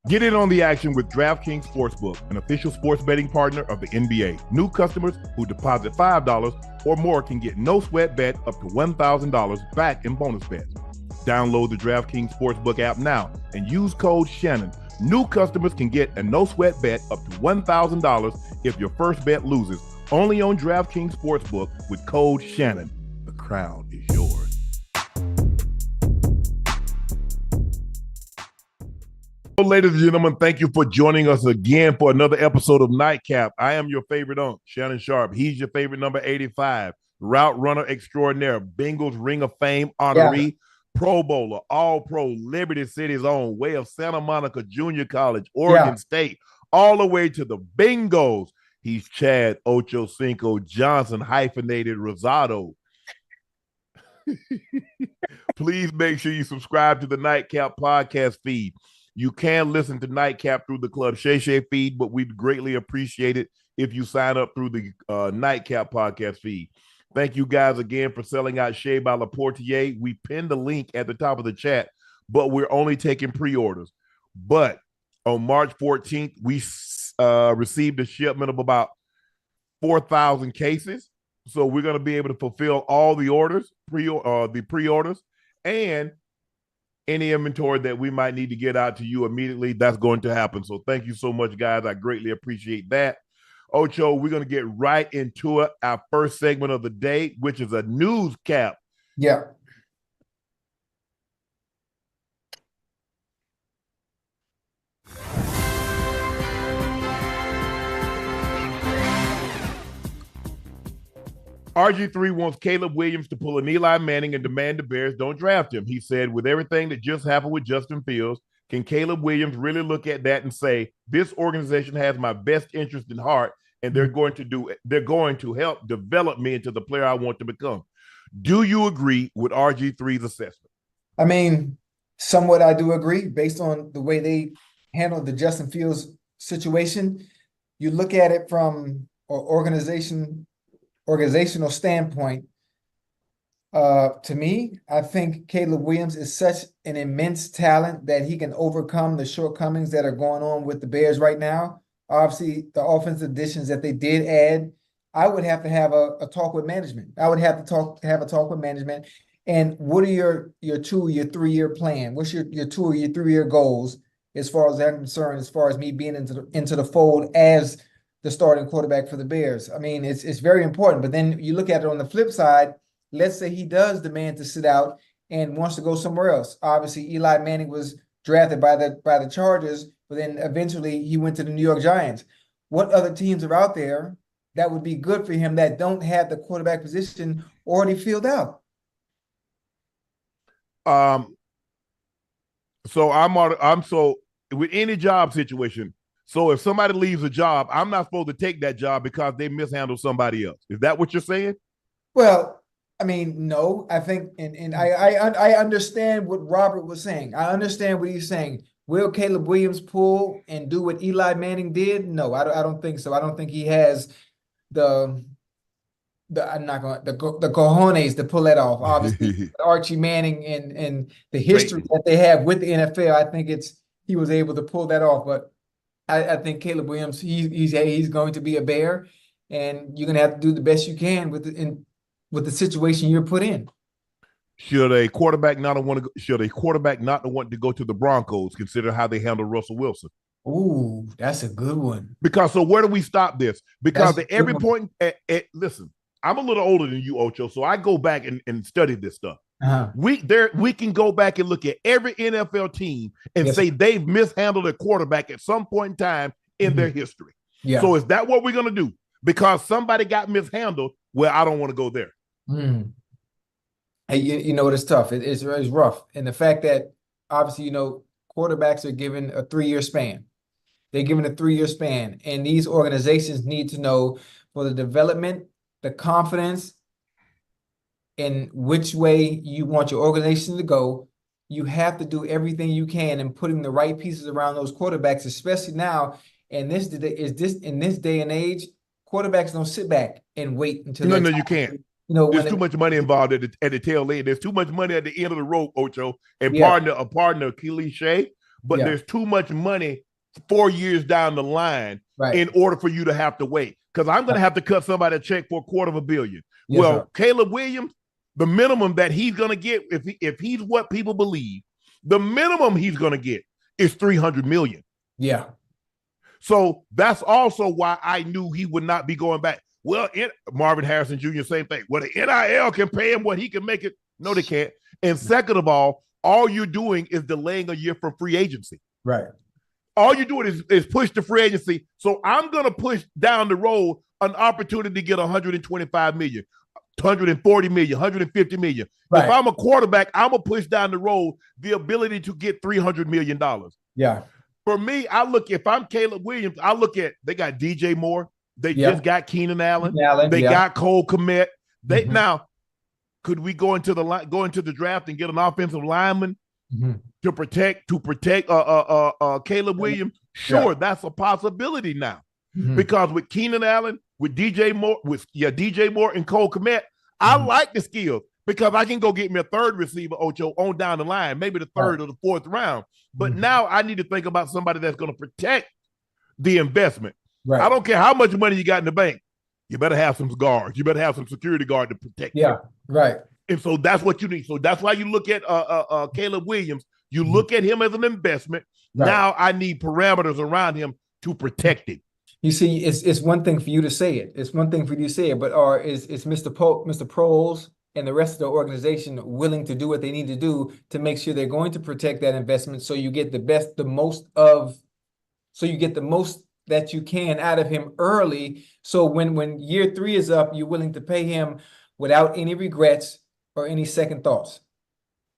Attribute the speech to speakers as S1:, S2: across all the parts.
S1: Get in on the action with DraftKings Sportsbook, an official sports betting partner of the NBA. New customers who deposit $5 or more can get no sweat bet up to $1,000 back in bonus bets. Download the DraftKings Sportsbook app now and use code Shannon. New customers can get a no sweat bet up to $1,000 if your first bet loses. Only on DraftKings Sportsbook with code Shannon. The crown is yours. Well, ladies and gentlemen, thank you for joining us again for another episode of Nightcap. I am your favorite Unc, Shannon Sharpe. He's your favorite number 85, route runner extraordinaire, Bengals Ring of Fame honoree, Pro Bowler, All-Pro, Liberty City's own, way of Santa Monica Junior College, Oregon State, all the way to the Bengals. He's Chad Ochocinco Johnson, hyphenated Rosado. Please make sure you subscribe to the Nightcap podcast feed. You can listen to Nightcap through the Club Shay Shay feed, but we'd greatly appreciate it if you sign up through the Nightcap podcast feed. Thank you guys again for selling out Shea by Laportier. We pinned the link at the top of the chat, but we're only taking pre-orders. But on March 14th, we received a shipment of about 4,000 cases. So we're going to be able to fulfill all the orders, the pre-orders, and any inventory that we might need to get out to you immediately. That's going to happen. So thank you so much, guys. I greatly appreciate that. Ocho, we're going to get right into it. Our first segment of the day, which is a news cap.
S2: Yeah.
S1: RG3 wants Caleb Williams to pull an Eli Manning and demand the Bears don't draft him. He said, with everything that just happened with Justin Fields, can Caleb Williams really look at that and say, this organization has my best interest in heart, and they're going to help develop me into the player I want to become? Do you agree with RG3's assessment?
S2: I mean, somewhat I do agree based on the way they handled the Justin Fields situation. You look at it from an organizational standpoint. To me, I think Caleb Williams is such an immense talent that he can overcome the shortcomings that are going on with the Bears right now. Obviously, the offensive additions that they did add, I would have to have a talk with management. I would have to have a talk with management. And what are your 2 or 3 year plan? What's your 2 or 3 year goals as far as I'm concerned, as far as me being into the fold as the starting quarterback for the Bears? I mean, it's very important. But then you look at it on the flip side. Let's say he does demand to sit out and wants to go somewhere else. Obviously, Eli Manning was drafted by the Chargers, but then eventually he went to the New York Giants. What other teams are out there that would be good for him that don't have the quarterback position already filled out?
S1: So I'm with any job situation. So if somebody leaves a job, I'm not supposed to take that job because they mishandled somebody else. Is that what you're saying?
S2: Well, I mean, no, I think, and I understand what Robert was saying. I understand what he's saying. Will Caleb Williams pull and do what Eli Manning did? No, I don't think so. I don't think he has the cojones to pull that off. Obviously, Archie Manning and the history that they have with the NFL, I think he was able to pull that off. But I think Caleb Williams, he's going to be a Bear, and you're going to have to do the best you can with the situation you're put in.
S1: Should a quarterback not want to go to the Broncos, consider how they handle Russell Wilson?
S2: Ooh, that's a good one.
S1: Because so where do we stop this? Because at every point, listen, I'm a little older than you, Ocho, so I go back and study this stuff.
S2: Uh-huh.
S1: We can go back and look at every NFL team and say they've mishandled a quarterback at some point in time in their history.
S2: Yeah.
S1: So is that what we're going to do? Because somebody got mishandled, well, I don't want to go there.
S2: Hey, you know, it's tough. It's rough. And the fact that obviously, you know, quarterbacks are given a 3-year span. They're given a 3-year span. And these organizations need to know for the development, the confidence in which way you want your organization to go. You have to do everything you can in putting the right pieces around those quarterbacks, especially now in this day and age. Quarterbacks don't sit back and wait until
S1: no, you can't.
S2: You know,
S1: there's too much money involved at the tail end. There's too much money at the end of the rope, Ocho. And pardon the cliche, but there's too much money 4 years down the line in order for you to have to wait. Because I'm going to have to cut somebody a check for $250 million.
S2: Yes,
S1: well,
S2: sir.
S1: Caleb Williams, the minimum that he's going to get, if he's what people believe, the minimum he's going to get is $300 million.
S2: Yeah.
S1: So that's also why I knew he would not be going back. Well, Marvin Harrison Jr., same thing. Well, the NIL can pay him what he can make it. No, they can't. And second of all you're doing is delaying a year from free agency.
S2: Right.
S1: All you're doing is push the free agency. So I'm going to push down the road an opportunity to get $125 million, $140 million, $150 million. Right. If I'm a quarterback, I'm going to push down the road the ability to get $300 million.
S2: Yeah.
S1: For me, if I'm Caleb Williams, I look at, they got DJ Moore. They just got Keenan Allen. They got Cole Kmet. Now, could we go into the draft and get an offensive lineman to protect Caleb Williams? Sure, that's a possibility now. Because with Keenan Allen, with DJ Moore and Cole Kmet, I like the skills because I can go get me a third receiver, Ocho, on down the line, maybe the third or the fourth round. But now I need to think about somebody that's going to protect the investment. Right. I don't care how much money you got in the bank. You better have some guards. You better have some security guard to protect you.
S2: Yeah, right.
S1: And so that's what you need. So that's why you look at Caleb Williams. You look at him as an investment. Right. Now I need parameters around him to protect him.
S2: You see, it's one thing for you to say it. It's one thing for you to say it, but is Mr. Proles and the rest of the organization willing to do what they need to do to make sure they're going to protect that investment so you get the most that you can out of him early. So when year 3 is up, you're willing to pay him without any regrets or any second thoughts.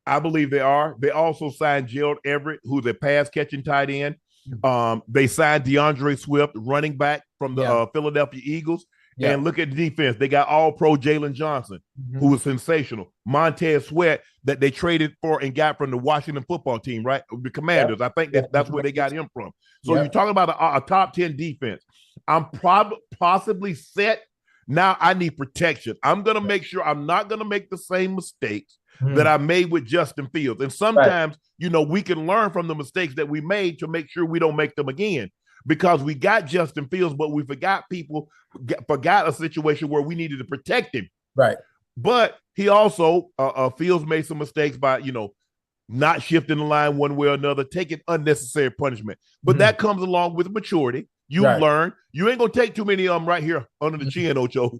S1: I believe they are. They also signed Gerald Everett, who's a pass catching tight end. They signed DeAndre Swift, running back from the Philadelphia Eagles. Yeah. And look at the defense. They got all-pro Jalen Johnson, who was sensational. Montez Sweat that they traded for and got from the Washington football team, right? The Commanders. Yep. I think that's where they got him from. So you're talking about a top 10 defense. I'm possibly set. Now I need protection. I'm going to make sure I'm not going to make the same mistakes that I made with Justin Fields. And sometimes, we can learn from the mistakes that we made to make sure we don't make them again. Because we got Justin Fields, but we forgot a situation where we needed to protect him.
S2: Right.
S1: But he also, Fields made some mistakes by, not shifting the line one way or another, taking unnecessary punishment. But that comes along with maturity. You learn. You ain't going to take too many of them right here under the chin, Ocho.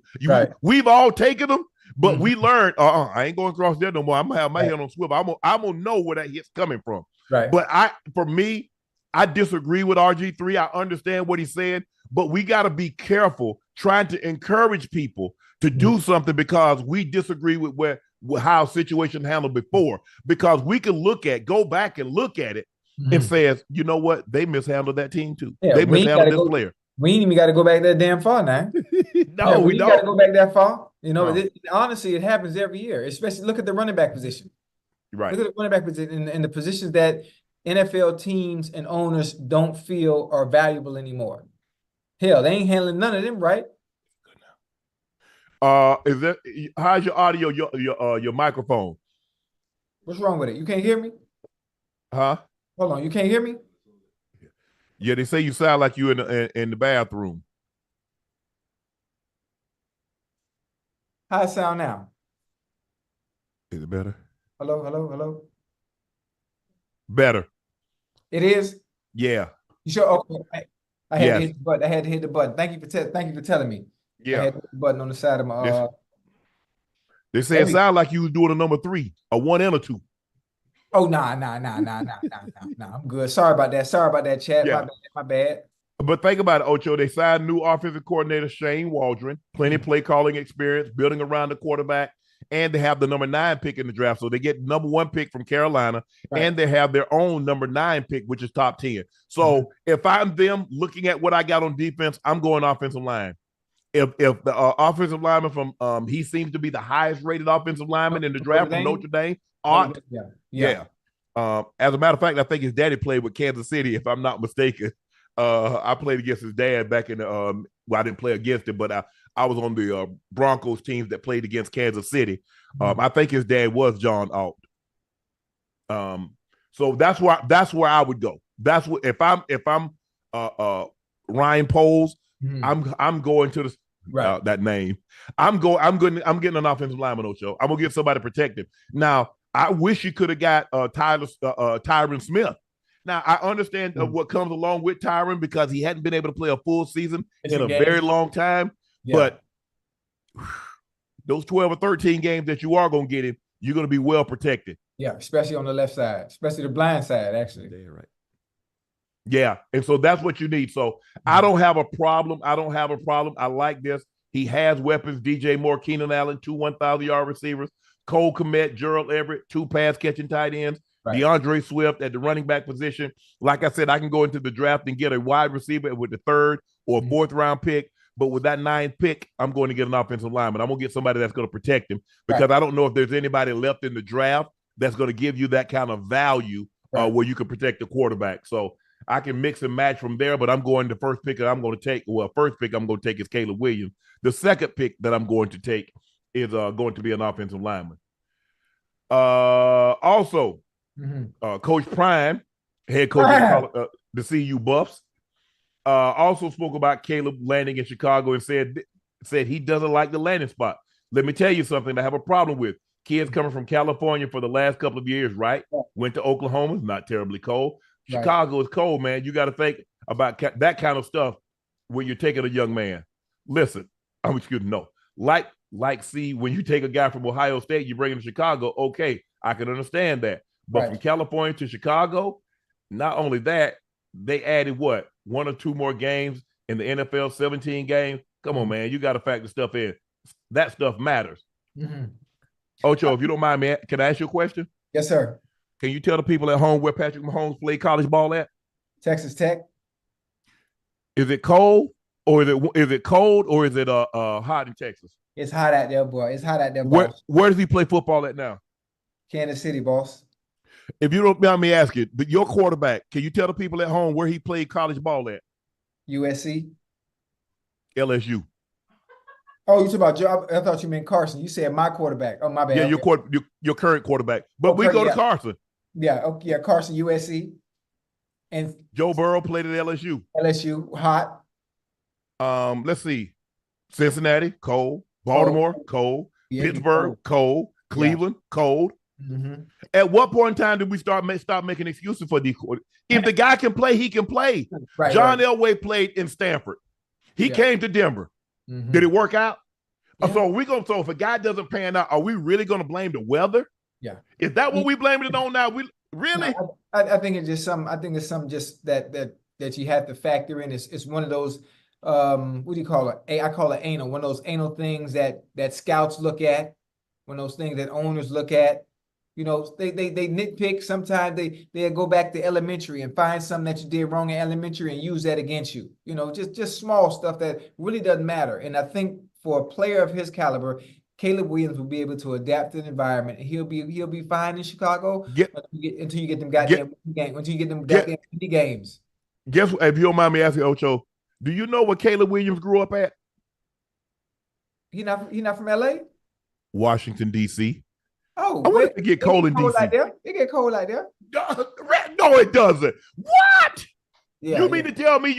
S1: We've all taken them, but we learned, I ain't going across there no more. I'm going to have my head on swivel. I'm going to know where that hit's coming from.
S2: Right.
S1: But for me, I disagree with RG3. I understand what he's saying, but we got to be careful trying to encourage people to do something because we disagree with how situation handled before. Because we can go back and look at it and says, you know what? They mishandled that team too.
S2: Yeah,
S1: they mishandled this player.
S2: We ain't even got to go back that damn far now.
S1: No, we don't.
S2: got to go back that far. Honestly, it happens every year. Especially look at the running back position.
S1: Right.
S2: Look at the running back position and the positions that NFL teams and owners don't feel are valuable anymore. Hell, they ain't handling none of them, right?
S1: How's your audio, your microphone?
S2: What's wrong with it? You can't hear me?
S1: Huh?
S2: Hold on, you can't hear me?
S1: Yeah, they say you sound like you in the bathroom.
S2: How it sound now?
S1: Is it better?
S2: Hello?
S1: Better.
S2: It is?
S1: Yeah.
S2: You sure? Okay. I had to hit the button. I had to hit the button. Thank you for telling me.
S1: Yeah.
S2: I had the button on the side of my
S1: They say it sound like you was doing a number 3, a 1 and a 2.
S2: Oh, nah. I'm good. Sorry about that, Chad.
S1: Yeah.
S2: My bad.
S1: But think about it, Ocho. They signed new offensive coordinator Shane Waldron, plenty of play calling experience, building around the quarterback, and they have the number 9 pick in the draft. So they get number 1 pick from Carolina, and they have their own number 9 pick, which is top 10. So if I'm them looking at what I got on defense, I'm going offensive line. If the offensive lineman from he seems to be the highest rated offensive lineman in the draft from Notre Dame. Yeah. As a matter of fact, I think his daddy played with Kansas City, if I'm not mistaken. I played against his dad back in the I didn't play against him, but I was on the Broncos teams that played against Kansas City. I think his dad was John Alt. So that's where I would go. That's what if I'm Ryan Poles, I'm going to the that name. I'm getting an offensive lineman, Ocho. I'm gonna get somebody protective. Now, I wish you could have got Tyron Smith. Now, I understand what comes along with Tyron because he hadn't been able to play a full season in a very long time. Yeah. But those 12 or 13 games that you are going to get him, you're going to be well protected.
S2: Yeah, especially on the left side, especially the blind side, actually.
S1: Yeah, right. Yeah, and so that's what you need. So I don't have a problem. I like this. He has weapons. DJ Moore, Keenan Allen, 2 1,000-yard receivers. Cole Kmet, Gerald Everett, 2 pass-catching tight ends. Right. DeAndre Swift at the running back position. Like I said, I can go into the draft and get a wide receiver with the 3rd or 4th round pick. But with that 9th pick, I'm going to get an offensive lineman. I'm going to get somebody that's going to protect him because I don't know if there's anybody left in the draft that's going to give you that kind of value where you can protect the quarterback. So I can mix and match from there, but I'm going the first pick that I'm going to take. Well, first pick I'm going to take is Caleb Williams. The second pick that I'm going to take is going to be an offensive lineman. Also, Coach Prime, head coach of the CU Buffs, also spoke about Caleb landing in Chicago and said he doesn't like the landing spot. Let me tell you something I have a problem with. Kids coming from California for the last couple of years, right? Went to Oklahoma, not terribly cold. Chicago is cold, man. You got to think about that kind of stuff when you're taking a young man. Listen, I want you to know, see, when you take a guy from Ohio State, you bring him to Chicago, okay, I can understand that. But from California to Chicago, not only that, they added what? 1 or 2 more games in the NFL, 17 games. Come on, man. You got to factor stuff in. That stuff matters. Ocho, if you don't mind, man, can I ask you a question?
S2: Yes, sir.
S1: Can you tell the people at home where Patrick Mahomes played college ball at?
S2: Texas Tech.
S1: Is it cold or is it hot in Texas?
S2: It's hot out there, boy. It's hot out there, boss.
S1: Where does he play football at now?
S2: Kansas City, boss.
S1: If you don't mind me asking, your quarterback, can you tell the people at home where he played college ball at?
S2: USC.
S1: LSU.
S2: Oh, you talking about Joe? I thought you meant Carson. You said my quarterback. Oh, my bad.
S1: Yeah, okay. your current quarterback. But we go to Carson.
S2: Yeah, okay, yeah, Carson, USC. And
S1: Joe Burrow played at LSU.
S2: LSU, hot.
S1: Let's see. Cincinnati, cold. Baltimore, cold. Yeah, Pittsburgh, cold. Cleveland, cold. At what point in time did we stop making excuses for these? If the guy can play, he can play. John Elway played in Stanford. He came to Denver. Did it work out? Yeah. So if a guy doesn't pan out, are we really going to blame the weather? Yeah. Is that what we blaming it on now? We really?
S2: No, I think it's just some. I think it's something just that you have to factor in. It's one of those. What do you call it? I call it anal. One of those anal things that scouts look at. One of those things that owners look at. You know, they nitpick. Sometimes they go back to elementary and find something that you did wrong in elementary and use that against you. You know, just small stuff that really doesn't matter. And I think for a player of his caliber, Caleb Williams will be able to adapt to the environment. He'll be fine in Chicago until you get them goddamn games. Until you get them goddamn games.
S1: Guess what? If you don't mind me asking, Ocho, do you know where Caleb Williams grew up at?
S2: He not from LA?
S1: Washington, D.C.
S2: Oh,
S1: I want to get cold in D.C.
S2: It get cold like that.
S1: No, it doesn't. What? Yeah, you mean to tell me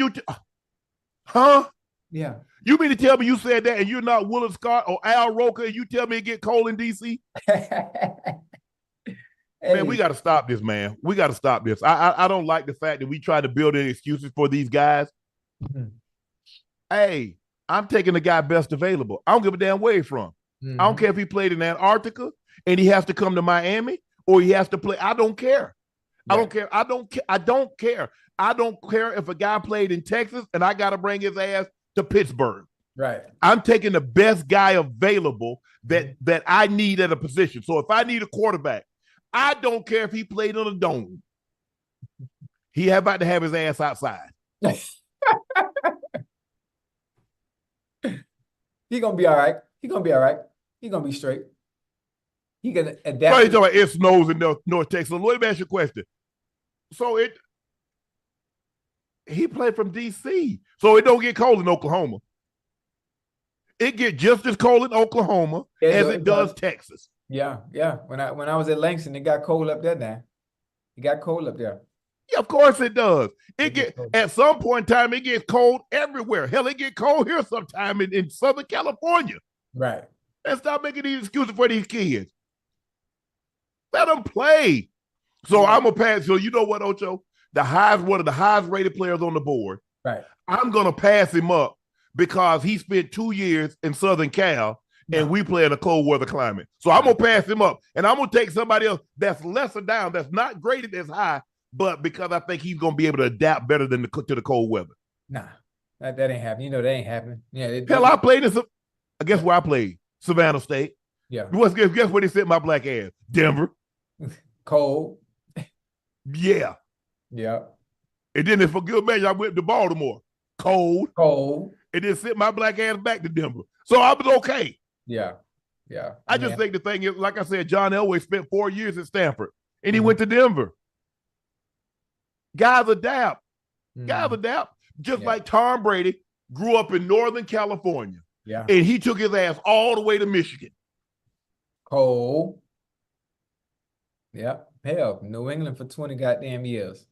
S1: huh? Yeah. You mean to tell me you said that and you're not Willard Scott or Al Roker and you tell me it get cold in D.C.? Man, we got to stop this, man. We got to stop this. I don't like the fact that we try to build in excuses for these guys. Hey, I'm taking the guy best available. I don't give a damn where he's from. I don't care if he played in Antarctica and he has to come to Miami or he has to play. I don't care. Yeah. I don't care. I don't care. I don't care if a guy played in Texas and I got to bring his ass to Pittsburgh. Right. I'm taking the best guy available that I need at a position. So if I need a quarterback, I don't care if he played on a dome. He about to have his ass outside.
S2: He gonna be all right. He gonna be all right. He gonna be straight. He gonna adapt.
S1: Right, so it snows in North Texas. Let me ask you a question. So he played from D.C., so it don't get cold in Oklahoma. It get just as cold in Oklahoma as it does Texas.
S2: Yeah. When I was at Langston, it got cold up there now. It got cold up there.
S1: Yeah, of course it does. At some point in time, it gets cold everywhere. Hell, it get cold here sometime in Southern California.
S2: Right.
S1: And stop making these excuses for these kids. Let them play. So I'm gonna pass. So you know what, Ocho? One of the highest rated players on the board.
S2: Right.
S1: I'm gonna pass him up because he spent 2 years in Southern Cal and we play in a cold weather climate. So I'm gonna pass him up, and I'm gonna take somebody else that's lesser down, that's not graded as high, but because I think he's gonna be able to adapt better to the cold weather.
S2: Nah, that ain't happening. You know that ain't happening. Yeah.
S1: Hell, I played in guess where I played? Savannah State.
S2: Yeah.
S1: Guess where they sent my black ass? Denver.
S2: Cold.
S1: Yeah.
S2: Yeah.
S1: And then for good measure, I went to Baltimore. Cold. And then sent my black ass back to Denver. So I was okay.
S2: Yeah. Yeah.
S1: I just think the thing is, like I said, John Elway spent 4 years at Stanford and he went to Denver. Guys adapt. Just like Tom Brady grew up in Northern California.
S2: Yeah.
S1: And he took his ass all the way to Michigan.
S2: Cold. Yep. Hell, New England for 20 goddamn years.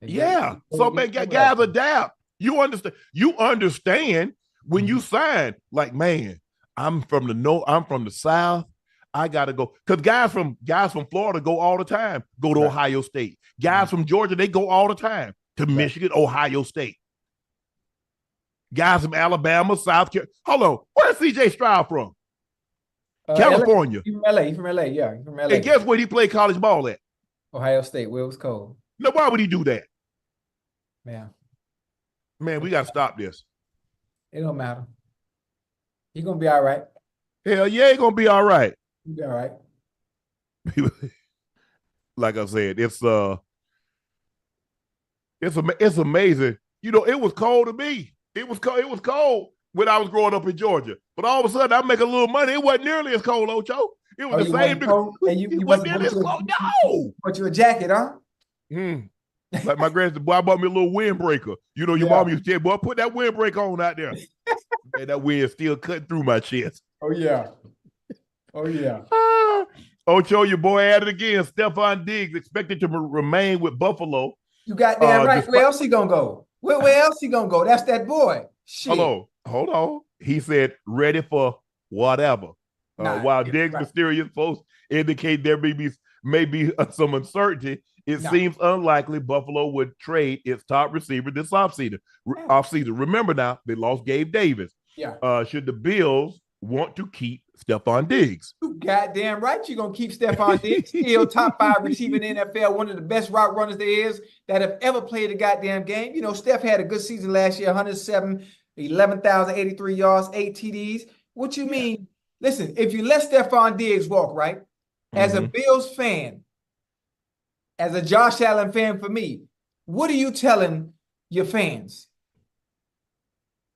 S1: Yeah. So man, guys adapt. You understand when you sign, like, man, I'm from the South. I gotta go. Because guys from Florida go all the time, go to Ohio State. Guys from Georgia, they go all the time to Michigan, Ohio State. Guys from Alabama, South Carolina. Hold on, where's CJ Stroud from? California.
S2: He's from LA. He's from LA. Yeah, he's from LA.
S1: And guess where he played college ball at?
S2: Ohio State, where it was cold.
S1: Now, why would he do that?
S2: Man,
S1: we gotta stop this.
S2: It don't matter. He's gonna be all right.
S1: Hell yeah, he's gonna be all right.
S2: He'll be all right.
S1: Like I said, it's amazing. You know, it was cold to me. It was cold when I was growing up in Georgia. But all of a sudden, I'm making a little money. It wasn't nearly as cold, Ocho. It was the same.
S2: You wasn't nearly as cold. No. But you a jacket, huh?
S1: Like my granddad, boy, I bought me a little windbreaker. You know, your mom used to say, boy, put that windbreaker on out there. And that wind still cutting through my chest.
S2: Oh, yeah. Oh, yeah.
S1: Ocho, your boy at it again. Stefon Diggs expected to remain with Buffalo.
S2: You goddamn right. Where else he gonna go? Where else he gonna go? That's that boy. Shit.
S1: Hold on. He said ready for whatever. While Diggs' mysterious posts indicate there may be some uncertainty, it seems unlikely Buffalo would trade its top receiver this offseason. Remember now, they lost Gabe Davis.
S2: Yeah.
S1: Should the Bills want to keep Stefon Diggs?
S2: You goddamn right you're going to keep Stefon Diggs. Still top 5 receiver in the NFL, one of the best route runners there is that have ever played a goddamn game. You know, Steph had a good season last year, 107, 11,083 yards, 8 TDs. What you mean? Listen, if you let Stefon Diggs walk, right, as a Bills fan, as a Josh Allen fan for me, what are you telling your fans?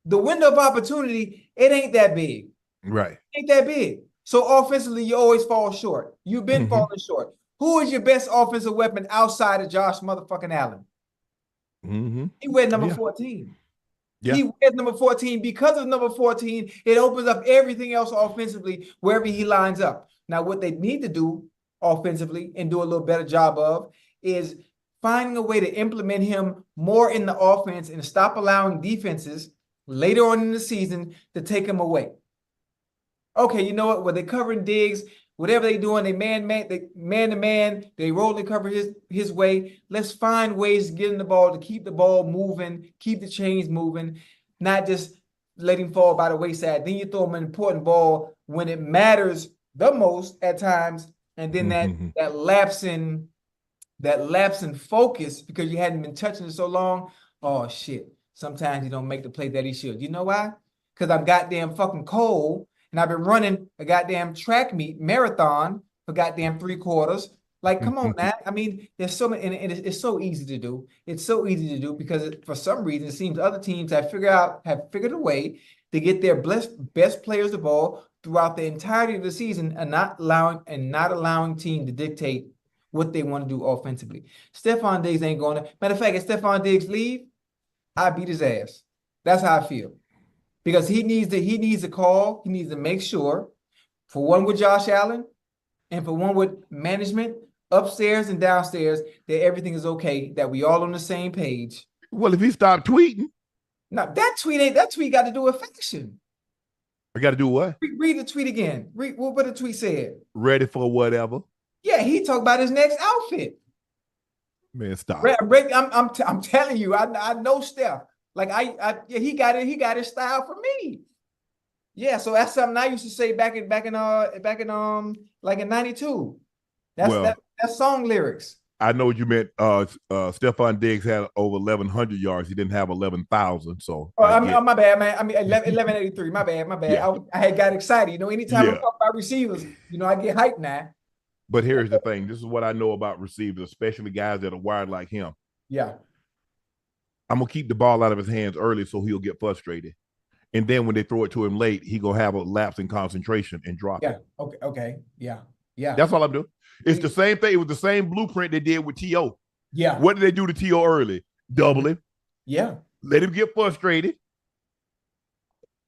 S2: The window of opportunity, it ain't that big.
S1: Right.
S2: Ain't that big. So offensively, you always fall short. You've been falling short. Who is your best offensive weapon outside of Josh motherfucking Allen? He wears number 14. Yeah. He wears number 14. Because of number 14, it opens up everything else offensively wherever he lines up. Now, what they need to do offensively and do a little better job of is finding a way to implement him more in the offense and stop allowing defenses later on in the season to take him away. Okay, you know what? When they're covering Diggs, whatever they're doing, they man-to-man, they roll and cover his way. Let's find ways to get him the ball, to keep the ball moving, keep the chains moving, not just let him fall by the wayside. Then you throw him an important ball when it matters the most at times, and then that lapse in focus because you hadn't been touching it so long. Oh, shit. Sometimes he don't make the play that he should. You know why? Because I'm goddamn fucking cold. And I've been running a goddamn track meet marathon for goddamn 3 quarters. Like, come on, man. I mean, there's so many, and it's so easy to do. It's so easy to do because for some reason it seems other teams have figured a way to get their best players the ball throughout the entirety of the season and not allowing team to dictate what they want to do offensively. Stefon Diggs ain't going to. Matter of fact, if Stefon Diggs leave, I beat his ass. That's how I feel. Because he needs to call, he needs to make sure, for one with Josh Allen and for one with management, upstairs and downstairs, that everything is okay, that we all on the same page.
S1: Well, if he stopped tweeting.
S2: Now, that tweet got to do with fashion.
S1: I got to do what?
S2: Read the tweet again. Read what the tweet said.
S1: Ready for whatever.
S2: Yeah, he talked about his next outfit.
S1: Man, stop.
S2: I'm telling you, I know Steph. Like he got it. He got his style from me. Yeah, so that's something I used to say back in like in '92. That's song lyrics.
S1: I know what you meant. Stefon Diggs had over 1,100 yards. He didn't have 11,000. So,
S2: my bad, man. I mean, 1183. My bad. Yeah. I had got excited. You know, anytime I talk about receivers, you know, I get hyped now.
S1: But here's the thing. This is what I know about receivers, especially guys that are wired like him.
S2: Yeah.
S1: I'm going to keep the ball out of his hands early so he'll get frustrated. And then when they throw it to him late, he going to have a lapse in concentration and drop it.
S2: Okay. Yeah.
S1: That's all I'm doing. It's the same thing. It was the same blueprint they did with T.O.
S2: Yeah.
S1: What did they do to T.O. early? Double him.
S2: Yeah.
S1: Let him get frustrated.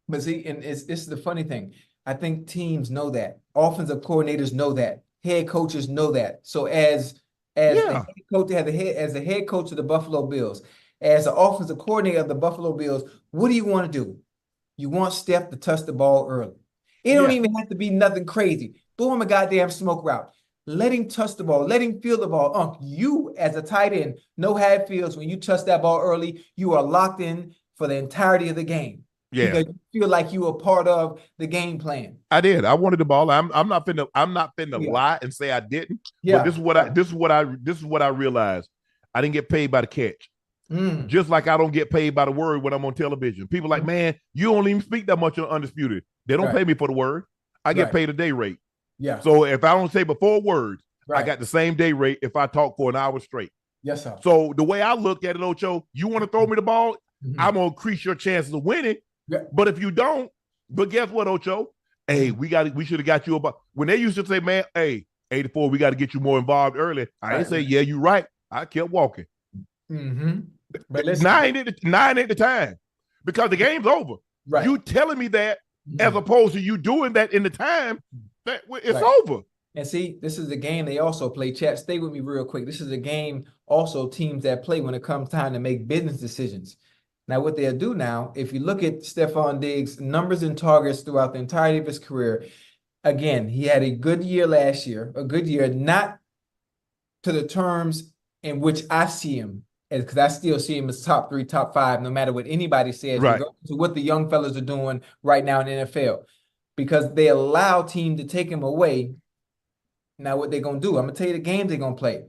S2: But see, and this is the funny thing. I think teams know that. Offensive coordinators know that. Head coaches know that. So as the head coach of the Buffalo Bills, as the offensive coordinator of the Buffalo Bills, what do you want to do? You want Steph to touch the ball early. It don't even have to be nothing crazy. Throw him a goddamn smoke route. Let him touch the ball. Let him feel the ball. Unc, you as a tight end know how it feels when you touch that ball early. You are locked in for the entirety of the game.
S1: Yeah.
S2: Because you feel like you were part of the game plan.
S1: I did. I wanted the ball. I'm not finna lie and say I didn't.
S2: Yeah.
S1: But this is what I realized. I didn't get paid by the catch. Just like I don't get paid by the word when I'm on television. People like, man, you don't even speak that much on Undisputed. They don't pay me for the word. I get paid a day rate.
S2: Yeah.
S1: So if I don't say before words, I got the same day rate if I talk for an hour straight.
S2: Yes, sir.
S1: So the way I look at it, Ocho, you want to throw me the ball, I'm gonna increase your chances of winning. Yeah. But if you don't, but guess what, Ocho? Hey, we should have got you about when they used to say, man, hey, 84, we got to get you more involved early. I didn't say, yeah, you're right. I kept walking. But listen, nine ain't the time because the game's over. Right. You telling me that as opposed to you doing that in the time that it's over.
S2: And see, this is a game they also play. Chat, stay with me real quick. This is a game also teams that play when it comes time to make business decisions. Now, what they'll do now, if you look at Stefon Diggs' numbers and targets throughout the entirety of his career, again, he had a good year last year, not to the terms in which I see him, because I still see him as top 3, top 5, no matter what anybody says, regardless of what the young fellas are doing right now in the NFL, because they allow teams to take him away. Now, what they're going to do, I'm going to tell you the games they're going to play.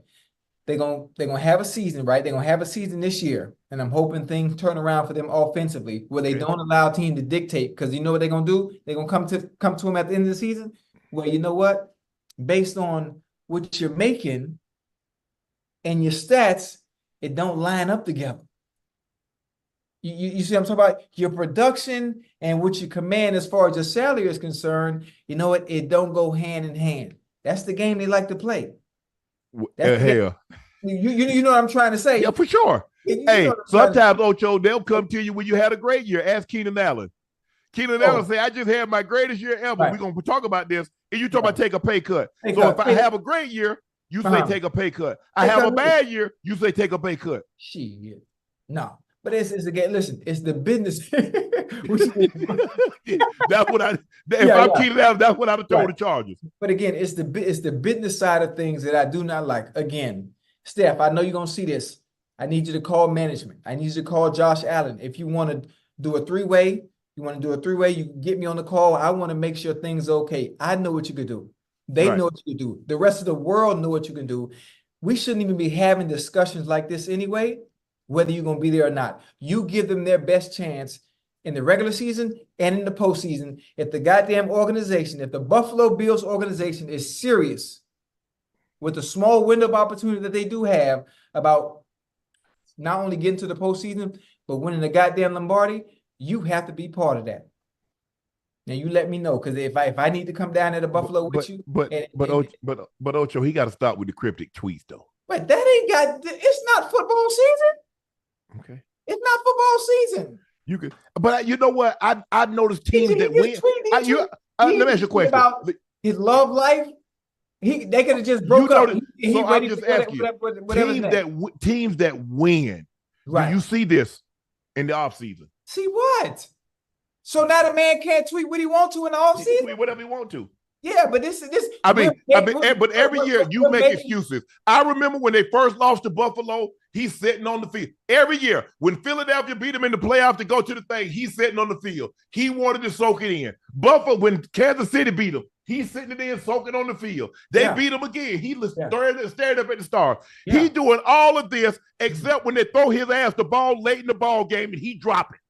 S2: They're going to have a season, right? They're going to have a season this year, and I'm hoping things turn around for them offensively, where they don't allow a team to dictate, because you know what they're going to do? They're going to come to them at the end of the season, where you know what? Based on what you're making and your stats, it don't line up together. You see what I'm talking about? Your production and what you command as far as your salary is concerned, you know what? It don't go hand in hand. That's the game they like to play.
S1: Hell.
S2: You know what I'm trying to say?
S1: Yeah, for sure. Hey, sometimes, Ocho, they'll come to you when you had a great year. Ask Keenan Allen. Keenan Allen say, I just had my greatest year ever. We're going to talk about this. And you talk about take a pay cut. If I have a great year, you say take a pay cut. I have a bad year, you say take a pay cut.
S2: Shit. No. But it's again, listen, it's the business.
S1: That's what I'm Keenan Allen, that's what I would throw the Chargers. But
S2: again, it's the business side of things that I do not like. Again, Steph, I know you're gonna see this. I need you to call management. I need you to call Josh Allen. If you want to do a three-way, you can get me on the call. I want to make sure things are okay. I know what you could do. They know what you can do. The rest of the world know what you can do. We shouldn't even be having discussions like this anyway, whether you're going to be there or not. You give them their best chance in the regular season and in the postseason. If the goddamn organization, if the Buffalo Bills organization is serious with the small window of opportunity that they do have about not only getting to the postseason, but winning the goddamn Lombardi, you have to be part of that. Now you let me know, because if I need to come down to the Buffalo with you,
S1: but Ocho, he got to stop with the cryptic tweets though.
S2: But that ain't got. It's not football season.
S1: Okay,
S2: it's not football season.
S1: You could, but you know what? I've noticed teams that win. Let me ask you a question
S2: about his love life, They could have just broke up.
S1: So I'm just asking you, teams that win.
S2: Right.
S1: Do you see this in the offseason?
S2: See what? So now the man can't tweet what he wants to in the offseason?
S1: He can tweet whatever he wants to.
S2: Yeah, but this.
S1: But every year you make excuses. I remember when they first lost to Buffalo, he's sitting on the field. Every year when Philadelphia beat him in the playoffs to go to the thing, he's sitting on the field. He wanted to soak it in. Buffalo, when Kansas City beat him, he's sitting there soaking on the field. They beat him again. He stared up at the star. Yeah. He's doing all of this except when they throw his ass the ball late in the ball game and he drop it.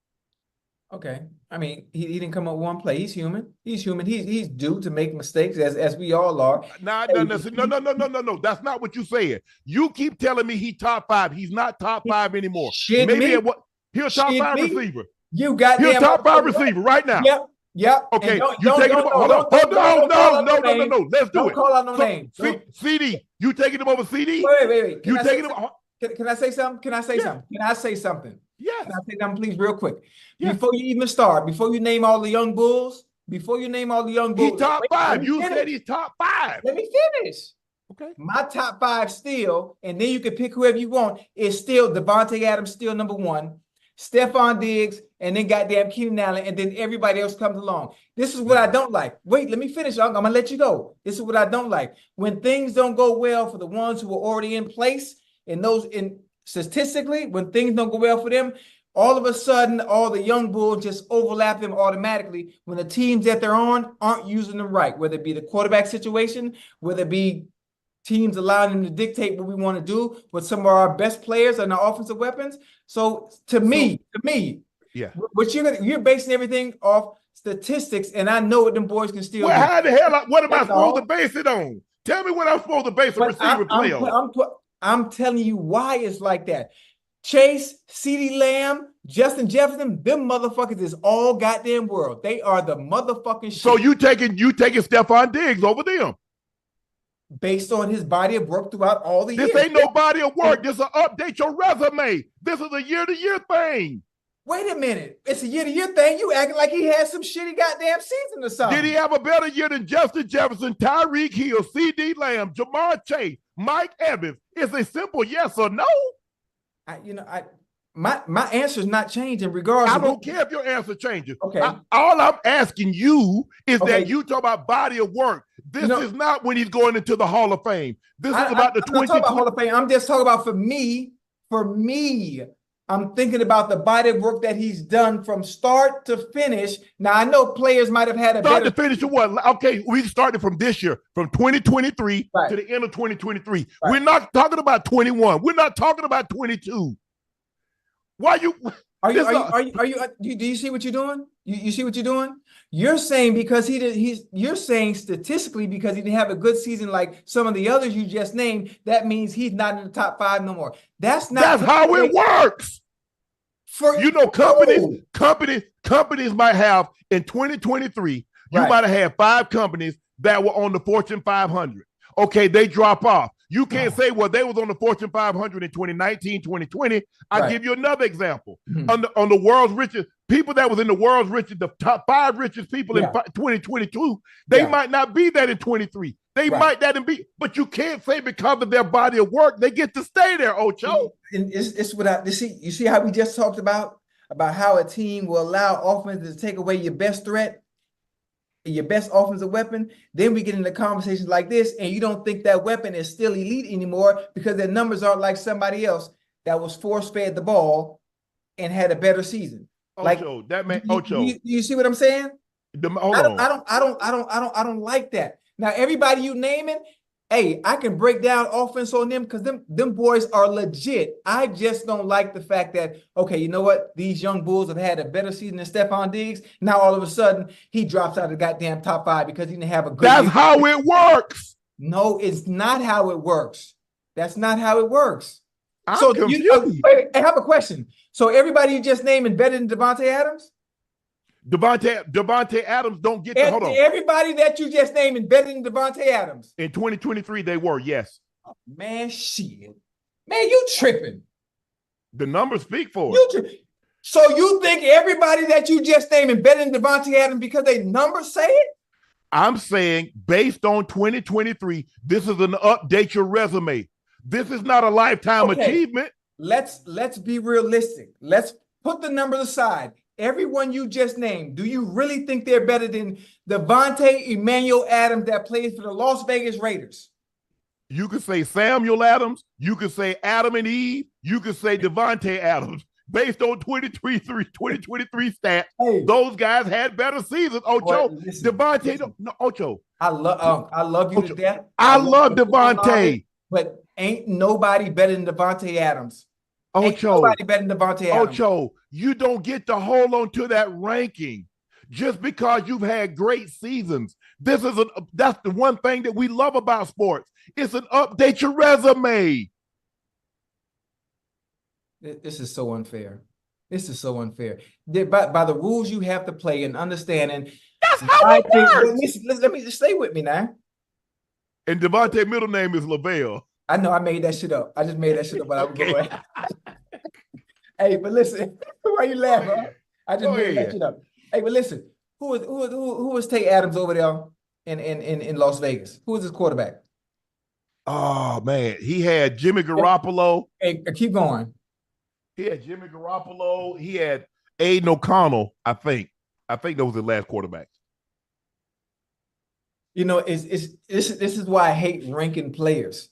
S2: Okay. I mean, he didn't come up with one play. He's human. He's due to make mistakes, as we all are.
S1: No. That's not what you said. You keep telling me he's top 5. He's not top 5 anymore. He's a top 5 receiver.
S2: You got
S1: he's a top 5 receiver right now.
S2: Yep.
S1: Okay. You taking him? Hold on. No. Let's do it.
S2: Call out no name.
S1: CD. You taking him over CD?
S2: Wait.
S1: You taking him?
S2: Can I say something? Can I say something?
S1: Yes.
S2: Can I say something, please, real quick? Yes. Before you even start, before you name all the young bulls,
S1: he's top 5. You said he's top 5.
S2: Let me finish.
S1: Okay.
S2: My top 5 still, and then you can pick whoever you want, is still Devontae Adams, still number 1, Stefon Diggs, and then goddamn Keenan Allen, and then everybody else comes along. This is what I don't like. Wait, let me finish. I'm going to let you go. This is what I don't like. When things don't go well for the ones who are already in place, statistically, when things don't go well for them, all of a sudden, all the young bulls just overlap them automatically when the teams that they're on aren't using them right, whether it be the quarterback situation, whether it be teams allowing them to dictate what we want to do with some of our best players and our offensive weapons. So to me,
S1: yeah,
S2: what you're basing everything off statistics, and I know what them boys can still do.
S1: How the hell? What am I supposed to base it on? Tell me what I'm supposed to base a receiver play on.
S2: I'm telling you why it's like that. Chase, CeeDee Lamb, Justin Jefferson, them motherfuckers is all goddamn world. They are the motherfucking shit.
S1: So you taking Stefon Diggs over them?
S2: Based on his body of work throughout all the years.
S1: This ain't no body of work. This is an update your resume. This is a year-to-year thing.
S2: Wait a minute. It's a year-to-year thing. You acting like he had some shitty goddamn season or something.
S1: Did he have a better year than Justin Jefferson, Tyreek Hill, CeeDee Lamb, Jamar Chase, Mike Evans? It's a simple yes or no.
S2: My answer is not changing regardless.
S1: I don't care if your answer changes.
S2: Okay.
S1: All I'm asking you is that you talk about body of work. This is not when he's going into the Hall of Fame. This is about the 20.
S2: Hall of Fame. I'm just talking about for me. I'm thinking about the body of work that he's done from start to finish. Now, I know players might have had a
S1: start to finish to what? Okay, we started from this year, from 2023 to the end of 2023. Right. We're not talking about 21. We're not talking about 22. Why you?
S2: Do you see what you're doing? You see what you're doing? You're saying because you're saying statistically because he didn't have a good season like some of the others you just named, that means he's not in the top 5 no more. That's
S1: how it works. Companies might have in 2023, you might have had 5 companies that were on the Fortune 500. Okay, they drop off. You can't say, well, they was on the Fortune 500 in 2019, 2020. I'll give you another example. On the world's richest, people that was in the world's richest, the top 5 richest people in 2022, they might not be that in 23. They might not be, but you can't say because of their body of work, they get to stay there, Ocho.
S2: And it's what you see how we just talked about how a team will allow offense to take away your best threat, your best offensive weapon. Then we get into conversations like this, and you don't think that weapon is still elite anymore because their numbers aren't like somebody else that was force-fed the ball and had a better season.
S1: Ocho, Ocho.
S2: You see what I'm saying?
S1: I
S2: don't like that. Now, everybody you naming, hey, I can break down offense on them because them boys are legit. I just don't like the fact that, okay, you know what? These young bulls have had a better season than Stefon Diggs. Now, all of a sudden, he drops out of the goddamn top 5 because he didn't have a good
S1: That's how it works.
S2: No, it's not how it works. That's not how it works.
S1: I'm confused.
S2: Wait, I have a question. So everybody you just named better than Devontae Adams?
S1: Devontae Adams don't get the hold on.
S2: Everybody that you just named better than Devontae Adams.
S1: In 2023, they were, yes.
S2: Oh, man, shit. Man, you tripping.
S1: The numbers speak for it.
S2: So you think everybody that you just named better than Devontae Adams because they numbers say it?
S1: I'm saying based on 2023, this is an update your resume. This is not a lifetime achievement.
S2: Let's be realistic. Let's put the numbers aside. Everyone you just named, do you really think they're better than Devontae Emmanuel Adams that plays for the Las Vegas Raiders?
S1: You could say Samuel Adams. You could say Adam and Eve. You could say Devontae Adams. Based on 2023 stats, those guys had better seasons. Ocho, Devontae, no, Ocho.
S2: I love you to death.
S1: I love Devontae.
S2: But ain't nobody better than Devontae Adams.
S1: Ocho,
S2: nobody better than Devontae Adams.
S1: Ocho, you don't get to hold on to that ranking just because you've had great seasons. That's the one thing that we love about sports. It's an update your resume.
S2: This is so unfair. This is so unfair. By the rules you have to play and understanding.
S1: That's how it works.
S2: Let me just stay with me now.
S1: And Devontae's middle name is Lavelle.
S2: I know I made that shit up. I just made that shit up while I was going. Hey, but listen, why you laughing? I just made that shit up. Hey, but listen, who was Tay Adams over there in Las Vegas? Who was his quarterback?
S1: Oh man, he had Jimmy Garoppolo.
S2: Hey, keep going.
S1: He had Jimmy Garoppolo. He had Aiden O'Connell. I think that was his last quarterback.
S2: You know, this is why I hate ranking players.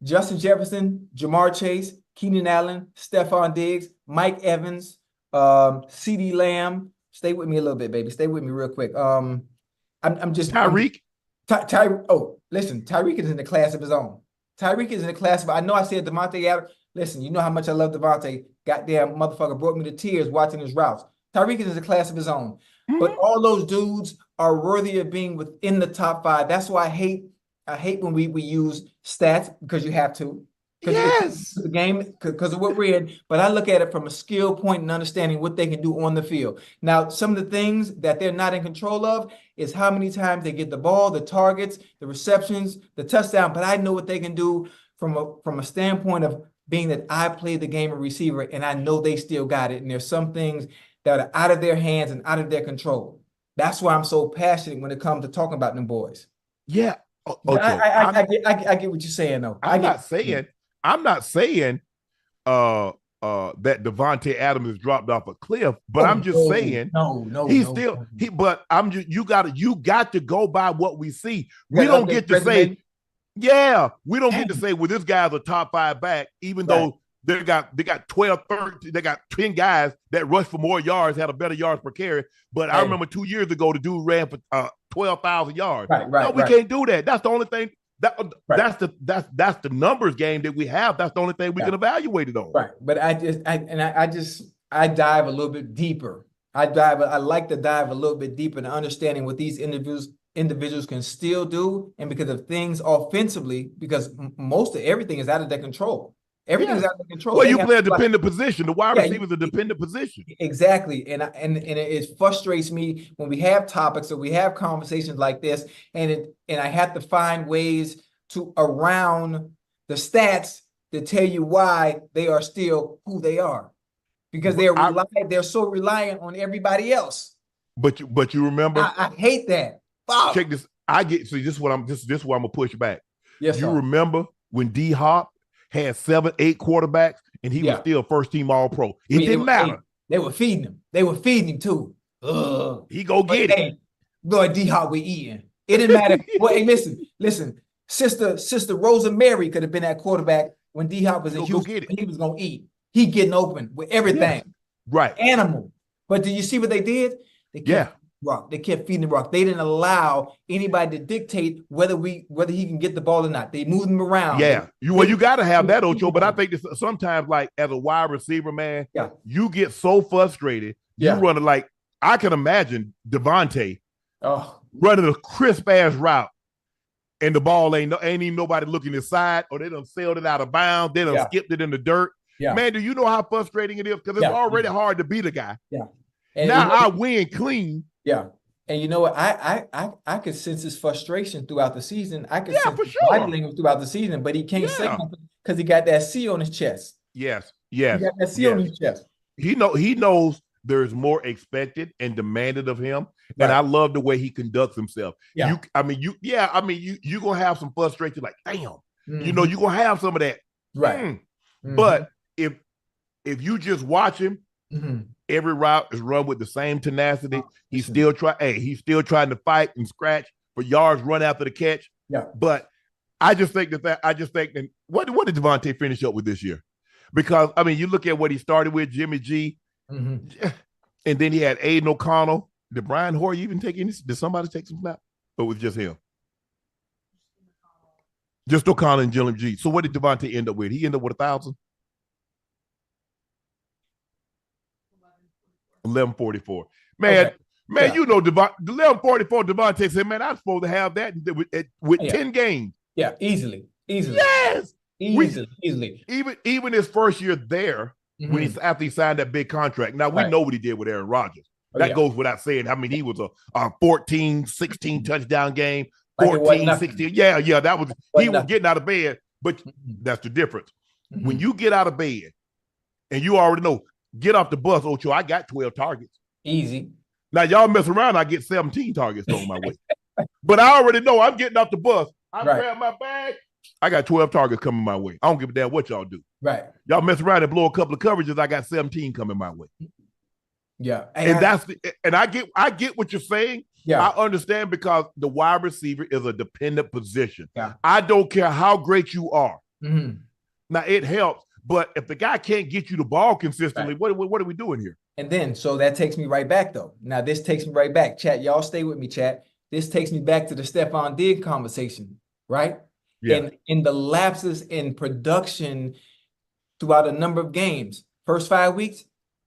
S2: Justin Jefferson, Jamar Chase, Keenan Allen, Stefon Diggs, Mike Evans, CeeDee Lamb. Stay with me a little bit, baby. Stay with me real quick. I'm just
S1: Tyreek.
S2: Listen, Tyreek is in the class of his own. Tyreek is in the class of. I know I said Devontae Adams. Listen, you know how much I love Devontae. Goddamn motherfucker brought me to tears watching his routes. Tyreek is in a class of his own. Mm-hmm. But all those dudes are worthy of being within the top 5. That's why I hate when we use stats because you have to.
S1: Yes.
S2: The game, because of what we're in. But I look at it from a skill point and understanding what they can do on the field. Now, some of the things that they're not in control of is how many times they get the ball, the targets, the receptions, the touchdown. But I know what they can do from a standpoint of being that I play the game of receiver and I know they still got it. And there's some things that are out of their hands and out of their control. That's why I'm so passionate when it comes to talking about them boys.
S1: Yeah.
S2: I get what you're saying, though.
S1: I'm not saying that Devontae Adams has dropped off a cliff, but I'm just saying you got to go by what we see. We don't get to say, we don't get to say, well, this guy's a top 5 back, even though they got 12, 13, they got 10 guys that rush for more yards, had a better yards per carry. But I remember 2 years ago, the dude ran for 12,000 yards. We can't do that. That's the only thing. That's the numbers game that we have. That's the only thing we can evaluate it on.
S2: Right. But I dive a little bit deeper. I like to dive a little bit deeper into understanding what these individuals can still do, and because of things offensively, because most of everything is out of their control. Everything's out of control.
S1: Well, you play a dependent position. The wide receiver is a dependent position.
S2: Exactly. And it frustrates me when we have topics or we have conversations like this, and I have to find ways to around the stats to tell you why they are still who they are. Because they're so reliant on everybody else. But
S1: you remember,
S2: I hate that. Wow.
S1: Check this. This is where I'm gonna push back.
S2: Yes,
S1: you remember when D Hop had 7, 8 quarterbacks, and he was still first team All Pro. It didn't matter.
S2: They were feeding him. They were feeding him too.
S1: He go get it.
S2: Boy, D Hop, we eating. It didn't matter. Well, hey, listen. Sister Rosa Mary could have been that quarterback when D Hop was in Houston. He was gonna eat. He getting open with everything.
S1: Yes. Right.
S2: Animal. But did you see what they did? They kept feeding the rock. They didn't allow anybody to dictate whether he can get the ball or not. They moved him around.
S1: Yeah. You got to have that, Ocho. But I think this, sometimes, like as a wide receiver, man, you get so frustrated. You running like, I can imagine Devontae running a crisp ass route, and the ball ain't even nobody looking his side, or they done sailed it out of bounds. They done skipped it in the dirt. Yeah. Man, do you know how frustrating it is? Because it's already hard to beat a guy. Yeah. And now I win clean.
S2: Yeah. And you know what? I could sense his frustration throughout the season. I could sense his language throughout the season, but he can't say something because he got that C on his chest.
S1: Yes.
S2: He got that C on his chest.
S1: He knows there's more expected and demanded of him. And I love the way he conducts himself.
S2: Yeah.
S1: You're gonna have some frustration, like, damn, you're gonna have some of that.
S2: Right.
S1: But if you just watch him, every route is run with the same tenacity. He's still trying to fight and scratch for yards, run after the catch.
S2: Yeah.
S1: But I just think that what did Devontae finish up with this year? Because I mean, you look at what he started with, Jimmy G, and then he had Aiden O'Connell. Did Brian Hoyer even take any? Did somebody take some snap? Or was it just him? Just O'Connell and Jimmy G. So what did Devontae end up with? He ended up with 1,000. 1144. Man, you know, 1144. Devontae said, "Man, I'm supposed to have that with 10 games."
S2: Yeah, easily.
S1: Yes,
S2: easily.
S1: Even his first year there, when after he signed that big contract. Now we know what he did with Aaron Rodgers. That goes without saying. I mean, he was a 14, 16 touchdown game, 14, 16. Yeah, that was he was getting out of bed. But that's the difference. When you get out of bed and you already know, get off the bus, Ocho, I got 12 targets.
S2: Easy.
S1: Now, y'all mess around, I get 17 targets thrown my way. But I already know I'm getting off the bus. I grab my bag. I got 12 targets coming my way. I don't give a damn what y'all do.
S2: Right.
S1: Y'all mess around and blow a couple of coverages, I got 17 coming my way.
S2: Yeah.
S1: And I get what you're saying.
S2: Yeah.
S1: I understand, because the wide receiver is a dependent position.
S2: Yeah.
S1: I don't care how great you are. Now, it helps. But if the guy can't get you the ball consistently, what are we doing here?
S2: And then, so that takes me right back, though. Now, this takes me right back. Chat, y'all stay with me, chat. This takes me back to the Stefon Diggs conversation, right?
S1: Yeah.
S2: And in the lapses in production throughout a number of games, first 5 weeks,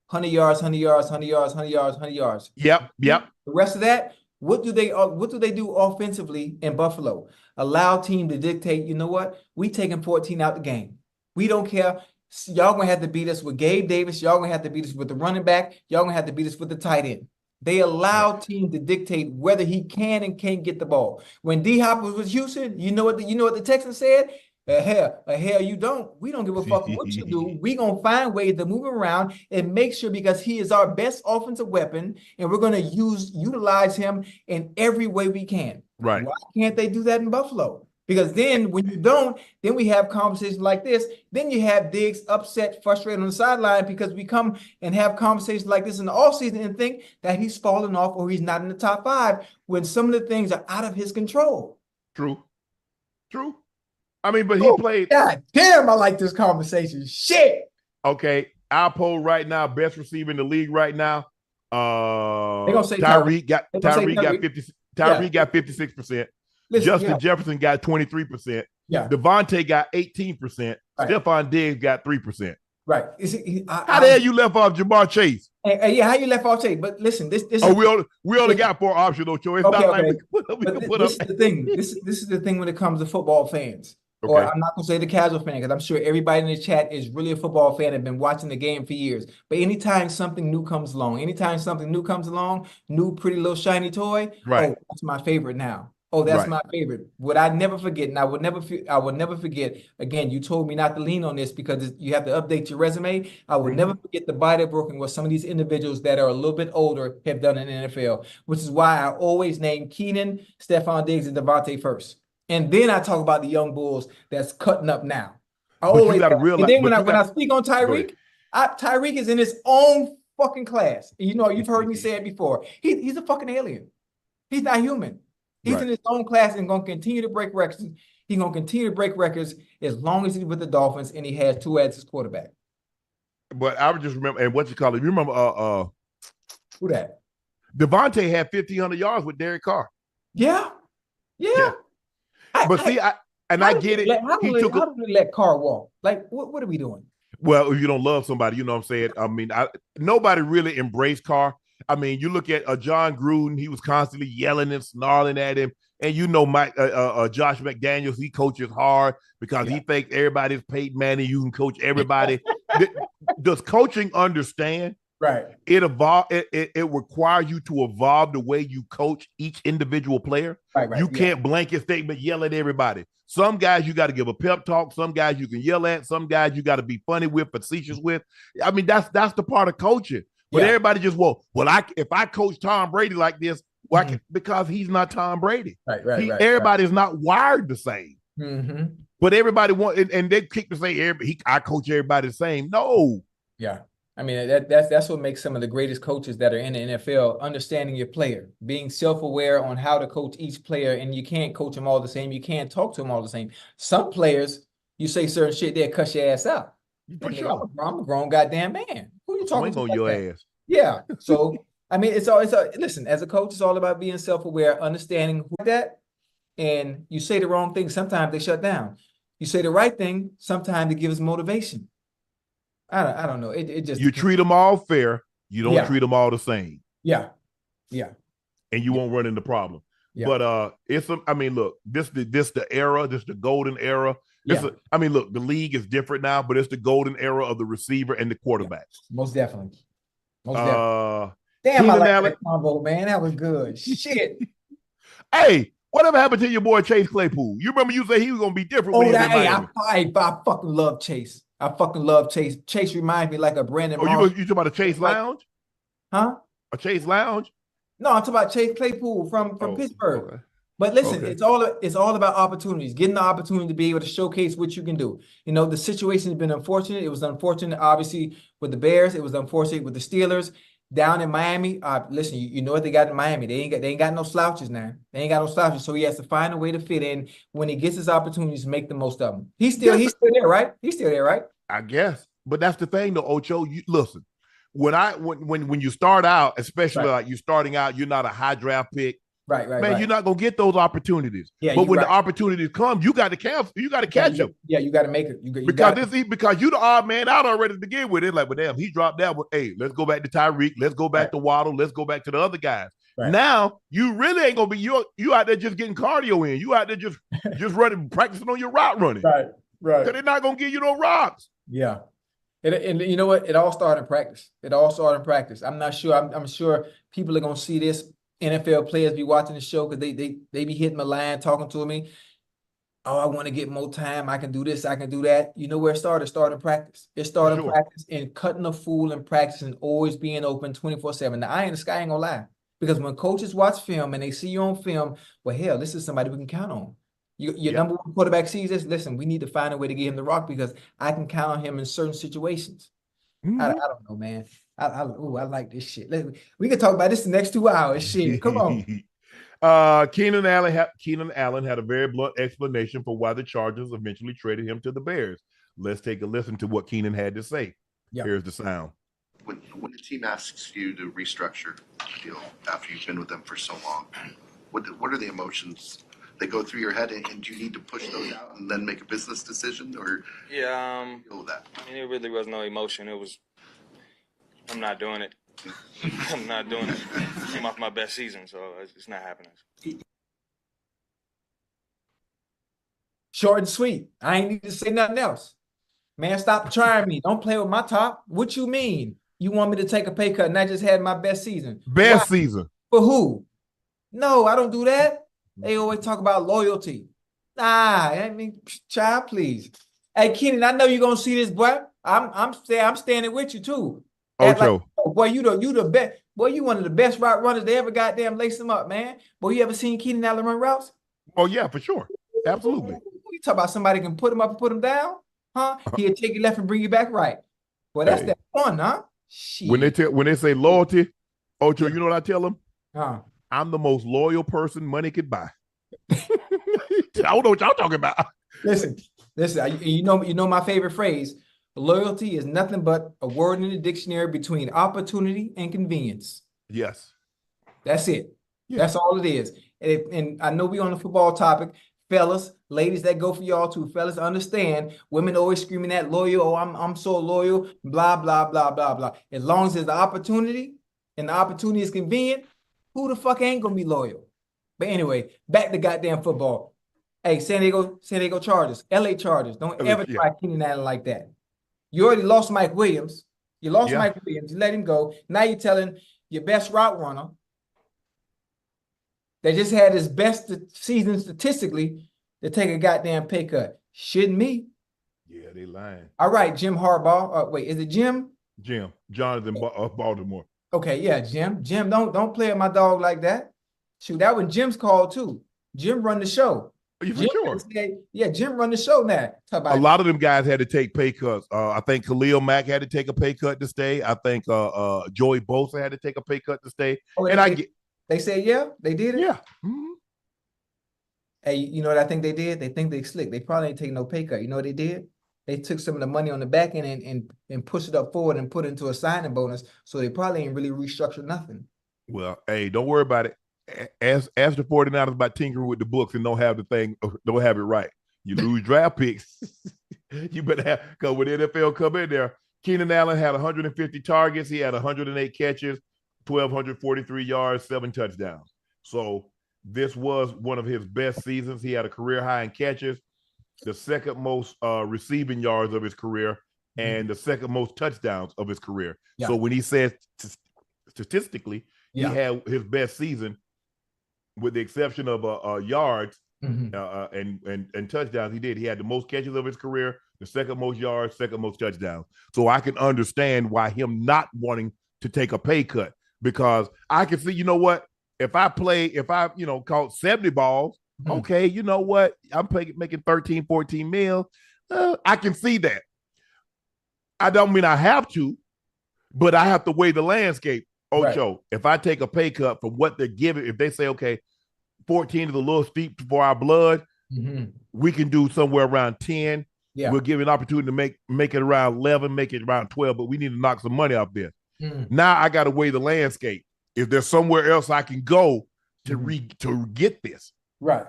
S2: 100 yards, 100 yards, 100 yards, 100 yards, 100 yards.
S1: Yep.
S2: The rest of that, what do they do offensively in Buffalo? Allow team to dictate, you know what? We taking 14 out the game. We don't care. Y'all going to have to beat us with Gabe Davis. Y'all going to have to beat us with the running back. Y'all going to have to beat us with the tight end. They allow team to dictate whether he can and can't get the ball. When D-Hop was with Houston, you know what the Texans said? Hell, you don't. We don't give a fuck what you do. We going to find ways to move him around and make sure, because he is our best offensive weapon, and we're going to utilize him in every way we can.
S1: Right.
S2: Why can't they do that in Buffalo? Because then when you don't, then we have conversations like this. Then you have Diggs upset, frustrated on the sideline, because we come and have conversations like this in the offseason and think that he's falling off or he's not in the top 5 when some of the things are out of his control.
S1: True. I mean, but he played.
S2: God damn, I like this conversation. Shit.
S1: Okay. Our poll right now, best receiver in the league right now.
S2: They're gonna say
S1: Tyreek got 50. Tyreek got 56%. Justin Jefferson got 23%.
S2: Yeah.
S1: Devontae got 18%. Right. Stefon Diggs got 3%.
S2: Right.
S1: How the hell you left off Jamar Chase?
S2: Yeah, how you left off Chase? But listen, this.
S1: We only got 4 options, though, Joe. It's not like we can put up.
S2: This is the thing. This is the thing when it comes to football fans.
S1: Okay.
S2: Or I'm not gonna say the casual fan, because I'm sure everybody in the chat is really a football fan and been watching the game for years. But anytime something new comes along, new pretty little shiny toy,
S1: right?
S2: Oh, that's my favorite now. Oh, that's my favorite. What I never forget, and I would never forget. Again, you told me not to lean on this because you have to update your resume. I would never forget the body broken what some of these individuals that are a little bit older have done in the NFL, which is why I always name Keenan, Stefon Diggs, and Devontae first. And then I talk about the young bulls that's cutting up now. And then when I speak on Tyreek, Tyreek is in his own fucking class. You know, you've heard me say it before. He's a fucking alien. He's not human. He's in his own class and going to continue to break records. He's going to continue to break records as long as he's with the Dolphins and he has two as his quarterback.
S1: But I would just remember, and what you call it? You remember
S2: who that?
S1: Devontae had 1,500 yards with Derek Carr.
S2: Yeah.
S1: But I get it.
S2: How do we let Carr walk? Like, what are we doing?
S1: Well, if you don't love somebody, you know what I'm saying? I mean, nobody really embraced Carr. I mean, you look at John Gruden, he was constantly yelling and snarling at him. And you know, Josh McDaniels, he coaches hard because he thinks everybody's Peyton Manning. You can coach everybody. Does coaching understand?
S2: Right.
S1: It requires you to evolve the way you coach each individual player.
S2: Right.
S1: You can't blanket statement yell at everybody. Some guys you got to give a pep talk. Some guys you can yell at. Some guys you got to be funny with, facetious with. I mean, that's the part of coaching. But everybody just, if I coach Tom Brady like this, Why? Because he's not Tom Brady.
S2: Right.
S1: Everybody's not wired the same.
S2: Mm-hmm.
S1: But everybody and they kick to say I coach everybody the same. No.
S2: Yeah. I mean, that's what makes some of the greatest coaches that are in the NFL, understanding your player, being self-aware on how to coach each player, and you can't coach them all the same. You can't talk to them all the same. Some players, you say certain shit, they'll cuss your ass out.
S1: For sure.
S2: I'm a grown goddamn man. Who you talking
S1: Swing
S2: to?
S1: on your ass.
S2: Yeah. So, I mean, listen, as a coach, it's all about being self-aware, understanding that, and you say the wrong thing, sometimes they shut down. You say the right thing, sometimes it gives motivation. I don't know. It just
S1: you treat them all fair. You don't treat them all the same.
S2: Yeah.
S1: And you won't run into problem.
S2: Yeah.
S1: But look, this the era, this the golden era. Look, the league is different now, but it's the golden era of the receiver and the quarterback.
S2: Most definitely.
S1: Damn,
S2: I like that combo, man. That was good. Shit.
S1: Hey, whatever happened to your boy Chase Claypool? You remember you said he was gonna be different when he was in Miami.
S2: I fucking love Chase. I fucking love Chase. Chase reminds me like a Brandon.
S1: You talking about a Chase Lounge?
S2: Huh?
S1: A Chase Lounge?
S2: No, I'm talking about Chase Claypool from Pittsburgh. Okay. But listen, it's all about opportunities, getting the opportunity to be able to showcase what you can do. You know, the situation has been unfortunate. It was unfortunate, obviously, with the Bears. It was unfortunate with the Steelers. Down in Miami, listen, you know what they got in Miami. They ain't got no slouches now. They ain't got no slouches. So he has to find a way to fit in when he gets his opportunities, make the most of them. He's still there, right? He's still there, right?
S1: I guess. But that's the thing, though, Ocho. Listen, when you start out, especially like you starting out, you're not a high draft pick.
S2: Right.
S1: You're not gonna get those opportunities. Yeah, but when the opportunities come, you got to catch them.
S2: Yeah, you got to make it.
S1: Because you the odd man out already to begin with. It's like, but damn, he dropped that one. Hey, let's go back to Tyreek. Let's go back to Waddle. Let's go back to the other guys. Right. Now you really ain't gonna be you out there just getting cardio in. You out there just running, practicing on your route running.
S2: Right.
S1: Because they're not gonna give you no rocks.
S2: Yeah. And you know what? It all started in practice. I'm not sure. I'm sure people are gonna see this. NFL players be watching the show because they be hitting my line, talking to me. Oh, I want to get more time. I can do this. I can do that. You know where it started? It started in practice. It started in practice and cutting a fool in practice and always being open 24/7. Now, the sky ain't gonna lie. Because when coaches watch film and they see you on film, well, hell, this is somebody we can count on. Your number one quarterback sees this. Listen, we need to find a way to get him the rock because I can count on him in certain situations. Mm-hmm. I don't know, man. I like this shit. We can talk about this the next 2 hours. Shit, come on.
S1: Keenan Allen had a very blunt explanation for why the Chargers eventually traded him to the Bears. Let's take a listen to what Keenan had to say. Yep. Here's the sound.
S3: When a team asks you to restructure a deal after you've been with them for so long, what are the emotions that go through your head, and do you need to push those out and then make a business decision, or deal with that?
S4: I mean, it really was no emotion. It was, I'm not doing it. I'm not doing it. Came off my best season, so it's not happening.
S2: Short and sweet. I ain't need to say nothing else. Man, stop trying me. Don't play with my top. What you mean? You want me to take a pay cut and I just had my best season?
S1: Best season.
S2: For who? No, I don't do that. They always talk about loyalty. I mean, child, please. Hey, Keenan, I know you're gonna see this, boy. I'm standing with you too.
S1: Ocho.
S2: Like, boy, you the best. Boy, you one of the best route runners they ever goddamn lace them up, man. Boy, you ever seen Keenan Allen run routes?
S1: Oh yeah, for sure. Absolutely.
S2: You talk about somebody can put him up and put him down, huh? He'll take you left and bring you back right. Boy, that's that fun, huh? Shit.
S1: When they say loyalty, Ocho, you know what I tell them?
S2: Huh?
S1: I'm the most loyal person money could buy. I don't know what y'all talking about.
S2: Listen. You know my favorite phrase. Loyalty is nothing but a word in the dictionary between opportunity and convenience.
S1: Yes.
S2: That's it. Yeah. That's all it is. And I know we on the football topic. Fellas, ladies that go for y'all too. Fellas, understand women always screaming that loyal. Oh, I'm so loyal. Blah, blah, blah, blah, blah. As long as there's the opportunity and the opportunity is convenient, who the fuck ain't gonna be loyal? But anyway, back to goddamn football. Hey, San Diego Chargers, LA Chargers. Don't ever try Keenan Allen like that. You already lost Mike Williams. You lost Mike Williams. You let him go. Now you're telling your best route runner that just had his best season statistically to take a goddamn pay cut. Shouldn't me?
S1: Yeah, they lying.
S2: All right, Jim Harbaugh. Wait, is it Jim?
S1: Jim. Jonathan Baltimore.
S2: Okay, yeah, Jim. Jim, don't play with my dog like that. Shoot, that was Jim's call too. Jim run the show.
S1: For sure.
S2: Jim run the show now.
S1: A lot of them guys had to take pay cuts. I think Khalil Mack had to take a pay cut to stay. I think Joey Bosa had to take a pay cut to stay.
S2: Oh,
S1: and
S2: they said, yeah, they did it?
S1: Yeah. Mm-hmm.
S2: Hey, you know what I think they did? They think they slick. They probably ain't taking no pay cut. You know what they did? They took some of the money on the back end and pushed it up forward and put it into a signing bonus. So they probably ain't really restructured nothing.
S1: Well, hey, don't worry about it. Ask the 49ers about tinkering with the books and don't have it right. You lose draft picks. You better have, because when the NFL come in there, Keenan Allen had 150 targets. He had 108 catches, 1,243 yards, 7 touchdowns. So this was one of his best seasons. He had a career high in catches, the second most receiving yards of his career, and the second most touchdowns of his career. Yeah. So when he says statistically, he had his best season, with the exception of yards and touchdowns. He had the most catches of his career, the second most yards, second most touchdowns. So I can understand why him not wanting to take a pay cut, because I can see, you know what, if I caught 70 balls, okay, you know what, I'm making 13, 14 mil. I can see that. I don't mean I have to, but I have to weigh the landscape. Ocho, right. If I take a pay cut from what they're giving, if they say, okay, 14 is a little steep for our blood, we can do somewhere around 10. Yeah. We'll give you an opportunity to make it around 11, make it around 12, but we need to knock some money off this. Now I got to weigh the landscape. If there's somewhere else I can go to get this.
S2: Right.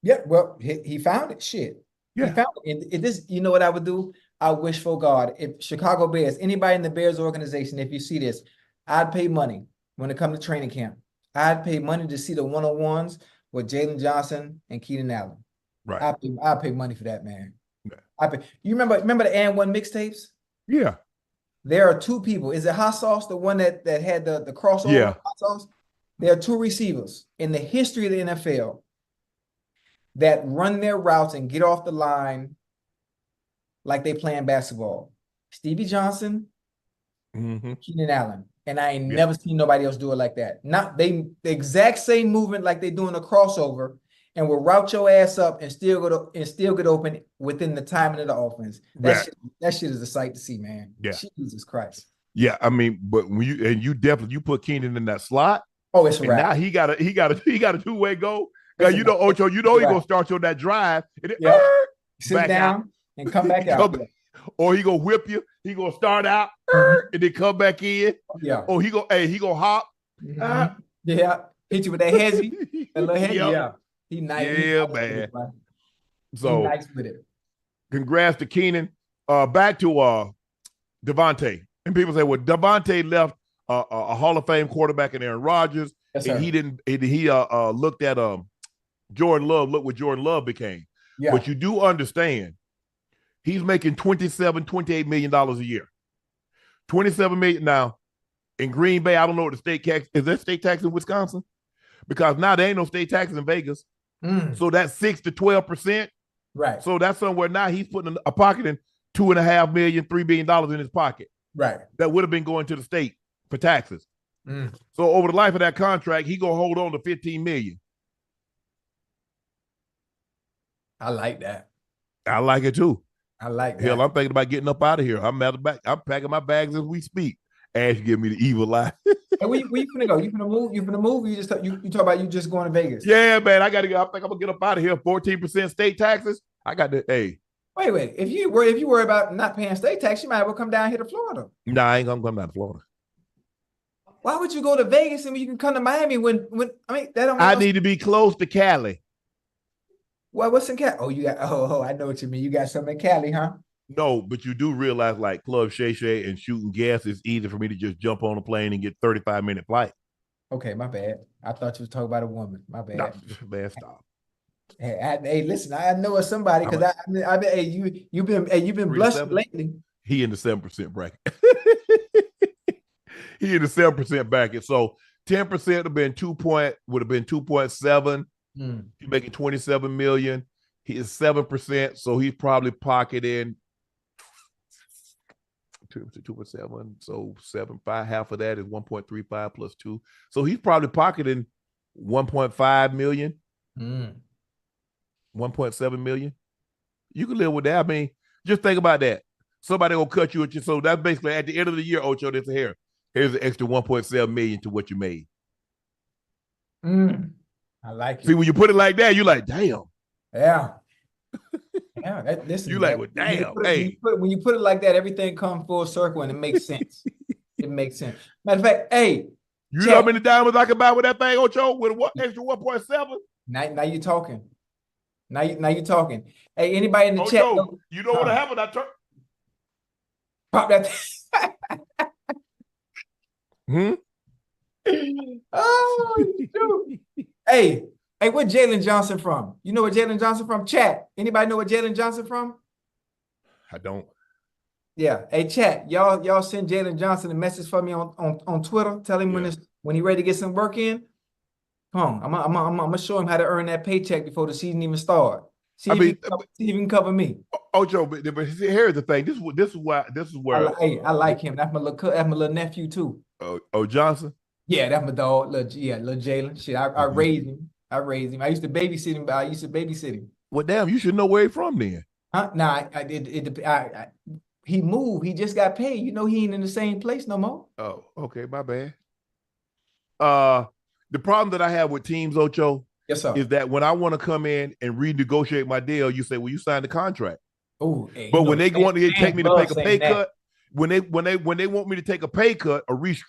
S2: Yeah, well, he found it. Shit. Yeah. He found it. And this, you know what I would do? I wish for God, if Chicago Bears, anybody in the Bears organization, if you see this, I'd pay money when it comes to training camp. I'd pay money to see the one-on-ones with Jalen Johnson and Keenan Allen. Right. I'd pay money for that, man. Yeah. You remember the And One mixtapes?
S1: Yeah.
S2: There are two people. Is it Hot Sauce, the one that had the crossover?
S1: Yeah.
S2: Hot Sauce? There are two receivers in the history of the NFL that run their routes and get off the line like they playing basketball. Stevie Johnson, Keenan Allen. And I ain't never seen nobody else do it like that. Not the exact same movement like they doing a crossover, and will route your ass up and still get open within the timing of the offense. That shit is a sight to see, man. Yeah. Jesus Christ.
S1: Yeah, I mean, but when you put Keenan in that slot.
S2: Oh, it's right.
S1: Now he got a two-way go. Because you know, Ocho, you know he gonna start you on that drive. And
S2: sit down and come back out.
S1: Or he gonna whip you. He gonna start out and then come back in. Yeah. Or he gonna hop.
S2: Yeah. Hit you with that hezzy. That little hezzy. Yeah. He nice.
S1: Yeah, man. So
S2: he nice with it.
S1: Congrats to Keenan. Back to Devontae. And people say, well, Devontae left a Hall of Fame quarterback in Aaron Rodgers. Yes, and he looked at Jordan Love. Look what Jordan Love became. Yeah. But you do understand, he's making $28 million a year. $27 million now in Green Bay. I don't know what the state tax is. There state tax in Wisconsin? Because now there ain't no state taxes in Vegas. So that's 6 to 12%.
S2: Right.
S1: So that's somewhere now he's putting a pocket in $2.5 million, $3 billion in his pocket.
S2: Right.
S1: That would have been going to the state for taxes. So over the life of that contract, he gonna hold on to $15 million.
S2: I like that.
S1: I like it too.
S2: I like that.
S1: Hell, I'm thinking about getting up out of here. I'm packing my bags as we speak. Ash give me the evil eye.
S2: Hey, where you finna go? You finna move? You finna move? You talk about you just going to Vegas?
S1: Yeah, man. I gotta go. I think I'm gonna get up out of here. 14% state taxes. I got to. Hey.
S2: Wait. If you worry about not paying state tax, you might as well come down here to Florida.
S1: Nah, I ain't gonna come down to Florida.
S2: Why would you go to Vegas and you can come to Miami when I mean that don't?
S1: I need to be close to Cali.
S2: Well, what's in Cali? Oh, you got. Oh, I know what you mean. You got something in Cali, huh?
S1: No, but you do realize, like Club Shay Shay and shooting gas, it's easy for me to just jump on a plane and get 35-minute flight.
S2: Okay, my bad. I thought you was talking about a woman. My bad.
S1: Nah, man, stop.
S2: Hey, listen. I know of somebody because you've been blessed lately.
S1: He in the 7% bracket. He in the 7% bracket. So 10% would have been 2.7. He's making $27 million. He is 7%, so he's probably pocketing 2.7. So 7.5. Half of that is 1.35 plus 2. So he's probably pocketing 1.5 million,
S2: Mm.
S1: 1.7 million. You can live with that. I mean, just think about that. Somebody will cut you at your, so that's basically at the end of the year, Ocho, this here. Here's an extra 1.7 million to what you made.
S2: Mm. I like
S1: See,
S2: it.
S1: when you put it like that, you're like, damn.
S2: Yeah. Yeah. Listen,
S1: You like, well, damn.
S2: When you put it like that, everything comes full circle and it makes sense. It makes sense. Matter of fact, hey,
S1: You know how many diamonds I can buy with that thing, Ocho? With what extra 1.7?
S2: now you're talking. Now you're talking. Hey, anybody in the chat?
S1: Ocho, you know what happened? I turned.
S2: Pop that. Oh, shoot. Hey, where Jalen Johnson from? You know where Jalen Johnson from? Chat. Anybody know where Jalen Johnson from?
S1: I don't.
S2: Yeah. Hey, chat. Y'all send Jalen Johnson a message for me on Twitter. Tell him when he ready to get some work in. Come on. I'm gonna show him how to earn that paycheck before the season even start. See if he can cover me.
S1: Ocho, but here's the thing. This is where
S2: I like him. That's my little nephew too.
S1: Oh, Johnson.
S2: Yeah, that's my dog. Little Jalen. Shit, I raised him. I used to babysit him.
S1: Well, damn, you should know where he's from then.
S2: Nah, he moved. He just got paid. You know, he ain't in the same place no more.
S1: Oh, okay, my bad. The problem that I have with teams, Ocho,
S2: yes, sir,
S1: is that when I want to come in and renegotiate my deal, you say, "Well, you signed the contract."
S2: Oh,
S1: but when they want to take me to take a pay cut, when they want me to take a pay cut or release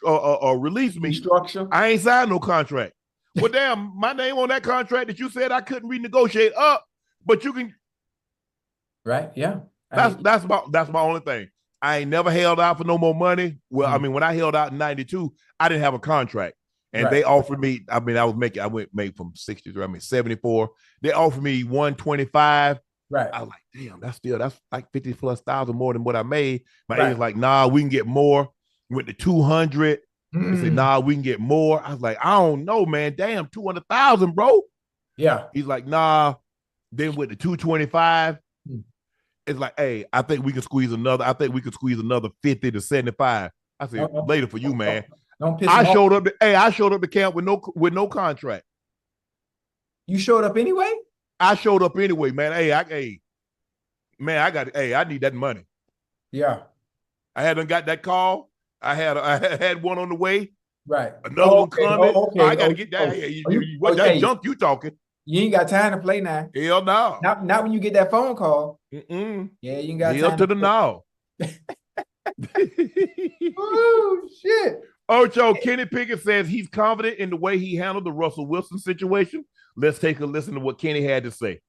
S1: me,
S2: restructure,
S1: I ain't signed no contract. Well, damn, my name on that contract that you said I couldn't renegotiate up, but you can.
S2: Right? Yeah.
S1: That's my only thing. I ain't never held out for no more money. Well, I mean, when I held out in '92, I didn't have a contract. And they offered me, I went made from 63, 74. They offered me 125.
S2: Right.
S1: I was like, damn, that's like 50,000+ more than what I made. My agent's like, nah, we can get more. Went to 200. They said, nah, we can get more. I was like, I don't know, man. Damn, 200,000, bro.
S2: Yeah.
S1: He's like, nah. Then went to 225. It's like, hey, I think we could squeeze another 50 to 75. I said, later for you, man.
S2: Don't piss
S1: I showed up to camp with no contract.
S2: You showed up anyway?
S1: I showed up anyway, man. I need that money.
S2: Yeah.
S1: I hadn't got that call. I had one on the way.
S2: Right.
S1: Another one coming.
S2: Okay.
S1: I gotta get that. That junk you talking.
S2: You ain't got time to play now.
S1: Hell no.
S2: Not when you get that phone call. Yeah, you ain't got
S1: Hell
S2: time
S1: to the no.
S2: Oh shit.
S1: Ocho, Kenny Pickett says he's confident in the way he handled the Russell Wilson situation. Let's take a listen to what Kenny had to say.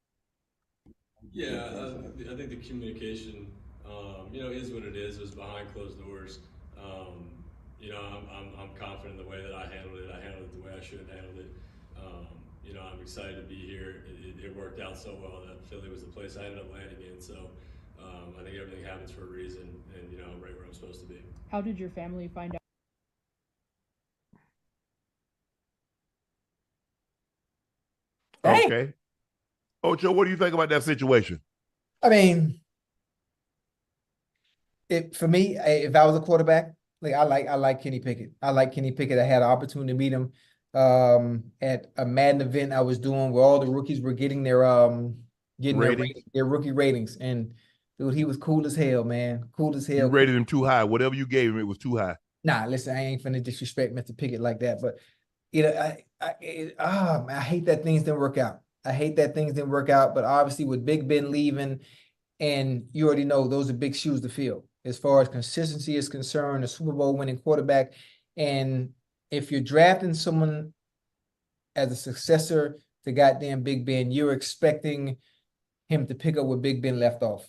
S5: Yeah, I think the communication, is what it is. It was behind closed doors. I'm confident in the way that I handled it. I handled it the way I should have handled it. I'm excited to be here. It worked out so well that Philly was the place I ended up landing in. So I think everything happens for a reason, and I'm right where I'm supposed to be.
S6: How did your family find out?
S2: Dang.
S1: Okay. Ocho, what do you think about that situation?
S2: I mean, for me, if I was a quarterback, like I like Kenny Pickett. I like Kenny Pickett. I had an opportunity to meet him at a Madden event I was doing where all the rookies were getting their rookie ratings. And dude, he was cool as hell, man. Cool as hell.
S1: You rated him too high. Whatever you gave him, it was too high.
S2: Nah, listen, I ain't finna disrespect Mr. Pickett like that, but I hate that things didn't work out. But obviously with Big Ben leaving, and you already know those are big shoes to fill as far as consistency is concerned, a Super Bowl winning quarterback. And if you're drafting someone as a successor to goddamn Big Ben, you're expecting him to pick up where Big Ben left off.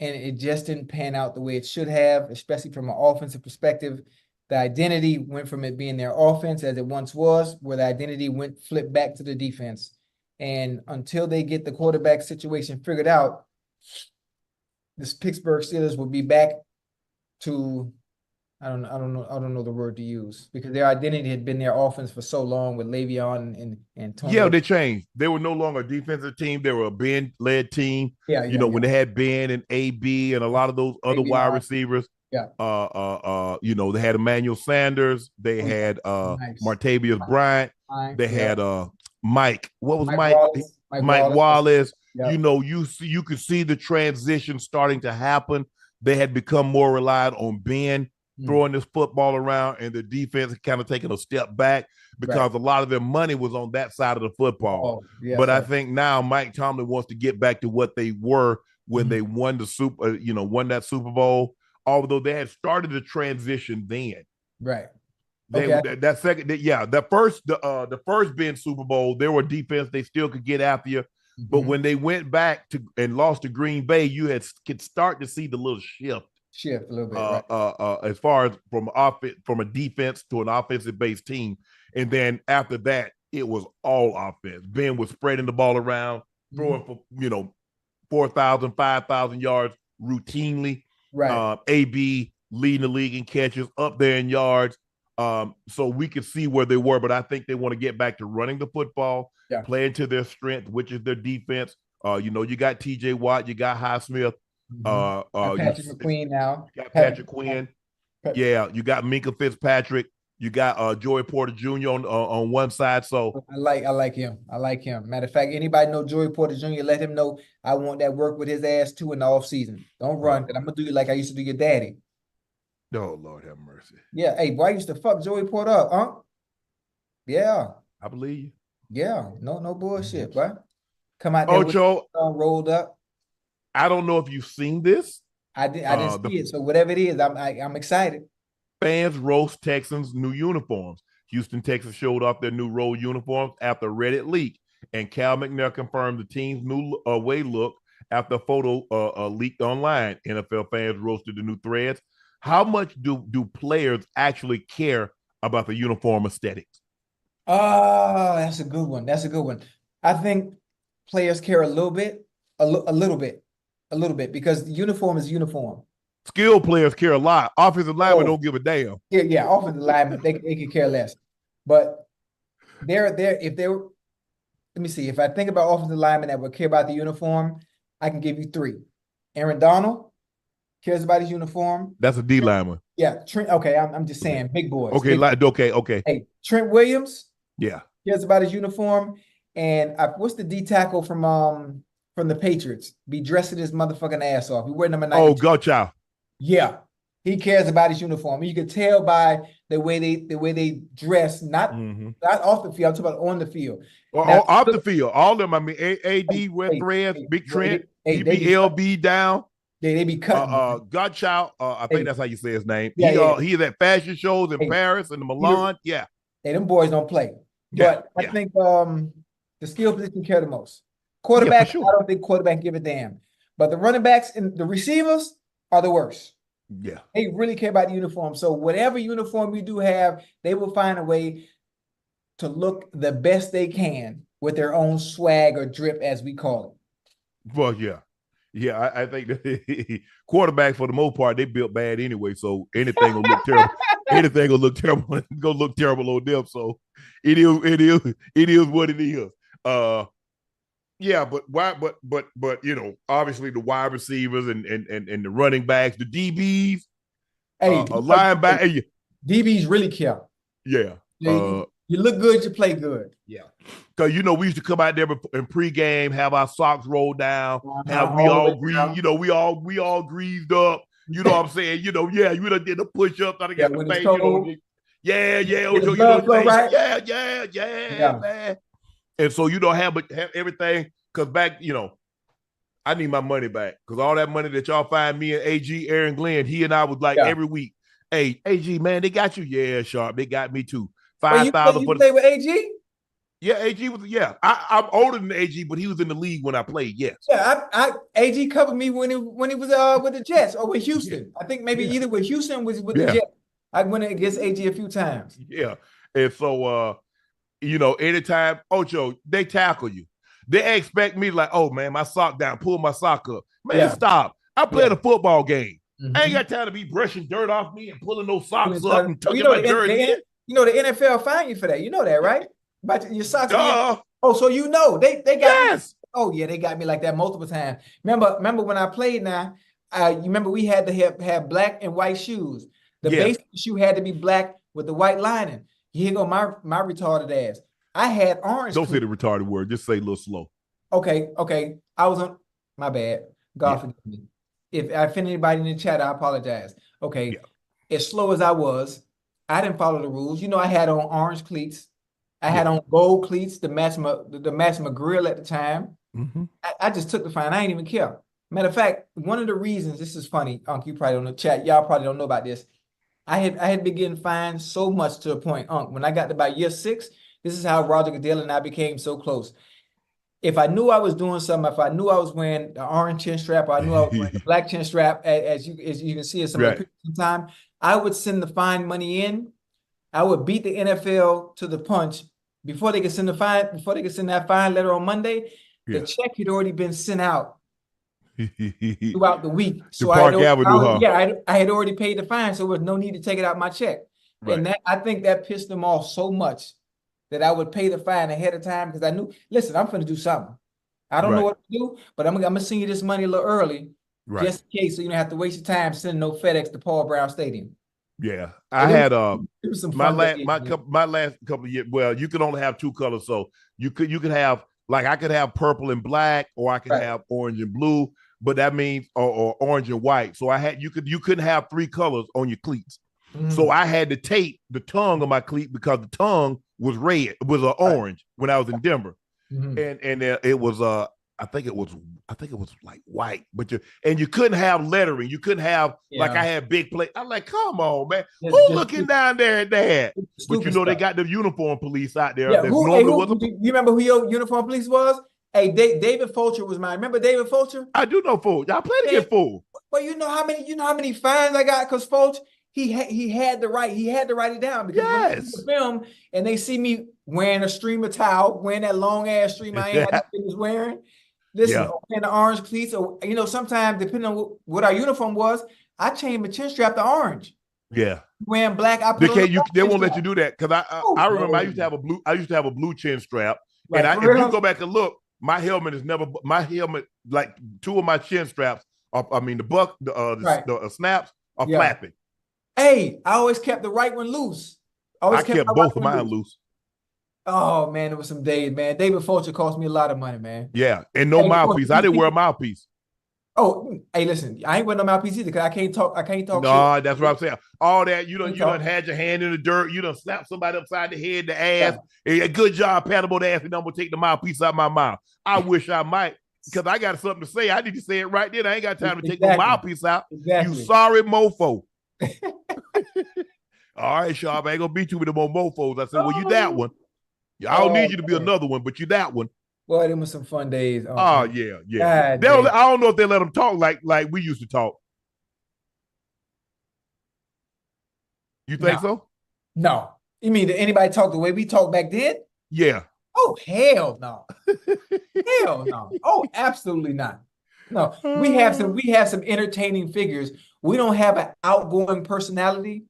S2: And it just didn't pan out the way it should have, especially from an offensive perspective. The identity went from it being their offense as it once was, where the identity flipped back to the defense. And until they get the quarterback situation figured out, this Pittsburgh Steelers will be back to, I don't know the word to use, because their identity had been their offense for so long with Le'Veon and Tony.
S1: Yeah, they changed. They were no longer a defensive team. They were a Ben-led team. When they had Ben and AB and a lot of those other wide receivers.
S2: Yeah.
S1: You know, they had Emmanuel Sanders, they had
S2: Nice.
S1: Martavius Bryant, they had Mike. What was Mike? Mike Wallace.
S2: Yep.
S1: You know, you could see the transition starting to happen. They had become more reliant on Ben throwing this football around, and the defense kind of taking a step back because a lot of their money was on that side of the football. But I think now Mike Tomlin wants to get back to what they were when they won the won that Super Bowl. Although they had started the transition then.
S2: Right.
S1: The first Ben Super Bowl, there were defense they still could get after you. But when they went back to and lost to Green Bay, you could start to see the little shift
S2: a little bit,
S1: as far as from a defense to an offensive based team. And then after that, it was all offense. Ben was spreading the ball around, throwing for 4,000, 5,000 yards routinely.
S2: Right.
S1: AB leading the league in catches, up there in yards. So we could see where they were, but I think they want to get back to running the football, playing to their strength, which is their defense. You got TJ Watt, you got Highsmith,
S2: Patrick McQueen now.
S1: You got Patrick Quinn. Yeah, you got Minka Fitzpatrick. You got Joey Porter Jr. on one side. So
S2: I like him. Matter of fact, anybody know Joey Porter Jr., let him know I want that work with his ass too in the offseason. Don't run, because I'm gonna do you like I used to do your daddy.
S1: Oh, Lord have mercy.
S2: Yeah, hey, boy, I used to fuck Joey Porter up, huh? Yeah.
S1: I believe you.
S2: Yeah, no bullshit, boy. Come out
S1: there Ocho,
S2: rolled up.
S1: I don't know if you've seen this.
S2: I didn't see it. So whatever it is, I'm excited.
S1: Fans roast Texans' new uniforms. Houston Texans showed off their new road uniforms after Reddit leak, and Cal McNair confirmed the team's new away look after a photo leaked online. NFL fans roasted the new threads. How much do players actually care about the uniform aesthetics?
S2: Oh, that's a good one. I think players care a little bit, because the uniform is uniform.
S1: Skilled players care a lot. Offensive linemen don't give a damn.
S2: Yeah, offensive linemen, they can care less. But let me see. If I think about offensive linemen that would care about the uniform, I can give you three. Aaron Donald cares about his uniform.
S1: That's a D lineman.
S2: Yeah, Trent. Okay, I'm just saying, big boys.
S1: Okay.
S2: Hey, Trent Williams.
S1: Yeah,
S2: cares about his uniform. And what's the D tackle from the Patriots? Be dressing his motherfucking ass off. He wear number 9.
S1: Oh, Ocho.
S2: Yeah, he cares about his uniform. You can tell by the way they dress, not off the field. I'm talking about on the field.
S1: Off the field, all of them. I mean, AD wear threads, Big Trent, he be LB down.
S2: They be cutting.
S1: Godchild, I think that's how you say his name.
S2: Yeah,
S1: he is at fashion shows in Paris and Milan. Yeah.
S2: Hey, them boys don't play. But I think the skill position care the most. Quarterback, sure. I don't think quarterback give a damn. But the running backs and the receivers are the worst.
S1: Yeah.
S2: They really care about the uniform. So whatever uniform you do have, they will find a way to look the best they can with their own swag or drip, as we call it.
S1: Well, yeah. Yeah, I think that quarterbacks, for the most part, they built bad anyway. So anything will look terrible. Anything will look terrible. It's gonna look terrible on them. So it is what it is. Yeah, but why? But obviously the wide receivers and the running backs, the DBs, linebacker,
S2: DBs really care.
S1: Yeah.
S2: You look good, you play good.
S1: Yeah. Because we used to come out there in pregame, have our socks rolled down, we all greased up. You know what I'm saying? You done did the push-ups, I got the face, man. And so you don't have everything, because back, I need my money back, because all that money that y'all find me and AG, Aaron Glenn, he and I was like every week, hey, AG, man, they got you. Yeah, Sharp, they got me too. 5,000
S2: for the play with AG?
S1: Yeah, AG was. Yeah, I'm older than AG, but he was in the league when I played. Yes.
S2: Yeah, AG covered me when he was with the Jets or with Houston. Yeah. I think maybe either with Houston or with the Jets. I went against AG a few times.
S1: Yeah, and so anytime Ocho, they tackle you, they expect me like, oh man, my sock down, pull my sock up. Man, stop! I'm playing a football game. I ain't got time to be brushing dirt off me and pulling those socks up and tucking my dirt in.
S2: The NFL fine you for that. You know that, right? But your socks. So they got.
S1: Yes.
S2: Oh yeah, they got me like that multiple times. Remember when I played? Now You remember we had to have black and white shoes. The
S1: Yeah.
S2: base shoe had to be black with the white lining. Here go my retarded ass. I had orange.
S1: Don't say the retarded word. Just say a little slow.
S2: Okay. I was on my bad. God forgive me. If I offend anybody in the chat, I apologize. Okay. Yeah. As slow as I was, I didn't follow the rules. I had on orange cleats. I had on gold cleats to match my grill at the time.
S1: Mm-hmm.
S2: I just took the fine. I ain't even care. Matter of fact, one of the reasons, this is funny, Unc, you probably don't know, chat, y'all probably don't know about this. I had been getting fined so much to a point, Unc, when I got to about year 6, this is how Roger Goodell and I became so close. If I knew I was doing something, if I knew I was wearing the orange chin strap, or I knew I was wearing the black chin strap, as you can see in some of the pictures time, I would send the fine money in. I would beat the NFL to the punch before they could send that fine letter on Monday. The check had already been sent out throughout the week. So
S1: Park Avenue,
S2: I had already paid the fine, so there was no need to take it out my check. Right. And I think that pissed them off so much that I would pay the fine ahead of time because I knew, listen, I'm going to do something. I don't know what to do, but I'm going to send you this money a little early, just in case, so you don't have to waste your time sending no FedEx to Paul Brown Stadium.
S1: Yeah, I had my last couple of years. Well, you could only have 2 colors, so you could have, like, I could have purple and black, or I could have orange and blue, but that means or orange and white. So you couldn't have 3 colors on your cleats. Mm-hmm. So I had to tape the tongue of my cleat because the tongue was red, it was orange when I was in Denver, and it was I think it was like white, but you couldn't have lettering. You couldn't have like I had big plate. I'm like, come on, man, who's looking down there at that? But they got the uniform police out there.
S2: Yeah, you remember who your uniform police was? Hey, David Fulcher was mine. Remember David Fulcher?
S1: I do know Fulcher. I played against Fulcher.
S2: Well, you know how many fines I got because Fulcher he had to write it down because when the film and they see me wearing a streamer towel, wearing that long ass streamer I ain't had was wearing. Listen, wearing the orange cleats, or sometimes depending on what our uniform was, I changed my chin strap to orange.
S1: Yeah,
S2: wearing black.
S1: They won't let you do that because I remember I used to have a blue chin strap, and if you go back and look, my helmet like 2 of my chin straps. The snaps are flapping.
S2: Hey, I always kept the right one loose.
S1: I kept both of mine loose.
S2: Oh man, it was some days, man. David Fulcher cost me a lot of money, man.
S1: Yeah, and no mouthpiece. I didn't wear a mouthpiece.
S2: Oh, hey, listen, I ain't wearing no mouthpiece either because I can't talk.
S1: No, shit. That's what I'm saying. All that you done had your hand in the dirt. You done slapped somebody upside the head, the ass. Yeah. Hey, good job, pat him on the ass, and I'm gonna take the mouthpiece out of my mouth. I wish I might, because I got something to say. I need to say it right then. I ain't got time to take the mouthpiece out. Exactly. You sorry mofo. All right, Sharpe, I ain't gonna beat you with the more mofos. I said, well, you that one. I don't need you to be another one, but you that one.
S2: Well, them were some fun days.
S1: Oh yeah. I don't know if they let them talk like we used to talk. You think so?
S2: No. You mean did anybody talk the way we talked back then?
S1: Yeah.
S2: Oh, hell no. Hell no. Oh, absolutely not. No. We have some entertaining figures. We don't have an outgoing personality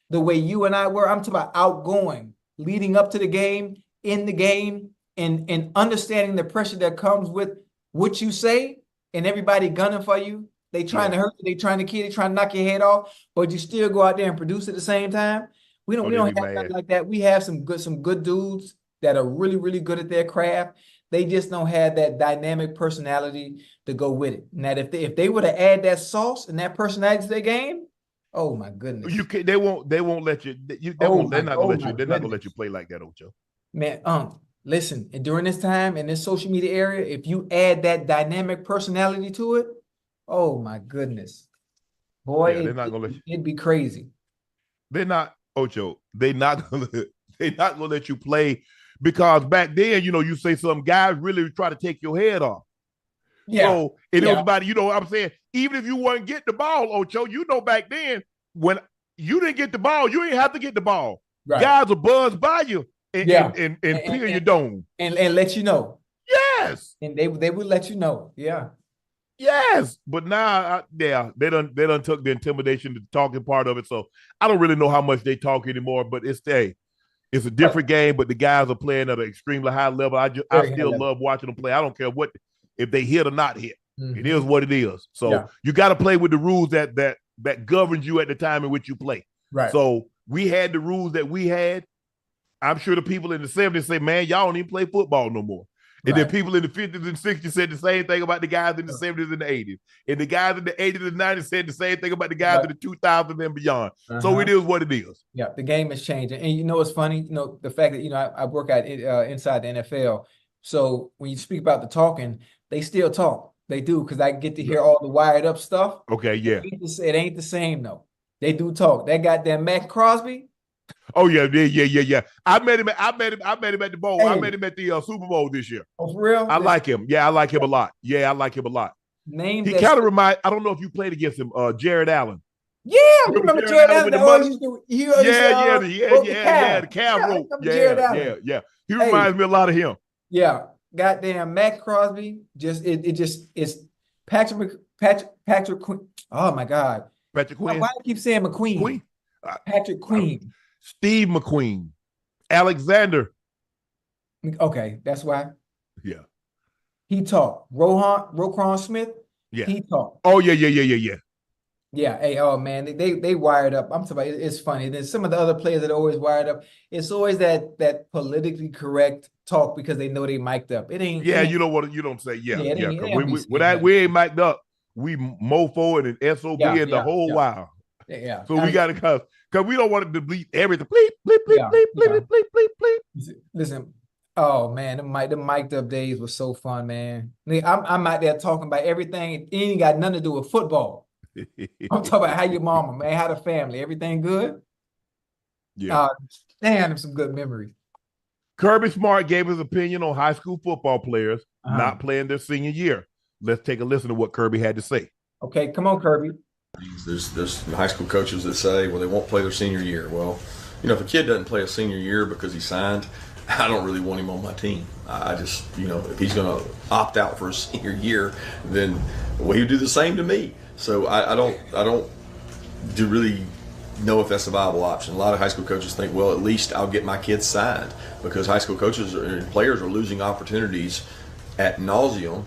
S2: the way you and I were. I'm talking about outgoing, leading up to the game, in the game, and understanding the pressure that comes with what you say and everybody gunning for you. They trying to hurt you, they trying to kill you, trying to knock your head off, but you still go out there and produce at the same time. We don't have nothing like that. We have some good dudes that are really, really good at their craft. They just don't have that dynamic personality to go with it. Now, if they were to add that sauce and that personality to their game, oh my goodness.
S1: They won't let you. They're not gonna let you play like that, Ocho.
S2: Man, listen, and during this time in this social media area, if you add that dynamic personality to it, oh my goodness. Boy,
S1: they're not gonna let you.
S2: It'd be crazy.
S1: They're not, Ocho. They're not gonna let you play, because back then, you say some guys really try to take your head off. Yeah. So it was about, what I'm saying, even if you weren't getting the ball, Ocho, back then, when you didn't get the ball, you didn't have to get the ball. Right. Guys will buzz by you and peel your dome.
S2: And let you know.
S1: Yes.
S2: And they would let you know. Yeah.
S1: Yes. But now, they done took the intimidation, the talking part of it. So I don't really know how much they talk anymore, but it's a different game, but the guys are playing at an extremely high level. I still love watching them play. I don't care if they hit or not hit. It is what it is. So you got to play with the rules that governs you at the time in which you play.
S2: Right.
S1: So we had the rules that we had. I'm sure the people in the 70s say, man, y'all don't even play football no more. And then people in the 50s and 60s said the same thing about the guys in the 70s and the 80s. And the guys in the 80s and 90s said the same thing about the guys in the 2000s and beyond. So it is what it is.
S2: Yeah, the game is changing. And you know what's funny? You know, the fact that, I work out inside the NFL. So when you speak about the talking, they still talk. They do, because I get to hear all the wired up stuff.
S1: Okay, yeah.
S2: It ain't the same, though. They do talk. That goddamn Max Crosby.
S1: Oh yeah. I met him at the bowl. Hey. I met him at the Super Bowl this year.
S2: Oh, for real?
S1: I like him. Yeah, I like him a lot. He kind of reminds. I don't know if you played against him, Jared Allen.
S2: Yeah, I remember Jared Allen.
S1: The calf rope. Yeah. He reminds me a lot of him.
S2: Yeah, goddamn Max Crosby. It's Patrick Queen. Oh my God,
S1: Patrick Queen.
S2: Why do I keep saying McQueen? Patrick Queen.
S1: Steve McQueen. Alexander.
S2: Okay, that's why.
S1: Yeah.
S2: He talked. Roquan Smith.
S1: Yeah.
S2: He talked.
S1: Oh yeah.
S2: Yeah. Hey, oh man, they wired up. I'm talking about it's funny. Then some of the other players that are always wired up, it's always that politically correct talk because they know they mic'd up. It ain't.
S1: Yeah, you know what you don't say. Yeah. We ain't mic'd up. We mofo and SOB and the whole while.
S2: Yeah.
S1: So we gotta because we don't want to delete everything. Bleep.
S2: Listen. Oh man, the mic'd up days were so fun, man. I'm out there talking about everything. It ain't got nothing to do with football. I'm talking about how your mama, man, how the family, everything good?
S1: Yeah.
S2: Damn, some good memories.
S1: Kirby Smart gave his opinion on high school football players not playing their senior year. Let's take a listen to what Kirby had to say.
S2: Okay, come on, Kirby.
S6: There's high school coaches that say, well, they won't play their senior year. Well, if a kid doesn't play a senior year because he signed, I don't really want him on my team. I just, if he's going to opt out for a senior year, then he would do the same to me. So I don't really know if that's a viable option. A lot of high school coaches think, well, at least I'll get my kids signed, because high school coaches and players are losing opportunities ad nauseum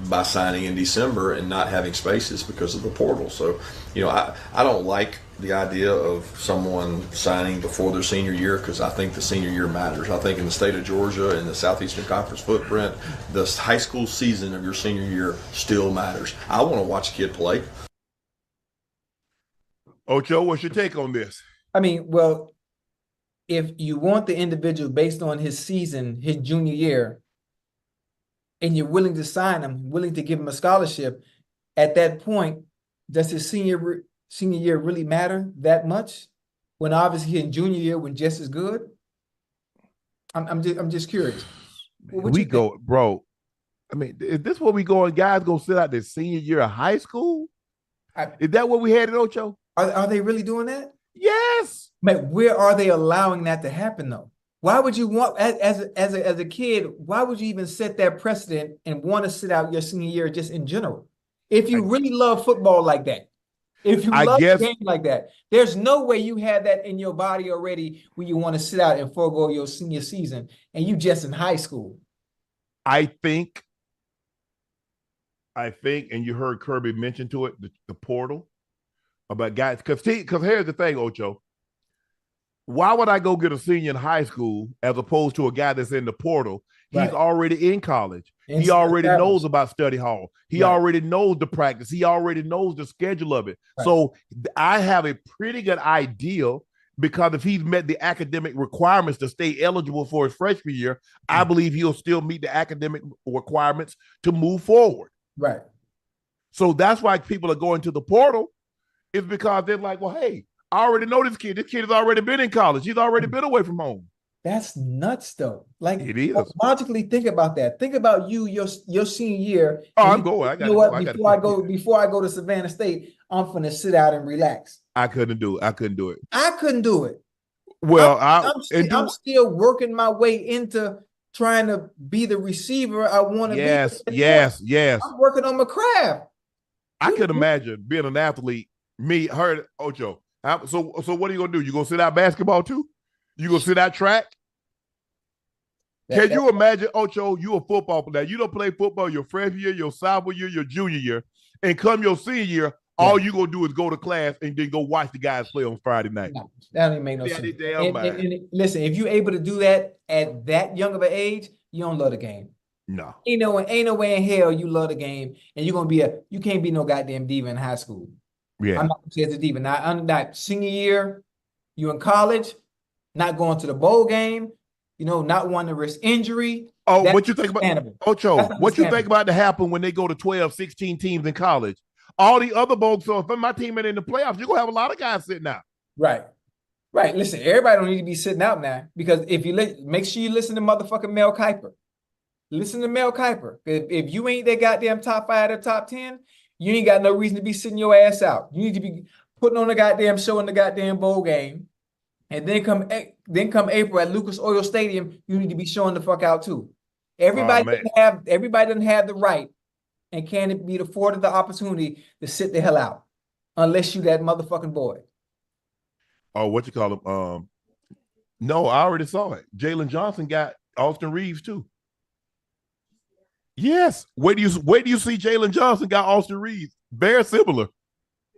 S6: by signing in December and not having spaces because of the portal. So, I don't like the idea of someone signing before their senior year, because I think the senior year matters. I think in the state of Georgia and the Southeastern Conference footprint, the high school season of your senior year still matters. I want to watch a kid play.
S1: Ocho, what's your take on this?
S2: I mean, well, if you want the individual based on his season, his junior year, and you're willing to sign him, willing to give him a scholarship, at that point, does his senior year really matter that much? When obviously in junior year, when just as good? I'm just curious.
S1: Bro. I mean, is this where we going? Guys go sit out their senior year of high school? Is that what we had at Ocho?
S2: Are they really doing that?
S1: Yes.
S2: Man, where are they allowing that to happen though? Why would you want, as a kid, why would you even set that precedent and want to sit out your senior year just in general? If you really love football like that, if you love the game like that, there's no way you have that in your body already when you want to sit out and forego your senior season and you just in high school.
S1: I think, and you heard Kirby mention to it, the portal about guys, because here's the thing, Ocho. Why would I go get a senior in high school as opposed to a guy that's in the portal? He's already in college. He already knows about study hall. He already knows the practice. He already knows the schedule of it. Right. So I have a pretty good idea, because if he's met the academic requirements to stay eligible for his freshman year, I believe he'll still meet the academic requirements to move forward.
S2: Right.
S1: So that's why people are going to the portal, is because they're like, well, hey, I already know this kid. This kid has already been in college. He's already been away from home.
S2: That's nuts, though. Like,
S1: it is.
S2: Logically, think about that. Think about your senior year.
S1: Oh, I'm going. I got to
S2: go. Before I go to Savannah State, I'm finna sit out and relax.
S1: I couldn't do it.
S2: I couldn't do it.
S1: Well,
S2: I'm still working my way into trying to be the receiver I want to be.
S1: Yes.
S2: I'm working on my craft.
S1: I could imagine being an athlete. Ocho. So what are you gonna do? You gonna sit out basketball too? You gonna sit out track? Can you imagine, Ocho, you a football player. You don't play football your freshman year, your sophomore year, your junior year, and come your senior year, all you going to do is go to class and then go watch the guys play on Friday night.
S2: No, that don't even make no sense. And listen, if you're able to do that at that young of an age, you don't love the game.
S1: No.
S2: Ain't no way in hell you love the game, and you're gonna be you can't be no goddamn diva in high school.
S1: Yeah.
S2: I'm not gonna say it's a diva. Now, I'm not senior year, you in college, not going to the bowl game, not wanting to risk injury.
S1: Oh, what you think about Ocho? What you think about to happen when they go to 12, 16 teams in college? All the other bowls, so if my team ain't in the playoffs, you're gonna have a lot of guys sitting out.
S2: Right. Listen, everybody don't need to be sitting out now, because if you make sure you listen to motherfucking Mel Kiper. Listen to Mel Kiper. If you ain't that goddamn top 5 or top 10, you ain't got no reason to be sitting your ass out. You need to be putting on a goddamn show in the goddamn bowl game. And then come April at Lucas Oil Stadium, you need to be showing the fuck out too. Everybody doesn't have the right and can't be afforded the opportunity to sit the hell out unless you that motherfucking boy.
S1: Oh, what you call him? No, I already saw it. Jalen Johnson got Austin Reeves too. Yes. Wait do you see Jalen Johnson got Austin Reeves? Very similar.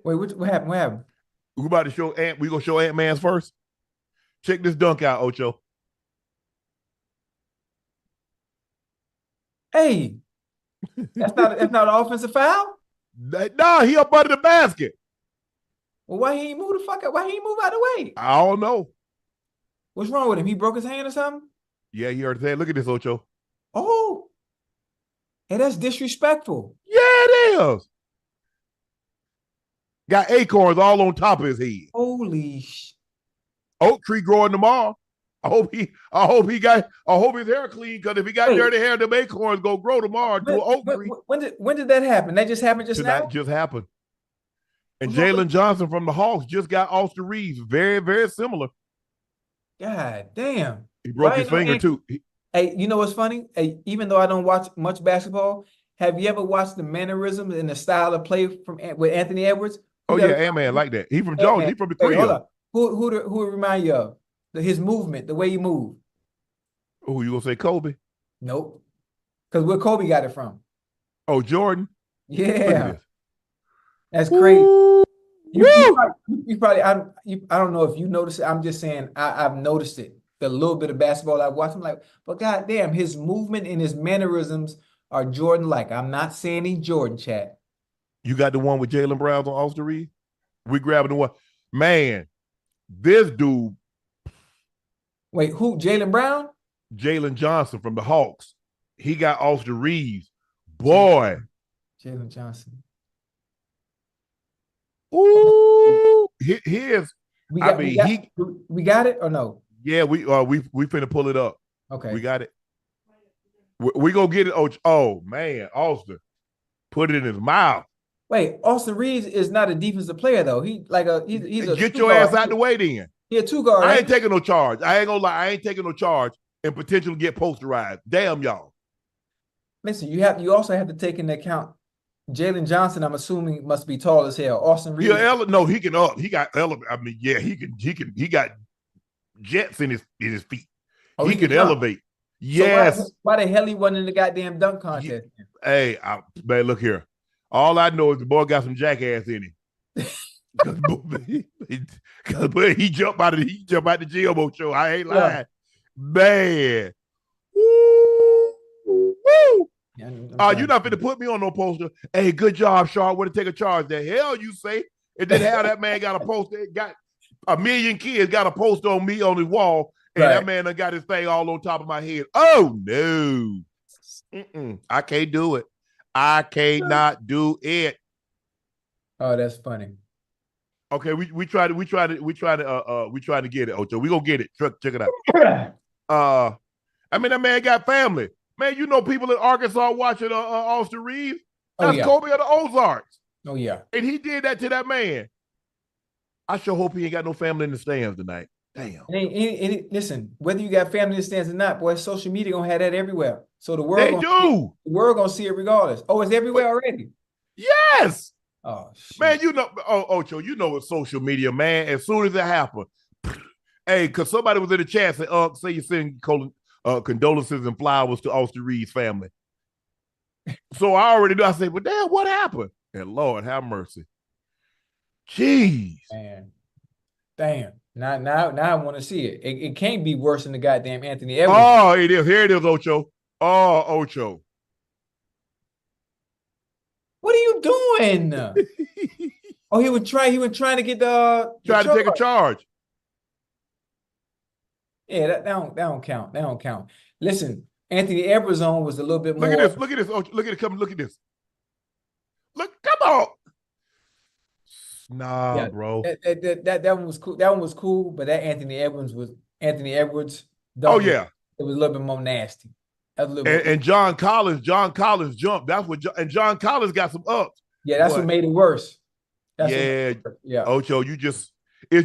S2: Wait, what happened? What happened?
S1: We're about to show we gonna show Ant-Man's first. Check this dunk out, Ocho.
S2: Hey, that's not an offensive foul?
S1: No, he up under the basket.
S2: Well, why he ain't move the fuck up? Why he ain't move out of the way?
S1: I don't know.
S2: What's wrong with him? He broke his hand or something?
S1: Yeah, he hurt his hand. Look at this, Ocho.
S2: Oh. Hey, that's disrespectful.
S1: Yeah, it is. Got acorns all on top of his head.
S2: Holy sh!
S1: Oak tree growing tomorrow. I hope his hair clean, because if he got dirty hair, them acorns go grow tomorrow to an oak tree.
S2: When did that happen? That just happened just now?
S1: That just happened. And Jalen Johnson from the Hawks just got Austin Reeves. Very, very similar.
S2: God damn.
S1: He broke his finger too.
S2: Hey, you know what's funny? Hey, even though I don't watch much basketball, have you ever watched the mannerisms and the style of play with Anthony Edwards?
S1: Oh yeah, Ant-Man like that. He from Georgia. He from the crib.
S2: Hold up. Who remind you of? His movement, the way he moved.
S1: Oh, you gonna say Kobe?
S2: Nope. Because where Kobe got it from?
S1: Oh, Jordan.
S2: Yeah. That's crazy. You probably I don't know if you noticed it. I'm just saying I've noticed it. The little bit of basketball I've watched, I'm like, but goddamn, his movement and his mannerisms are Jordan-like. I'm not saying he's Jordan, Chad.
S1: You got the one with Jaylen Brown on Austin Reeves? We grabbing the one. Man, this dude.
S2: Wait, who? Jaylen Brown?
S1: Jalen Johnson from the Hawks. He got Austin Reeves. Boy.
S2: Jalen Johnson.
S1: Ooh.
S2: We got it or no?
S1: Yeah, we finna pull it up.
S2: Okay.
S1: We got it. We gonna get it. Oh man, Austin. Put it in his mouth.
S2: Wait, Austin Reeves is not a defensive player though. He's a
S1: get your ass out the way then.
S2: He a 2-guard.
S1: I ain't taking no charge. I ain't gonna lie. I ain't taking no charge and potentially get posterized. Damn y'all.
S2: Listen, you also have to take into account Jalen Johnson. I'm assuming must be tall as hell. Austin Reeves.
S1: Yeah, no, he can up. He got elevate. I mean, yeah, he can. He got jets in his feet.
S2: Oh,
S1: he can elevate. Yes.
S2: So why the hell he wasn't in the goddamn dunk contest?
S1: Hey, man, look here. All I know is the boy got some jackass in him. Because he jumped out the gym, Ocho. I ain't lying. Man. Woo. Woo.
S2: Yeah,
S1: you're not finna put me on no poster. Hey, good job, Sharp. Want to take a charge? The hell you say? And then how that man got a poster, got a million kids got a poster on me on his wall, and that man done got his thing all on top of my head. Oh no. I can't do it. I cannot do it.
S2: Oh, that's funny.
S1: Okay, we try to get it, Ocho. We gonna get it. Check it out. I mean, that man got family. Man, you know people in Arkansas watching Austin Reeves. That's Kobe of the Ozarks.
S2: Oh yeah.
S1: And he did that to that man. I sure hope he ain't got no family in the stands tonight. Damn.
S2: Listen, whether you got family in the stands or not, boy, social media gonna have that everywhere. So the world
S1: the
S2: world gonna see it regardless. Oh, it's everywhere already.
S1: Yes.
S2: Oh shit.
S1: Man, you know, Ocho, you know it's social media, man. As soon as it happened, hey, because somebody was in the chat saying, say you're sending condolences and flowers to Austin Reed's family. So I already knew. I said, "But damn, what happened?" And Lord have mercy. Jeez.
S2: Man. Damn. Now I want to see it. It can't be worse than the goddamn Anthony Edwards.
S1: Oh, it is. Here it is, Ocho. Oh, Ocho.
S2: What are you doing? Oh, he would trying to get the
S1: Try to take a charge.
S2: Yeah, that don't count. That don't count. Listen, Anthony Edwards on was a little bit more.
S1: Look at this. Look at this. Ocho. Look at it coming. Look at this. Look, come on. Nah,
S2: Yeah,
S1: bro.
S2: That one was cool. That one was cool, but that Anthony Edwards.
S1: Oh yeah.
S2: It was a little bit more nasty. That was a little bit.
S1: And John Collins jumped. That's what. And John Collins got some ups.
S2: Yeah, that's what made it worse.
S1: Yeah. Ocho, it's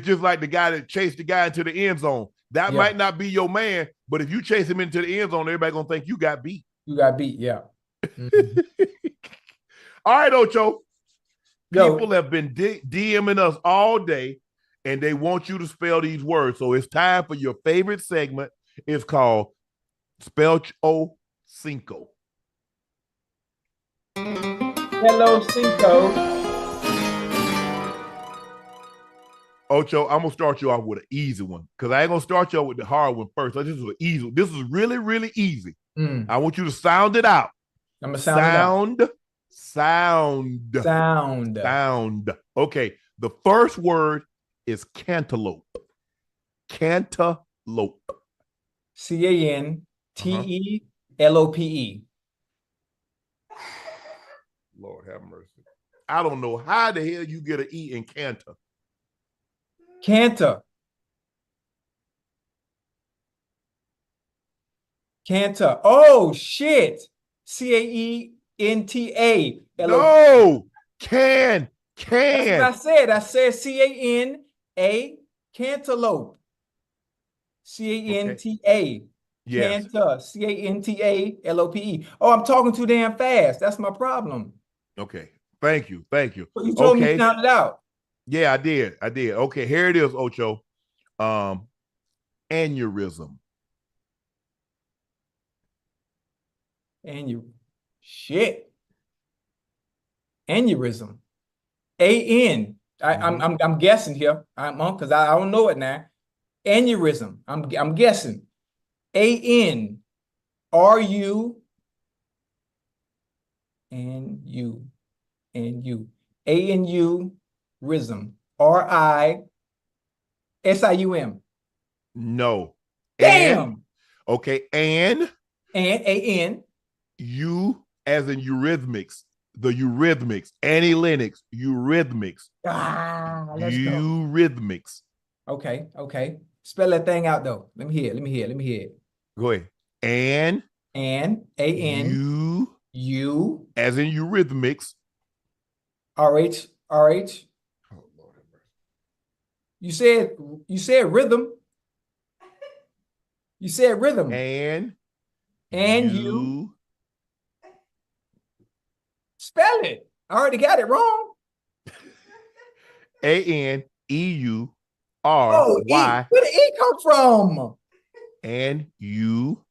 S1: just like the guy that chased the guy into the end zone. That might not be your man, but if you chase him into the end zone, everybody gonna think you got beat.
S2: You got beat, yeah. Mm-hmm.
S1: All right, Ocho.
S2: Yo.
S1: People have been DMing us all day, and they want you to spell these words. So it's time for your favorite segment. It's called Spell-O-Cinco.
S2: Spell-O-Cinco.
S1: Ocho, I'm gonna start you off with an easy one because I ain't gonna start you off with the hard one first. This is an easy. This is really, really easy. I want you to sound it out.
S2: I'm gonna sound it out.
S1: Sound. Okay. The first word is cantaloupe. Cantaloupe.
S2: Cantelope.
S1: Lord have mercy. I don't know how the hell you get an E in Canta.
S2: Canta. Oh shit. Caenta.
S1: No. Can.
S2: That's what I said. I said Cana. Cantaloupe. Canta.
S1: Yes.
S2: Canta. Cantalope. Oh, I'm talking too damn fast. That's my problem.
S1: Okay. Thank you.
S2: You told me to sound it out.
S1: Yeah, I did. Okay, here it is, Ocho. Aneurysm.
S2: Shit. Aneurysm. A-N. I'm guessing here. Because I don't know it now. Aneurysm. I'm guessing. A-N-R-U A-N-U rhythm. R-I-S-I-U-M.
S1: No.
S2: Damn.
S1: Okay, and
S2: A-N.
S1: U as in eurythmics. The eurythmics. Analytics. Eurythmics.
S2: Let's go.
S1: Eurythmics.
S2: Okay. Spell that thing out though. Let me hear it.
S1: Go ahead. And
S2: A-N. U
S1: as in eurythmics.
S2: R-H.
S1: Oh, Lord have mercy.
S2: You said rhythm. You said rhythm.
S1: And
S2: you spell it. I already got it wrong.
S1: A-N-E-U-R-Y.
S2: Where did E come from?
S1: And you.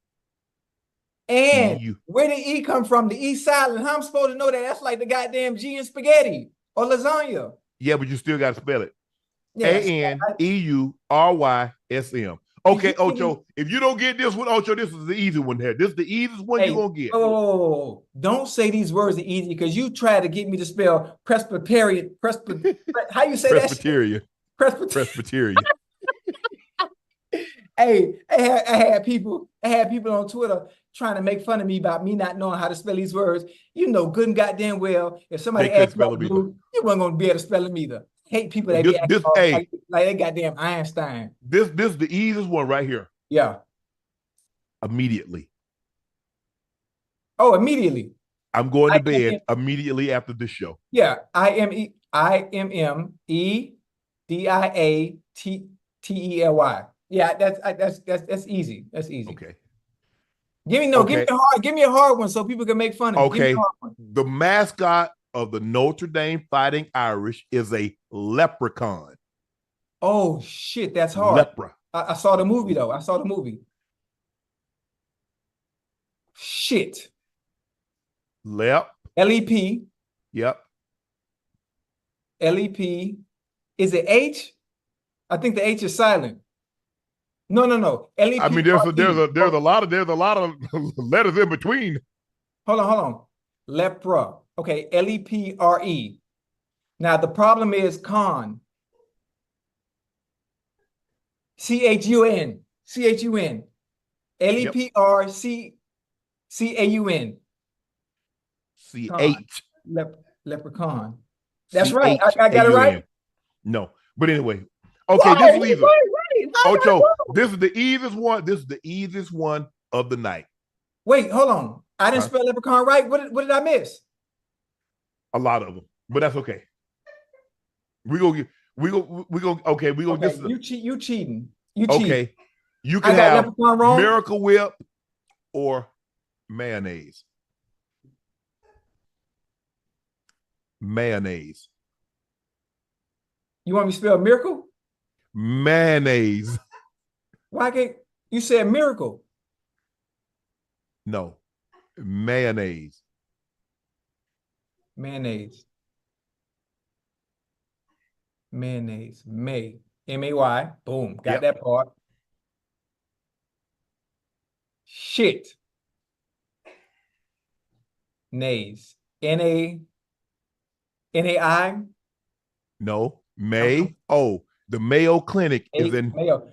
S2: And where did E come from? The E silent. How am I supposed to know that? That's like the goddamn G in spaghetti or lasagna.
S1: Yeah, but you still got to spell it.
S2: Yes.
S1: A-N-E-U-R-Y-S-M. Okay, Ocho, if you don't get this one, Ocho, this is the easy one here. This is the easiest one you're going to get.
S2: Oh, don't say these words are easy because you try to get me to spell Presbyterian. How you say
S1: Presbyterian.
S2: that?
S1: Presbyterian.
S2: Hey, I had people on Twitter trying to make fun of me about me not knowing how to spell these words. You know good and goddamn well, if somebody asked you about blue, you weren't going to be able to spell them either. Hate people that like they goddamn Einstein.
S1: This is the easiest one right here.
S2: Yeah.
S1: Immediately.
S2: Oh, immediately.
S1: I'm going to bed immediately after this show.
S2: Yeah. I-M-M-E-D-I-A-T-E-L-Y. Yeah, that's easy. That's easy.
S1: Okay.
S2: Give me a hard one so people can make fun of me.
S1: Okay. The mascot of the Notre Dame Fighting Irish is a leprechaun.
S2: Oh shit, that's hard.
S1: Lepra.
S2: I saw the movie though. I saw the movie. Shit.
S1: Lep.
S2: LEP.
S1: Yep.
S2: LEP. Is it H? I think the H is silent. No. LEP.
S1: I mean, there's a lot of letters in between.
S2: Hold on. Lepra. Okay, LEPRE. Now the problem is con. CHUN. LEPRCAUN.
S1: CH.
S2: Leprechaun. That's right. I got it right.
S1: No, but anyway. Okay, this is easy. Ocho, this is the easiest one. This is the easiest one of the night.
S2: Wait, hold on. I didn't spell leprechaun right. What did I miss?
S1: A lot of them, but that's okay. We go. Okay, we go.
S2: Okay,
S1: This is
S2: you cheating.
S1: Okay, you can have Miracle Whip or mayonnaise. Mayonnaise.
S2: You want me to spell miracle?
S1: Mayonnaise.
S2: Why can't you say miracle?
S1: No. Mayonnaise.
S2: Mayonnaise. May. M-A-Y. Boom. Got that part. Shit. Nays. N-A-I?
S1: No. Mayo. The Mayo Clinic is in
S2: Mayo.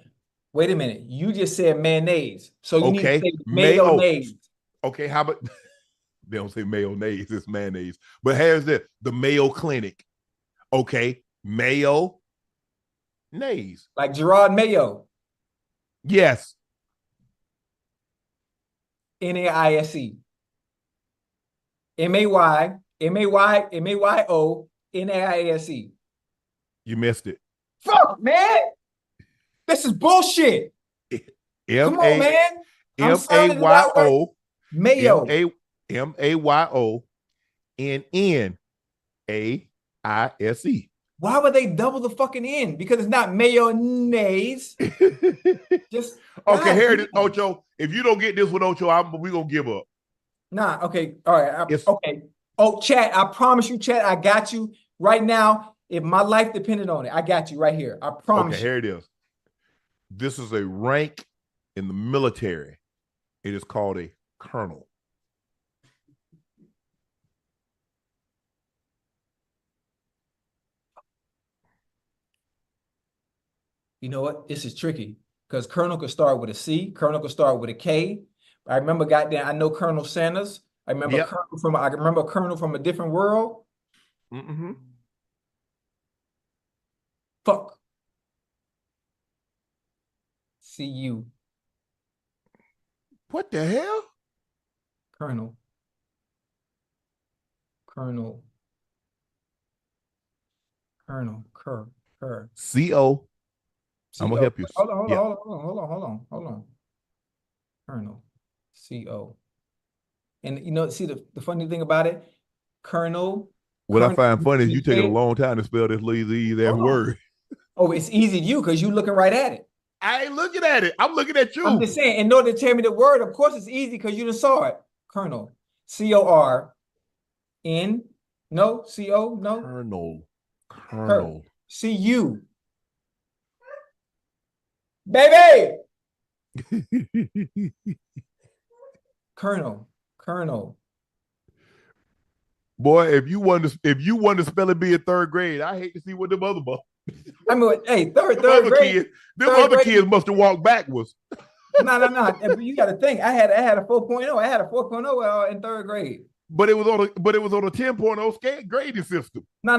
S2: Wait a minute. You just said mayonnaise. So you need to say
S1: Mayo.
S2: mayonnaise.
S1: Okay, how about they don't say mayonnaise, it's mayonnaise. But here's the Mayo Clinic. Okay, Mayo nays.
S2: Like Gerard Mayo.
S1: Yes.
S2: N-A-I-S-E. M-A-Y-O-N-A-I-S-E.
S1: You missed it.
S2: Fuck, man. This is bullshit. Come on, man.
S1: M-A-Y-O.
S2: Mayo.
S1: M-A-Y-O-N-N-A-I-S-E.
S2: Why would they double the fucking N? Because it's not mayonnaise. Just
S1: okay, here it is, Ocho. If you don't get this one, Ocho, we're going to give up.
S2: Nah, okay. All right. Okay. Oh, Chad, I promise you, Chad, I got you right now. If my life depended on it, I got you right here. I promise.
S1: Okay, here it is. This is a rank in the military. It is called a colonel.
S2: You know what? This is tricky because Colonel could start with a C. Colonel could start with a K. I remember, goddamn, I know Colonel Sanders. I remember Colonel from a different world.
S1: Mm-hmm.
S2: Fuck. CU.
S1: What the hell?
S2: Colonel. Cur.
S1: C-O. I'm gonna help you.
S2: Hold on. Colonel. C-O. And you know, see the funny thing about it, Colonel.
S1: What I find funny is you taking a long time to spell this lazy word.
S2: Oh, it's easy to you because you're looking right at it.
S1: I ain't looking at it. I'm looking at you.
S2: I'm just saying, in order to tell me the word, of course it's easy because you just saw it. Colonel. C-O-R-N. No, C-O, no.
S1: Colonel.
S2: C-U. Baby. Colonel.
S1: Boy, if you want to spell it be in third grade, I hate to see what them other boys.
S2: I mean, hey, third grade.
S1: Them other kids must have walked backwards.
S2: No. You got to think. I had a 4.0. I had a 4.0 in third grade.
S1: But it was on a 10.0 grading system.
S2: No.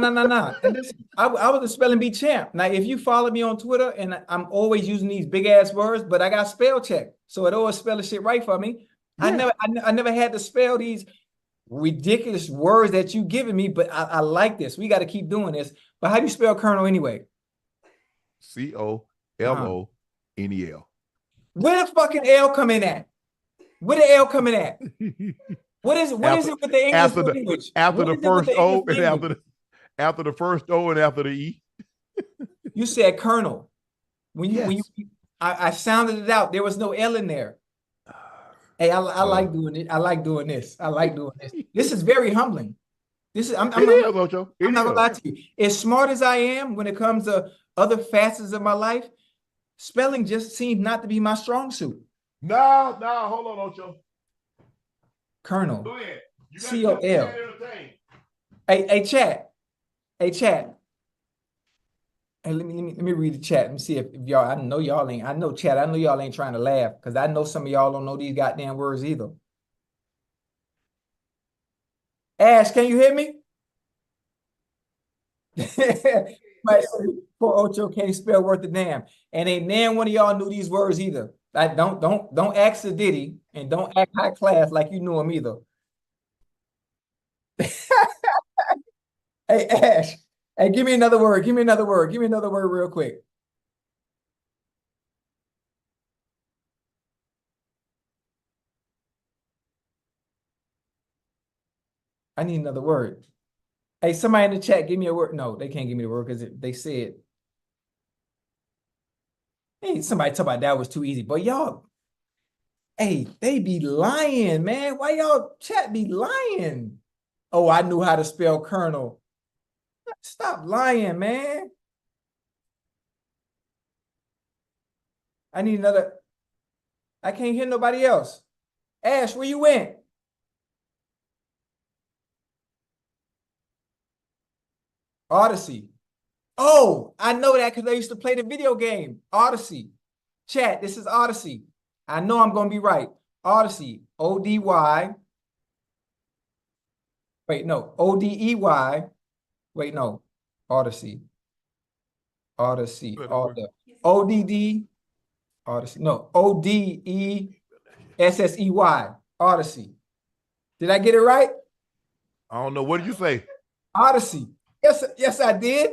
S2: And this, I was a spelling bee champ. Now, if you follow me on Twitter, and I'm always using these big ass words, but I got spell check, so it always spell the shit right for me. Yeah. I never had to spell these ridiculous words that you giving me, but I like this. We got to keep doing this. But how do you spell Colonel anyway?
S1: C-O-L-O-N-E-L.
S2: Where the fucking L coming at? Where the L coming at? What is it with the English language?
S1: After the first O and after the first O and after the E.
S2: You said Colonel. When you I sounded it out. There was no L in there. Hey, I like doing it. I like doing this. I like doing this. This is very humbling. This is I'm not
S1: Ocho.
S2: I'm not gonna lie to you. As smart as I am when it comes to other facets of my life, spelling just seems not to be my strong suit.
S1: No, hold on, Ocho.
S2: Colonel.
S1: Go ahead.
S2: C-O-L. Hey, chat. Hey, chat. Hey, let me read the chat. Let me see if y'all. I know y'all ain't. I know chat. I know y'all ain't trying to laugh because I know some of y'all don't know these goddamn words either. Ash, can you hear me? Poor Ocho can't spell worth a damn, and ain't nan one of y'all knew these words either. Like don't act a ditty and don't act high class like you knew them either. Hey Ash, hey, give me another word. Give me another word. Give me another word real quick. I need another word. Hey, somebody in the chat, give me a word. No, they can't give me the word because they said. Hey, somebody talk about that was too easy. But y'all, hey, they be lying, man. Why y'all chat be lying? Oh, I knew how to spell Colonel. Stop lying, man. I need another. I can't hear nobody else. Ash, where you went? Odyssey. Oh, I know that because I used to play the video game. Odyssey. Chat, this is Odyssey. I know I'm going to be right. Odyssey. O-D-Y. Wait, no. O-D-E-Y. Wait, no. Odyssey. Odyssey. O-D-D. Odyssey. No. O-D-E-S-S-E-Y. Odyssey. Did I get it right?
S1: I don't know. What did you say?
S2: Odyssey. Yes, I did.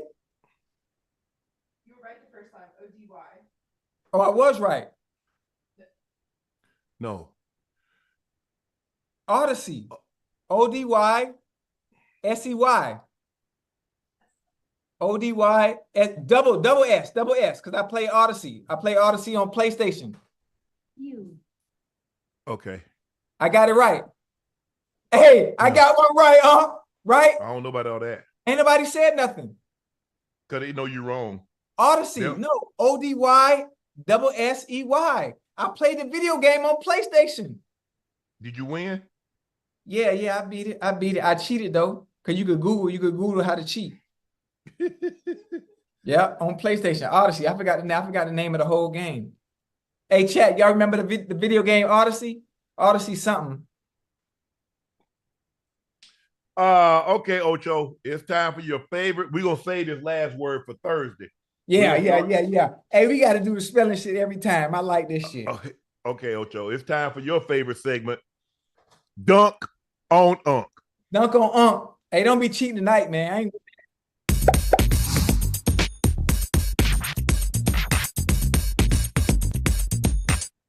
S7: You were right the first time. O-D-Y.
S2: Oh, I was right.
S1: No.
S2: Odyssey. O-D-Y-S-E-Y. O-D-Y double S, because I play Odyssey. I play Odyssey on PlayStation.
S1: Okay.
S2: I got it right. Hey, I got one right, huh? Right?
S1: I don't know about all that.
S2: Ain't nobody said nothing.
S1: Because they know you're wrong.
S2: Odyssey,
S1: Yep.
S2: no. O-D-Y-S-S-E-Y. I played the video game on PlayStation.
S1: Did you win?
S2: Yeah, I beat it. I cheated though. Because you could Google how to cheat. Yeah, on PlayStation. Odyssey. I forgot the name of the whole game. Hey, chat, y'all remember the video game Odyssey? Odyssey something.
S1: Okay, Ocho. It's time for your favorite. We're gonna save this last word for Thursday.
S2: Yeah. Hey, we gotta do the spelling shit every time. I like this shit.
S1: Okay, Ocho. It's time for your favorite segment. Dunk on Unc.
S2: Dunk on Unc. Hey, don't be cheating tonight, man. I ain't.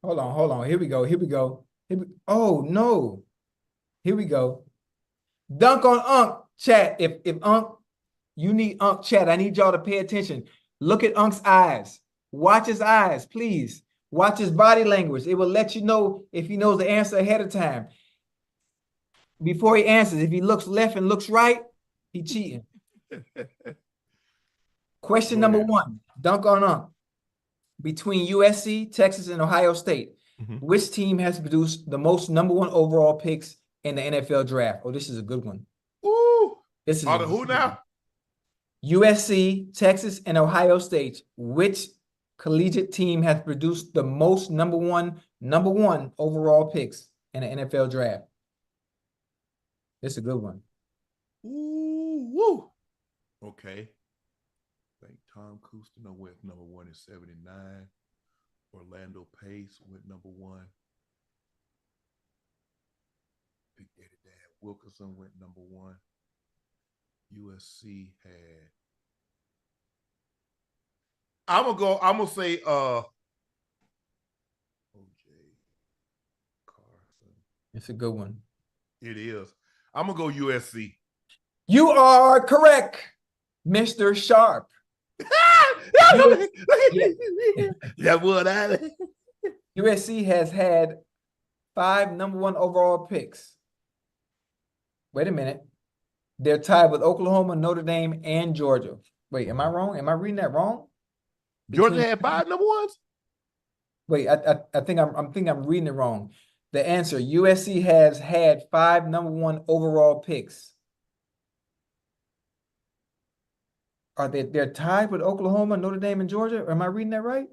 S2: Hold on. Here we go. Oh no. Here we go. Dunk on Unc, chat. If Unc, you need Unc, chat. I need y'all to pay attention. Look at Unc's eyes. Watch his eyes, please. Watch his body language. It will let you know if he knows the answer ahead of time. Before he answers, if he looks left and looks right, he cheating. Question number 1. Dunk on Unc. Between USC, Texas, and Ohio State, which team has produced the most #1 overall picks in the NFL draft? Oh, this is a good one.
S1: Ooh.
S2: This is
S1: who now?
S2: USC, Texas, and Ohio State. Which collegiate team has produced the most #1 overall picks in the NFL draft? This is a good one.
S1: Ooh, woo. Okay. I think Tom Cousino went #1 in 79. Orlando Pace went #1. Big Daddy Dan Wilkerson went #1. USC had. I'm gonna say OJ Carson.
S2: It's a good one.
S1: It is. I'm gonna go USC.
S2: You are correct, Mr. Sharpe.
S1: That would I.
S2: USC has had 5 number 1 overall picks. Wait a minute. They're tied with Oklahoma, Notre Dame, and Georgia. Wait, am I wrong? Am I reading that wrong?
S1: Georgia had 5 number 1s?
S2: Wait, I think I'm reading it wrong. The answer, USC has had 5 number 1 overall picks. They're tied with Oklahoma, Notre Dame, and Georgia? Am I reading that right?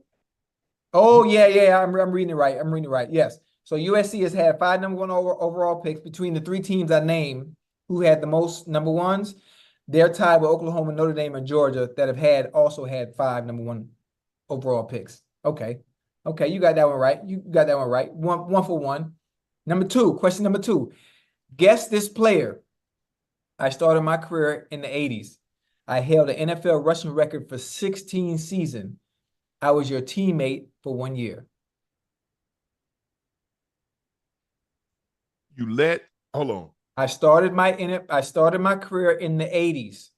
S2: Oh, yeah, I'm reading it right. I'm reading it right. Yes. So USC has had 5 number 1 overall picks between the 3 teams I named who had the most number 1s. They're tied with Oklahoma, Notre Dame, and Georgia that have also had 5 number 1 overall picks. Okay. Okay, you got that one right. You got that one right. One for one. Question number 2. Guess this player. I started my career in the 80s. I held an NFL rushing record for 16 seasons. I was your teammate for 1 year.
S1: Hold on.
S2: I started my career in the 80s.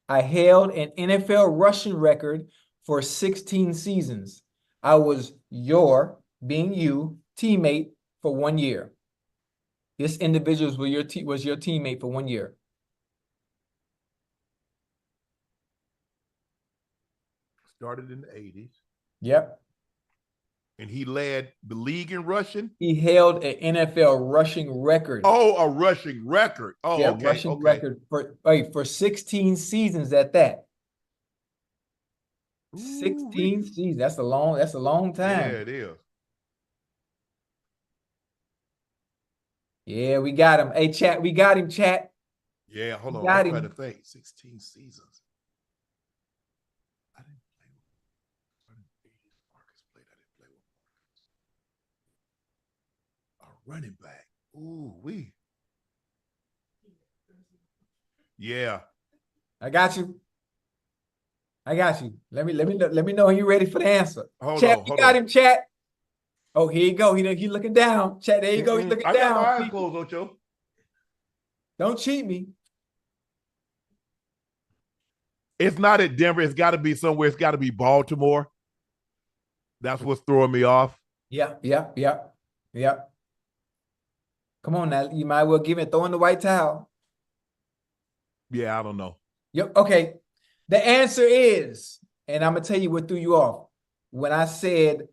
S2: I held an NFL rushing record for 16 seasons. I was your teammate for 1 year. This individual was your teammate for 1 year.
S1: Started in the 80s.
S2: Yep.
S1: And he led the league in rushing?
S2: He held an NFL rushing record.
S1: Oh, a rushing record. Oh,
S2: yeah,
S1: okay.
S2: Rushing record for 16 seasons at that. 16 seasons. That's a long time.
S1: Yeah, it is.
S2: Yeah, we got him. Hey, chat, we got him, chat.
S1: Yeah, hold on. I'm trying to think. 16 seasons. I didn't play with Marcus played. I didn't play with Marcus. A running back. Ooh, Yeah.
S2: I got you. Let me know when you're ready for the answer. Hold on. Him, chat. Oh, here you go. He looking down. Chat, there you go. He's looking down.
S1: I got my eyes closed, Ocho.
S2: Don't cheat me.
S1: It's not at Denver. It's got to be somewhere. It's got to be Baltimore. That's what's throwing me off.
S2: Yeah. Come on now. You might well throw in the white towel.
S1: Yeah, I don't know.
S2: Yep. Okay. The answer is, and I'm going to tell you what threw you off. When I said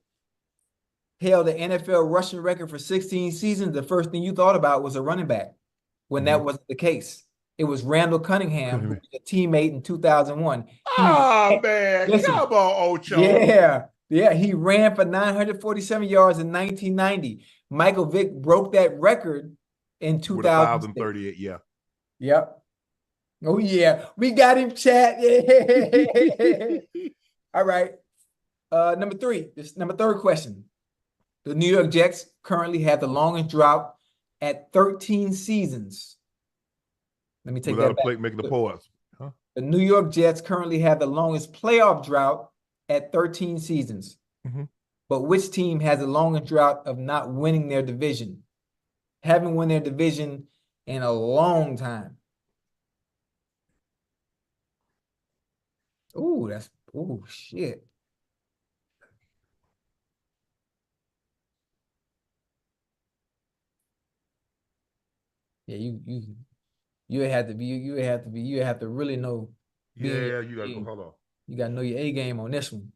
S2: held the NFL rushing record for 16 seasons, the first thing you thought about was a running back. When that wasn't the case. It was Randall Cunningham, who was a teammate in 2001.
S1: Man. Listen, come on, Ocho.
S2: Yeah. He ran for 947 yards in 1990. Michael Vick broke that record in 2038.
S1: Yeah.
S2: Yep. Oh, yeah. We got him, chat. Yeah. All right. Number 3. This number 3rd question. The New York Jets currently have the longest drought at 13 seasons. Let me take that back.
S1: Making the pause. Huh?
S2: The New York Jets currently have the longest playoff drought at 13 seasons. But which team has the longest drought of not winning their division? Haven't won their division in a long time. Ooh, shit. Yeah, you have to really know.
S1: Yeah, you gotta go. Hold on.
S2: You gotta know your A game on this one.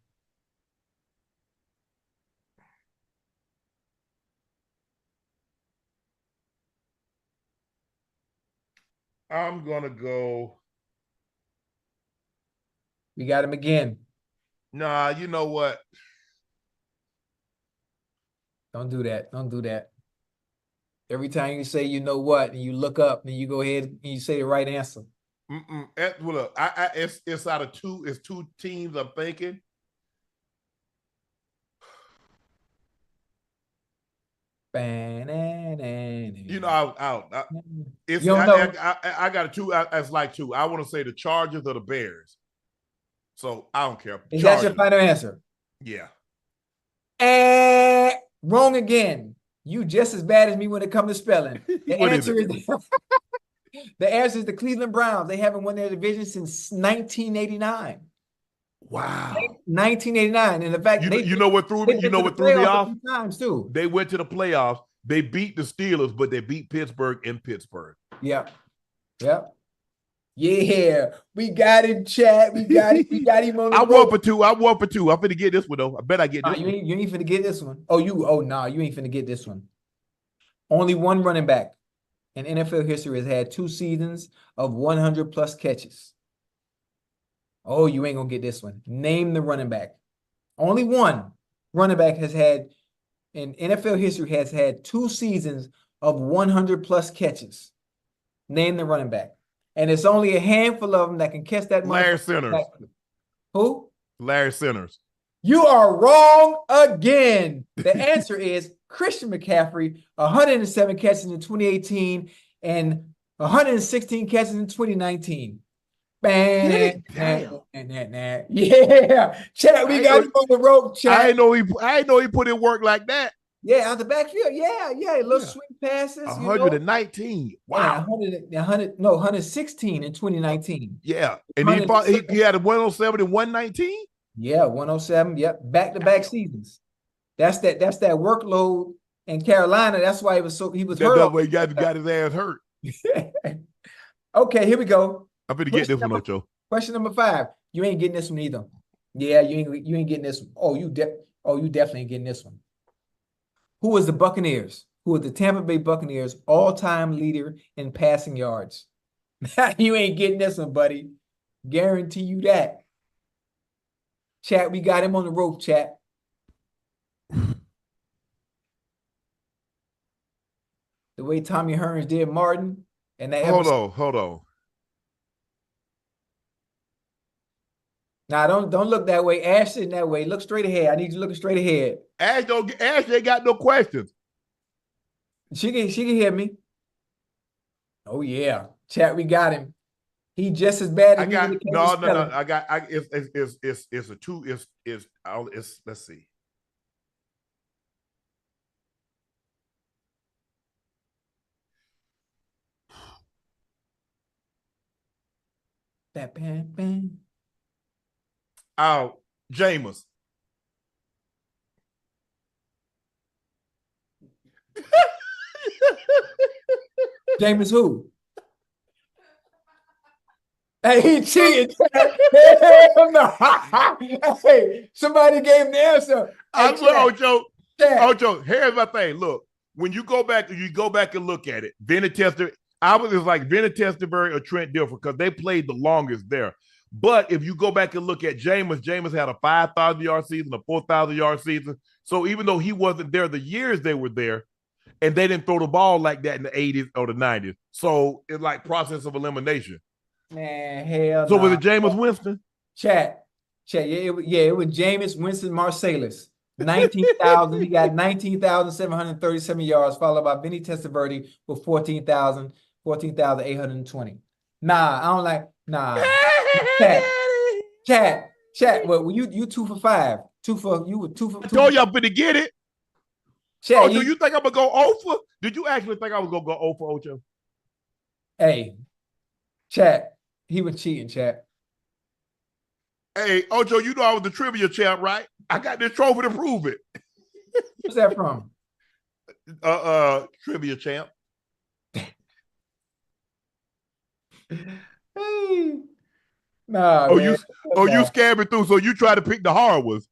S1: I'm gonna go.
S2: We got him again.
S1: Nah, you know what?
S2: Don't do that. Every time you say you know what, and you look up, and you go ahead and you say the right answer.
S1: Well, look, it's out of 2. It's 2 teams I'm thinking. You know, I got a 2. It's like 2. I want to say the Chargers or the Bears. So I don't care.
S2: Is that your final answer?
S1: Yeah.
S2: Wrong again. You just as bad as me when it comes to spelling. The answer is the Cleveland Browns. They haven't won their division since 1989.
S1: Wow.
S2: 1989. And the fact
S1: you know what threw me off?
S2: Times too.
S1: They went to the playoffs They beat the Steelers, but they beat Pittsburgh in Pittsburgh.
S2: Yep. Yep. Yeah, we got him, Chad. We got him. We got him on the
S1: I
S2: road.
S1: 1 for 2. I'm 1 for 2. I'm finna get this one though. I bet I get this.
S2: You ain't finna get this one. Oh, you ain't finna get this one. Only one running back in NFL history has had 2 seasons of 100 plus catches. Oh, you ain't gonna get this one. Name the running back. Only one running back has had in NFL history has had 2 seasons of 100 plus catches. Name the running back. And it's only a handful of them that can catch that.
S1: Larry Centers.
S2: Who?
S1: Larry Centers.
S2: You are wrong again. The answer is Christian McCaffrey, 107 catches in 2018 and 116 catches in 2019. Bang. Yeah. Chad, we got him on the rope, Chad.
S1: I didn't know he put in work like that.
S2: Yeah, out the backfield. Yeah. Little swing passes.
S1: 119. Wow.
S2: 116 in 2019.
S1: Yeah. And he had a 107 and 119?
S2: Yeah, 107. Yep. Back-to-back seasons. That's that workload in Carolina. That's why he was hurt.
S1: That's why he got his ass hurt.
S2: Okay, here we go.
S1: I'm gonna get this one, Ocho.
S2: Question number 5. You ain't getting this one either. Yeah, you ain't getting this one. Oh, you definitely ain't getting this one. Who was the Buccaneers? Who was the Tampa Bay Buccaneers all-time leader in passing yards? You ain't getting this one, buddy. Guarantee you that. Chat, we got him on the rope, chat. The way Tommy Hearns did Martin. And that
S1: Hold on.
S2: Nah, don't look that way. Ash sitting that way. Look straight ahead. I need you looking straight ahead.
S1: Ash ain't got no questions.
S2: She can hear me. Oh yeah. Chat, we got him. He just as bad as
S1: no. It's a 2. Let's see.
S2: That bang.
S1: Oh, Jameis.
S2: Jameis who? Hey, he cheated. Hell no. Hey, somebody gave him the answer.
S1: I swear, Ocho, here's my thing. Look, when you go back and look at it, Vinny Testaverde, it's like Vinny Testaverde or Trent Dilfer because they played the longest there. But if you go back and look at Jameis had a 5,000-yard season, a 4,000-yard season. So even though he wasn't there the years they were there, and they didn't throw the ball like that in the 80s or the 90s. So it's like process of elimination.
S2: Man, hell
S1: so was it Jameis Winston?
S2: Chat. It was Jameis Winston Marsalis. 19,000. He got 19,737 yards, followed by Vinny Testaverde with 14,820. Nah, I don't like. Nah. Chat. Well, you 2 for 5. You were 2 for.
S1: I told you I'm gonna get it.
S2: Chat,
S1: do you think I'm gonna go 0 for? Did you actually think I was gonna go 0 for, Ocho?
S2: Hey, Chat. He was cheating, Chat.
S1: Hey, Ocho, you know I was the trivia champ, right? I got this trophy to prove it.
S2: What's that from?
S1: Trivia champ.
S2: Hey. Nah.
S1: You scamming through, so you try to pick the hard ones.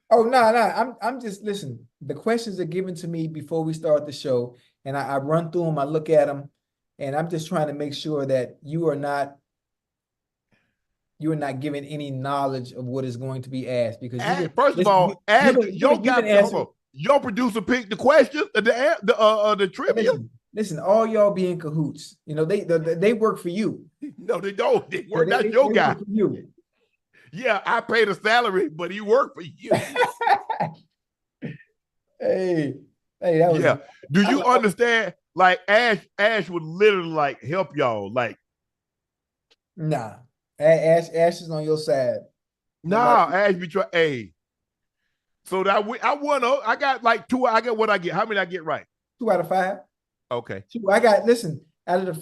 S2: Oh, no. I'm just, listen, the questions are given to me before we start the show, and I run through them, I look at them, and I'm just trying to make sure that you are not given any knowledge of what is going to be asked. Because
S1: your producer picked the question, the trivia.
S2: Listen, all y'all be in cahoots. You know, they work for you. No,
S1: they don't. They work. That's your guy. For you. Yeah, I paid a salary, but he worked for you.
S2: Hey, that was.
S1: Yeah. Do you understand? Like Ash would literally like help y'all. Like,
S2: nah, Ash is on your side.
S1: Nah, Ash be trying. Hey, so that I won. I got like 2. I got what I get. How many I get right?
S2: 2 out of 5.
S1: Okay.
S2: 2. I got. Listen, out of the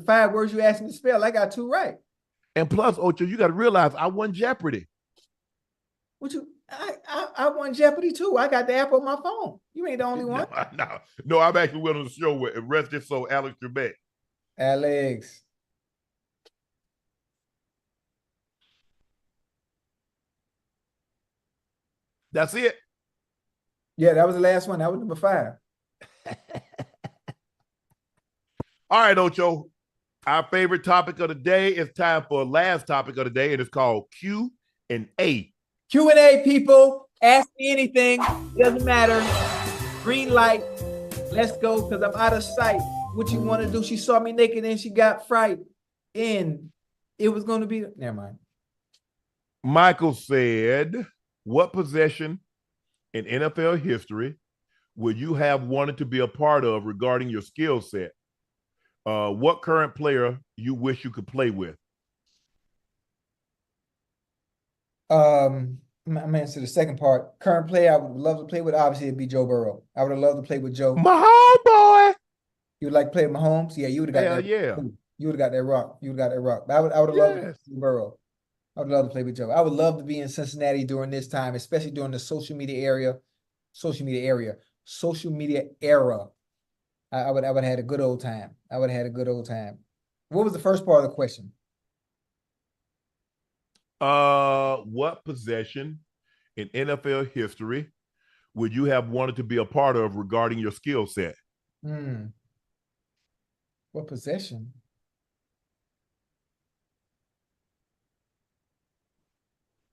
S2: 5 words you asked me to spell, I got 2 right.
S1: And plus, Ocho, you got to realize I won Jeopardy.
S2: I won Jeopardy too. I got the app on my phone. You ain't the only one.
S1: No, I'm actually went on the show with Rest It So Alex Trebek.
S2: Alex.
S1: That's it.
S2: Yeah, that was the last one. That was number 5.
S1: All right, Ocho. Our favorite topic of the day is time for last topic of the day, and it's called Q&A.
S2: Q&A, people. Ask me anything. It doesn't matter. Green light. Let's go, because I'm out of sight. What you want to do? She saw me naked and she got fright. And it was going to be... Never mind.
S1: Michael said, what possession in NFL history would you have wanted to be a part of regarding your skill set? What current player you wish you could play with?
S2: I'm gonna answer the second part. Current player I would love to play with, obviously, it'd be Joe Burrow. I would have loved to play with Joe.
S1: My homeboy.
S2: You would like to play with Mahomes? Yeah, you would have got
S1: Hell
S2: that.
S1: yeah.
S2: You would have got that rock. You would have got that rock. But I would have loved to play with Burrow. I would love to play with Joe. I would love to be in Cincinnati during this time, especially during the social media era. I would have had a good old time. What was the first part of the question?
S1: What possession in NFL history would you have wanted to be a part of regarding your skill set?
S2: What possession?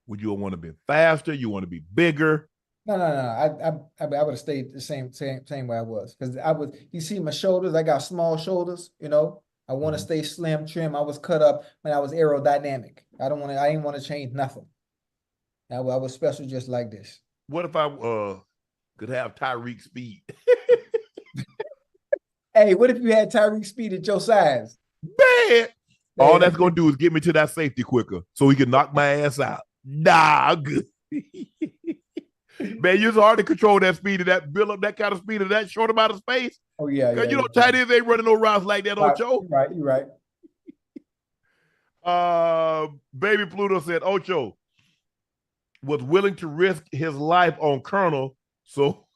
S1: Would you want to be faster? You want to be bigger?
S2: No. I would have stayed the same way I was, because you see my shoulders, I got small shoulders, you know. I want to stay slim, trim. I was cut up when I was aerodynamic. I didn't want to change nothing. I was special just like this.
S1: What if I could have Tyreek speed?
S2: Hey, what if you had Tyreek speed at your size?
S1: Bad. All that's going to do is get me to that safety quicker so he can knock my ass out. Nah, I'm good. Man, it's hard to control that speed of that, build up that kind of speed of that short amount of space.
S2: Oh, yeah.
S1: You know, tight ends ain't running no routes like that, Ocho.
S2: You're right.
S1: Baby Pluto said, Ocho was willing to risk his life on Colonel. So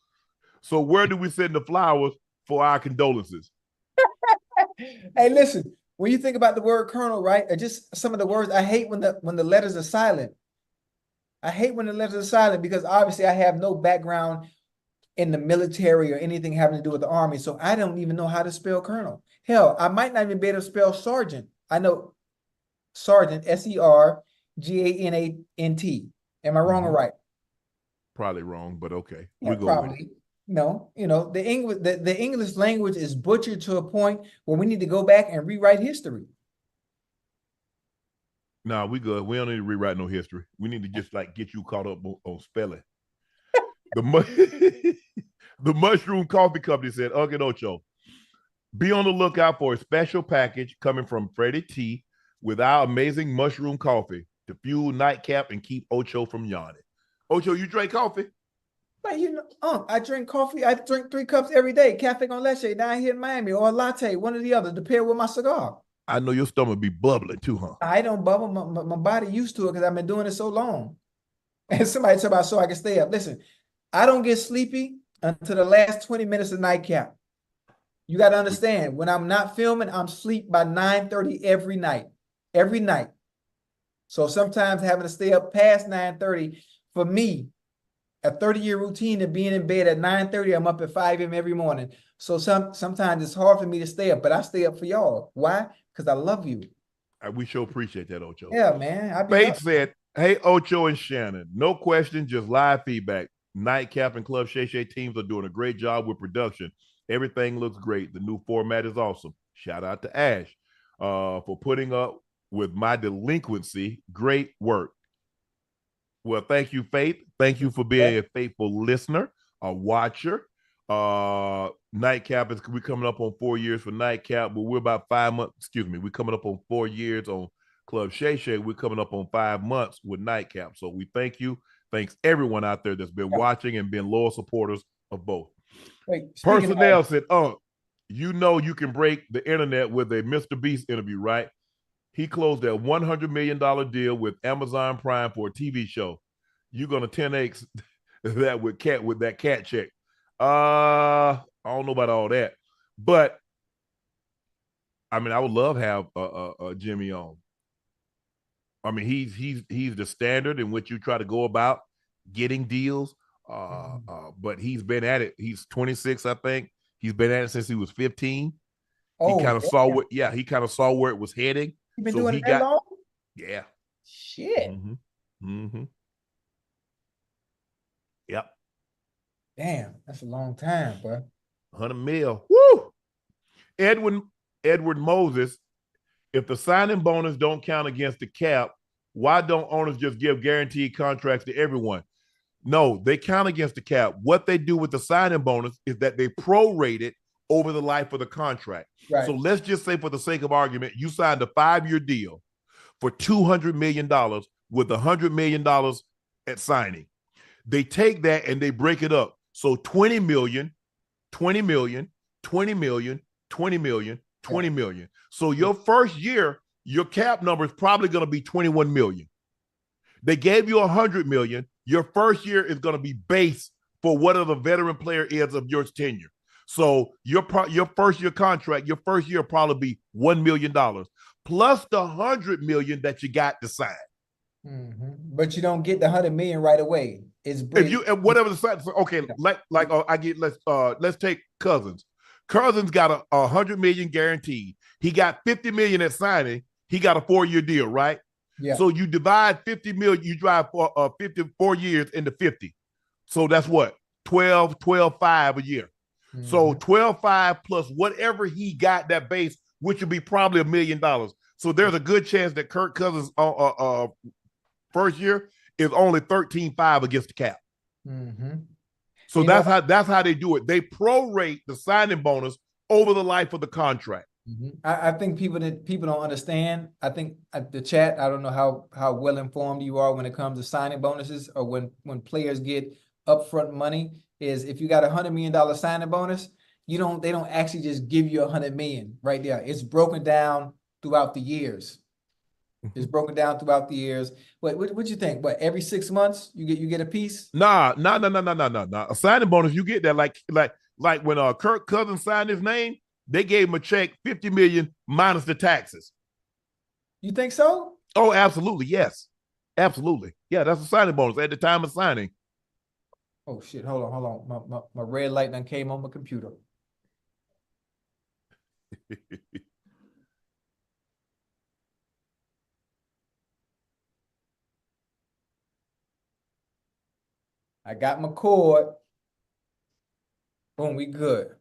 S1: where do we send the flowers for our condolences?
S2: Hey, listen, when you think about the word Colonel, right? Or just some of the words, I hate when the letters are silent. I hate when the letters are silent, because obviously I have no background in the military or anything having to do with the Army, so I don't even know how to spell Colonel. Hell, I might not even be able to spell Sergeant. I know Sergeant, Sergeant. Am I wrong or right?
S1: Probably wrong, but okay.
S2: Yeah,
S1: we go
S2: probably.
S1: with it.
S2: No, you know, the English language is butchered to a point where we need to go back and rewrite history.
S1: Nah, we good. We don't need to rewrite no history. We need to just get you caught up on spelling. The Mushroom Coffee Company said, Unc Ocho, be on the lookout for a special package coming from Freddie T with our amazing mushroom coffee to fuel Nightcap and keep Ocho from yawning. Ocho, you drink coffee?
S2: Like, you know, I drink coffee. I drink 3 cups every day. Cafe con leche down here in Miami, or a latte, one or the other, to pair with my cigar.
S1: I know your stomach be bubbling too, huh?
S2: I don't bubble. My body used to it because I've been doing it so long. And somebody talk about so I can stay up. Listen, I don't get sleepy until the last 20 minutes of Nightcap. You got to understand, when I'm not filming, I'm asleep by 9:30 every night. Every night. So sometimes having to stay up past 9:30, for me, a 30-year routine of being in bed at 9:30, I'm up at 5 a.m. every morning. So sometimes it's hard for me to stay up, but I stay up for y'all. Why? Because I love you.
S1: We sure appreciate that, Ocho.
S2: Yeah, man.
S1: Faith said, hey, Ocho and Shannon, no question, just live feedback. Nightcap and Club Shay Shay teams are doing a great job with production. Everything looks great. The new format is awesome. Shout out to Ash for putting up with my delinquency. Great work. Well, thank you, Faith. Thank you for being a faithful listener, a watcher. Nightcap we're coming up on 4 years for Nightcap, but we're about 5 months. Excuse me, we're coming up on 4 years on Club Shay Shay. We're coming up on 5 months with Nightcap. So we thank you. Thanks everyone out there that's been watching and been loyal supporters of both. Personnel said, you know you can break the internet with a Mr. Beast interview, right? He closed a $100 million deal with Amazon Prime for a TV show. you're gonna 10x that with that cat check. I don't know about all that, but I mean, I would love to have Jimmy on. I mean, he's the standard in which you try to go about getting deals. But he's been at it. He's 26, I think. He's been at it since he was 15.
S2: Oh,
S1: he kind of saw what, yeah, he kind of saw where it was heading.
S2: You been
S1: So
S2: doing
S1: he
S2: it that long?
S1: yeah.
S2: Shit.
S1: Yep.
S2: Damn, that's a long time, bro.
S1: 100 mil. Woo! Edward Moses, if the signing bonus don't count against the cap, why don't owners just give guaranteed contracts to everyone? No, they count against the cap. What they do with the signing bonus is that they prorate it over the life of the contract.
S2: Right.
S1: So let's just say, for the sake of argument, you signed a 5-year deal for $200 million with $100 million at signing. They take that and they break it up. So 20 million, 20 million, 20 million, 20 million, 20 million. So your first year, your cap number is probably going to be 21 million. They gave you 100 million. Your first year is going to be base for whatever the veteran player is of your tenure. So your first year contract, your first year will probably be $1 million plus the 100 million that you got to sign.
S2: But you don't get the 100 million right away. It's
S1: if you whatever the sign. Okay, let's take Cousins. Cousins got a 100 million guaranteed. He got 50 million at signing. He got a 4-year deal, right?
S2: Yeah.
S1: So you divide 50 million, you drive 54 years into 50. So that's what? 12.5 a year. So 12.5 plus whatever he got that base, which would be probably $1 million. So there's a good chance that Kirk Cousins first year is only 13.5 against the cap. So that's how they do it. They prorate the signing bonus over the life of the contract.
S2: I think people don't understand. I think the chat, I don't know how well informed you are when it comes to signing bonuses or when players get upfront money, is if you got $100 million signing bonus, they don't actually just give you $100 million right there. It's broken down throughout the years. It's broken down throughout the years. What you think? What, every 6 months you get a piece?
S1: Nah. A signing bonus, you get that like when Kirk Cousins signed his name, they gave him a check, 50 million minus the taxes.
S2: You think so?
S1: Oh, absolutely. Yes. Absolutely. Yeah, that's a signing bonus at the time of signing.
S2: Oh shit, hold on. My red light done came on my computer. I got my cord. Boom, we good.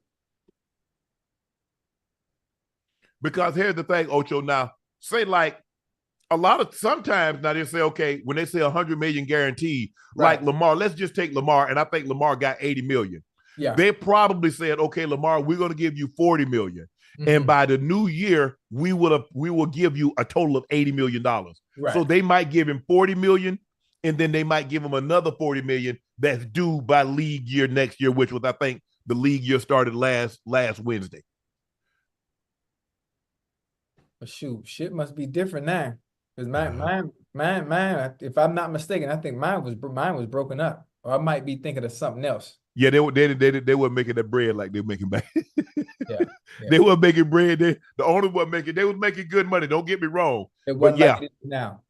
S1: Because here's the thing, Ocho. Now, say sometimes now they say, okay, when they say 100 million guaranteed, right, like Lamar, let's just take Lamar, and I think Lamar got 80 million.
S2: Yeah.
S1: They probably said, okay, Lamar, we're going to give you 40 million. And by the new year, we will give you a total of $80 million. Right. So they might give him 40 million, and then they might give him another 40 million that's due by league year next year, which was, I think, the league year started last Wednesday.
S2: Shoot, shit must be different now. Because mine, if I'm not mistaken, I think mine was broken up. Or I might be thinking of something else.
S1: Yeah, they weren't making that bread like they were making back.
S2: Yeah.
S1: They were making bread. The owner was making. They was making good money. Don't get me wrong.
S2: It wasn't like it is now.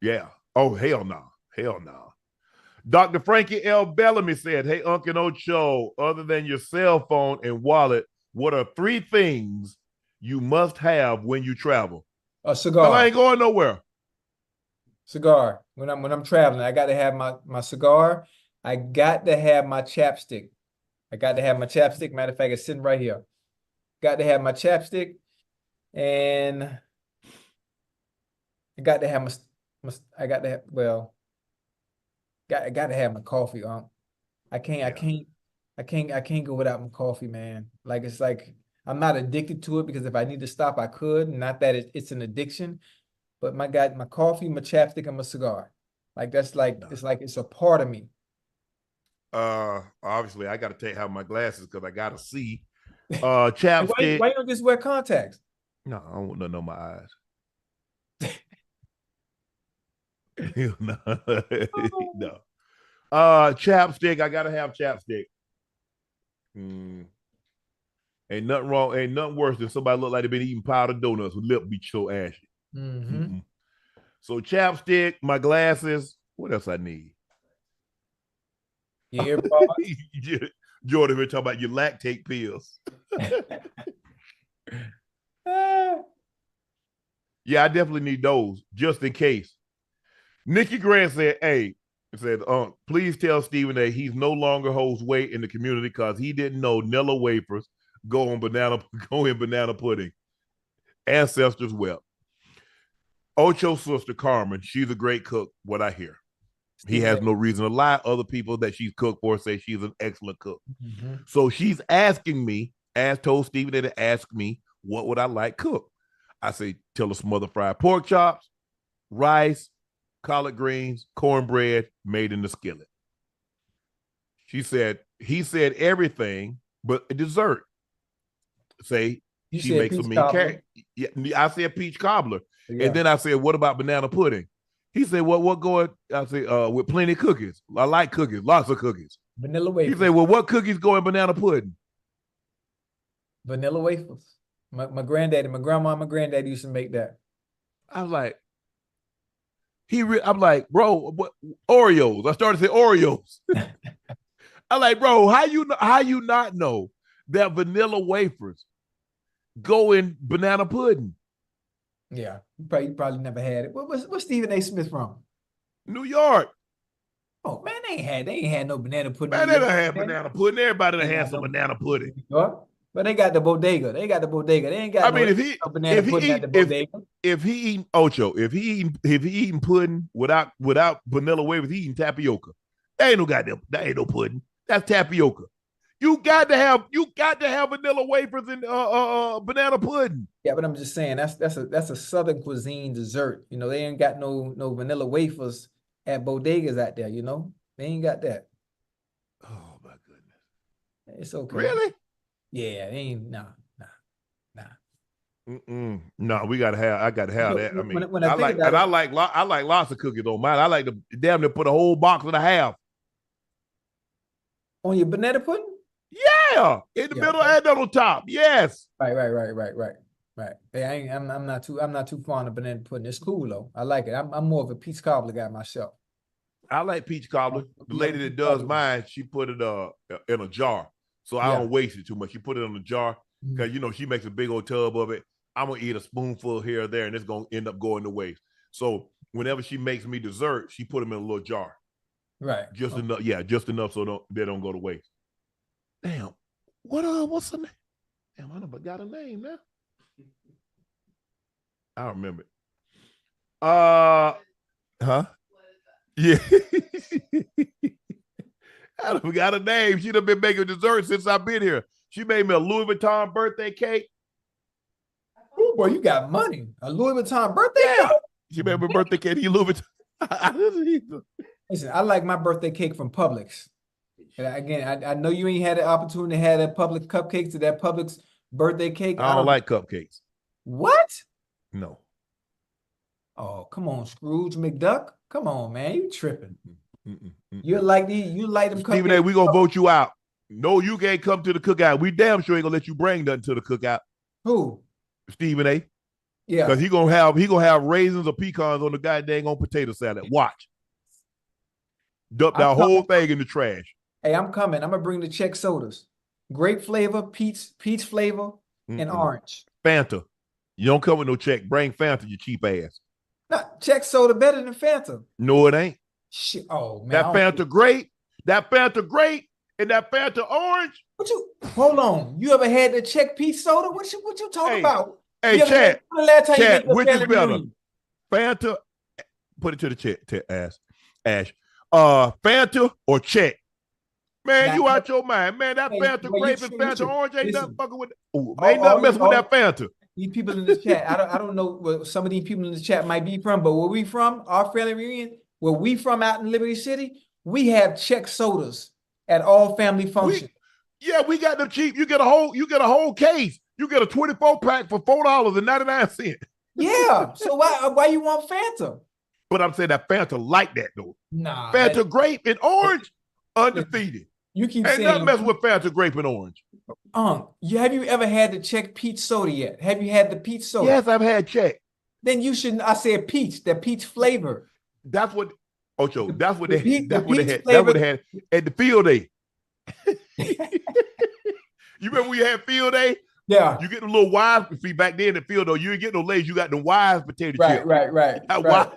S1: Yeah. Oh, hell no. Hell no. Dr. Frankie L. Bellamy said, hey, Unc Ocho, other than your cell phone and wallet, what are 3 things you must have when you travel?
S2: A cigar.
S1: I ain't going nowhere.
S2: Cigar. When I'm traveling, I got to have my cigar. I got to have my chapstick. Matter of fact, it's sitting right here. Got to have my chapstick, and I got to have I got to have my coffee. I can't go without my coffee, man. It's like I'm not addicted to it, because if I need to stop, I could. Not that it's an addiction, but my coffee, my chapstick, and my cigar. It's a part of me.
S1: Obviously I got to have my glasses because I got to see. Chapstick.
S2: Why you don't just wear contacts?
S1: No, I don't want nothing on my eyes. No. No. Chapstick. I gotta have chapstick. Ain't nothing wrong. Ain't nothing worse than somebody look like they've been eating powdered donuts with lip be so ashy. So chapstick, my glasses. What else I need?
S2: Your earbuds.
S1: Jordan, we're talking about your lactate pills. Yeah, I definitely need those just in case. Nikki Grant said, "Hey, please tell Steven that he's no longer holds weight in the community because he didn't know Nilla wafers go in banana pudding. Ancestors wept. Ocho's sister Carmen, she's a great cook. What I hear, he has no reason to lie. Other people that she's cooked for say she's an excellent cook. So she's asking me, told Steven that to ask me, what would I like cooked? I say, tell her smothered fried pork chops, rice, collard greens, cornbread made in the skillet. He said everything but a dessert. She makes a mean carrot. Yeah, I said peach cobbler. Yeah. And then I said, what about banana pudding? He said, well, what going? I said, with plenty of cookies. I like cookies, lots of cookies.
S2: Vanilla wafers.
S1: He said, well, what cookies go in banana pudding?
S2: Vanilla wafers. My granddaddy, my grandma, and my granddaddy used to make that.
S1: I was like, I'm like, bro, what Oreos? I started to say Oreos. I'm like, bro, how you not know that vanilla wafers go in banana pudding?
S2: Yeah, you probably never had it. What's Stephen A. Smith from?
S1: New York.
S2: Oh man, they ain't had no banana pudding.
S1: Man, they don't have banana pudding. Everybody done had some banana pudding.
S2: But they got the bodega. They ain't got banana pudding at the bodega.
S1: If he eating Ocho, if he eating pudding without vanilla wafers, he eating tapioca. That ain't no pudding. That's tapioca. You got to have vanilla wafers and banana pudding.
S2: Yeah, but I'm just saying that's a Southern cuisine dessert. You know, they ain't got no vanilla wafers at bodegas out there. You know, they ain't got that.
S1: Oh my goodness,
S2: it's okay.
S1: Really?
S2: Yeah, they ain't nah.
S1: No, I gotta have that. I mean,
S2: when
S1: I like lots of cookies on mine. I like to damn near put a whole box and a half
S2: on your banana pudding.
S1: Yeah, in the middle and on top. Yes.
S2: Right. Hey, I'm not too fond of banana pudding. It's cool though. I like it. I'm more of a peach cobbler guy myself.
S1: I like peach cobbler. The lady that does mine, she put it in a jar, so I don't waste it too much. She put it in a jar because she makes a big old tub of it. I'm gonna eat a spoonful here or there, and it's gonna end up going to waste. So whenever she makes me dessert, she put them in a little jar.
S2: Right.
S1: Just enough. Yeah, just enough so they don't go to waste. Damn, what's the name? Damn, I never got a name now. I don't remember it. Yeah. I never got a name. She done been making dessert since I've been here. She made me a Louis Vuitton birthday cake.
S2: Oh boy, you got money. A Louis Vuitton birthday cake?
S1: She made me a birthday cake. Louis Vuitton.
S2: Listen, I like my birthday cake from Publix. And again, I know you ain't had the opportunity to have that Publix cupcakes or that Publix birthday cake.
S1: I don't like cupcakes.
S2: What?
S1: No.
S2: Oh, come on, Scrooge McDuck. Come on, man. You tripping. You like them cupcakes.
S1: Stephen A., we gonna vote you out. No, you can't come to the cookout. We damn sure ain't gonna let you bring nothing to the cookout.
S2: Who?
S1: Stephen A.
S2: Yeah.
S1: Because he gonna have raisins or pecans on the goddamn on potato salad. Watch. Dump that whole thing in the trash.
S2: Hey, I'm coming. I'm gonna bring the Czech sodas. Grape flavor, peach flavor, and orange.
S1: Fanta. You don't come with no Czech. Bring Fanta, you cheap ass.
S2: No, Czech soda better than Fanta.
S1: No, it ain't.
S2: Shit. Oh man.
S1: That Fanta great. That Fanta great. And that Fanta orange.
S2: Hold on. You ever had the Czech peach soda? What you talking about?
S1: Hey, Chad. Which is better? Fanta. Put it to the chat, Ash. Fanta or Czech? Man, you out your mind. Man, that Fanta grape and Fanta orange ain't nothing fucking with ain't nothing messing with that Fanta.
S2: These people in this chat, I don't know where some of these people in the chat might be from, but where we from, our family reunion, where we from out in Liberty City, we have Czech sodas at all family functions.
S1: We got them cheap. You get a whole case. You get a 24 pack for $4.99.
S2: Yeah. So why you want Fanta?
S1: But I'm saying that Fanta like that though.
S2: Nah.
S1: Fanta grape and orange, undefeated.
S2: You keep
S1: Ain't
S2: saying
S1: nothing messing with Fanta grape and orange.
S2: have you ever had the check peach soda yet? Have you had the peach soda?
S1: Yes, I've had check.
S2: Then you shouldn't. I said peach, that peach flavor.
S1: That's what Ocho. That's what
S2: The
S1: they.
S2: peach-
S1: That's
S2: the
S1: what they
S2: peach
S1: had. That's what they
S2: flavor-
S1: had at the field day. You remember we had field day?
S2: Yeah.
S1: You get the little wise. See, back then in the field though, you didn't get no Lays. You got the wise potato chips.
S2: Right.
S1: Why?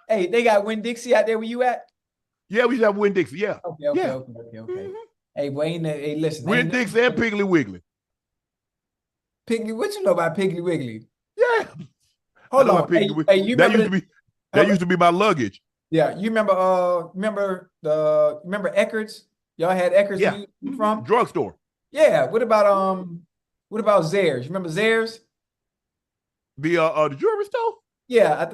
S2: Hey, they got Winn-Dixie out there where you at?
S1: Yeah, we used to have Winn-Dixie. Yeah,
S2: Okay.
S1: Yeah.
S2: Hey, Wayne, hey, listen.
S1: Winn-Dixie and Piggly Wiggly.
S2: Piggly, what you know about Piggly Wiggly?
S1: Yeah.
S2: Hold
S1: I know
S2: on.
S1: about Piggly
S2: Hey,
S1: Wiggly.
S2: you
S1: that
S2: remember
S1: used to be my luggage.
S2: Yeah, you remember remember Eckerd's? Y'all had Eckerd's
S1: Yeah.
S2: where you from?
S1: Drugstore.
S2: Yeah. What about Zares? You remember Zares?
S1: The jewelry store.
S2: Yeah, I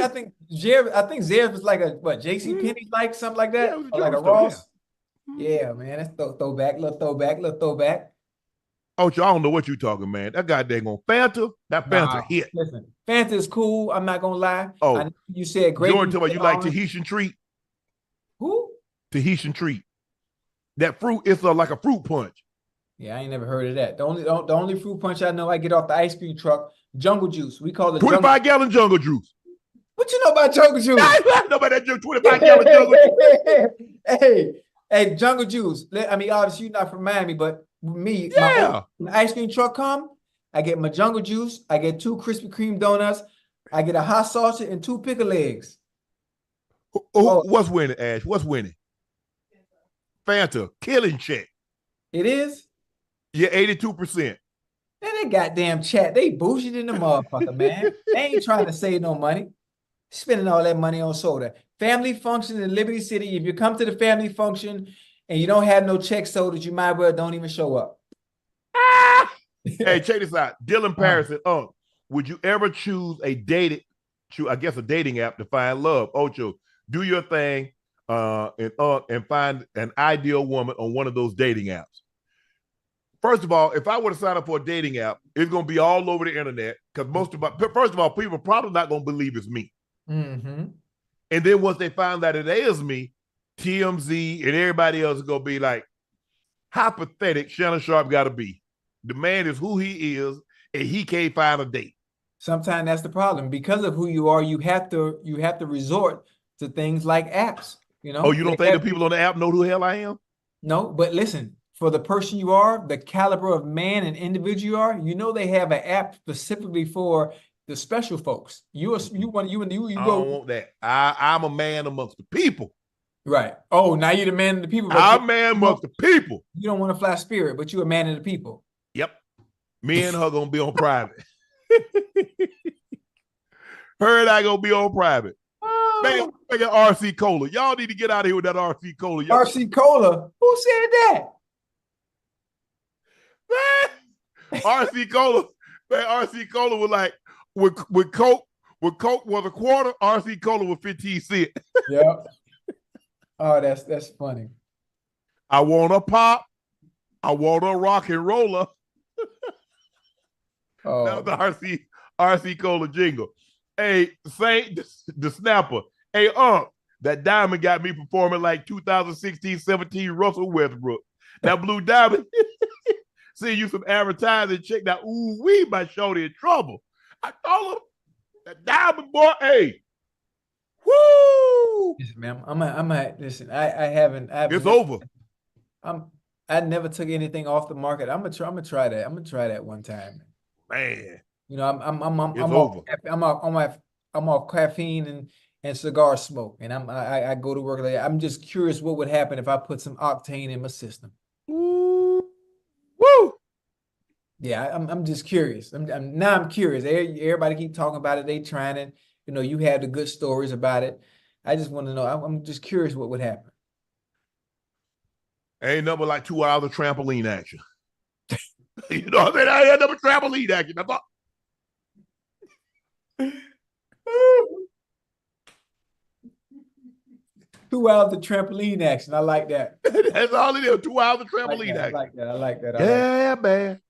S2: think Zares was like a what, JC Penney, like something like that?
S1: Yeah, it was a
S2: Or like a
S1: jewelry store,
S2: Ross? Yeah, man, that's throwback, little throwback.
S1: Oh, I don't know what you talking, man. That goddamn on Fanta. That Fanta
S2: Nah,
S1: hit.
S2: Listen, Fanta is cool. I'm not gonna lie.
S1: Oh.
S2: I know you said great.
S1: Jordan, told me you like Tahitian treat.
S2: Who?
S1: Tahitian treat. That fruit is like a fruit punch.
S2: Yeah, I ain't never heard of that. The only fruit punch I know I get off the ice cream truck, jungle juice. We call it
S1: 25-gallon jungle juice.
S2: What you know about jungle juice?
S1: I know about that 25-gallon jungle juice.
S2: Hey, jungle juice. I mean, obviously you're not from Miami, but me,
S1: Yeah.
S2: when the ice cream truck come, I get my jungle juice. I get 2 Krispy Kreme donuts. I get a hot sausage and 2 pickle eggs.
S1: What's winning, Ash? What's winning? Fanta. Killing check.
S2: It is?
S1: Yeah, 82%.
S2: Man, they goddamn chat. They bougie in the motherfucker, man. They ain't trying to save no money. Spending all that money on soda. Family function in Liberty City. If you come to the family function and you don't have no check sodas, you might well don't even show up.
S1: Hey, check this out. Dylan Paris and Unc, would you ever choose a dating app to find love? Ocho, do your thing and find an ideal woman on one of those dating apps. First of all, if I were to sign up for a dating app, it's going to be all over the internet because first of all, people are probably not going to believe it's me.
S2: Mm-hmm.
S1: And then once they find out it is me, TMZ and everybody else is going to be like, how pathetic Shannon Sharpe got to be. The man is who he is, and he can't find a date.
S2: Sometimes that's the problem. Because of who you are, you have to resort to things like apps. You know?
S1: Oh, you don't think the people on the app know who the hell I am?
S2: No, but listen, for the person you are, the caliber of man and individual you are, you know they have an app specifically for the special folks. You
S1: I
S2: go.
S1: don't want that. I'm a man amongst the people.
S2: Right. Oh, now you're the man of the people.
S1: I'm a man amongst the people.
S2: You don't want to fly spirit, but you're a man of the people.
S1: Yep. Me and her gonna be on private. Her and I gonna be on private. Make it RC Cola. Y'all need to get out of here with that RC Cola.
S2: RC Cola? Who said that?
S1: RC Cola. Man, RC Cola was like with Coke was a quarter, RC Cola was 15 cents.
S2: Yeah. Oh, that's funny.
S1: I want a pop. I want a rock and roller.
S2: Oh.
S1: That was the RC Cola jingle. Hey, Saint the snapper. Hey, that diamond got me performing like 2016-17 Russell Westbrook. That blue diamond. See you some advertising. Check that. Ooh, we my shorty in trouble. I told him that diamond boy. Hey, woo!
S2: Listen, man, I'm listen. I haven't.
S1: It's over.
S2: I never took anything off the market. I'm gonna try that. I'm gonna try that one time.
S1: Man,
S2: you know, I'm
S1: over.
S2: I'm off caffeine and cigar smoke, and I go to work like that. I'm just curious what would happen if I put some octane in my system.
S1: Ooh. Woo!
S2: Yeah, I'm just curious. I'm curious. Everybody keep talking about it. They trying it. You know, you had the good stories about it. I just want to know. I'm just curious what would happen.
S1: Ain't nothing like 2 hours of trampoline action. You know what I mean? I ain't never trampoline action. I thought.
S2: 2 hours of trampoline action. I like that.
S1: That's all it is. 2 hours of trampoline action.
S2: I like that.
S1: Yeah, man.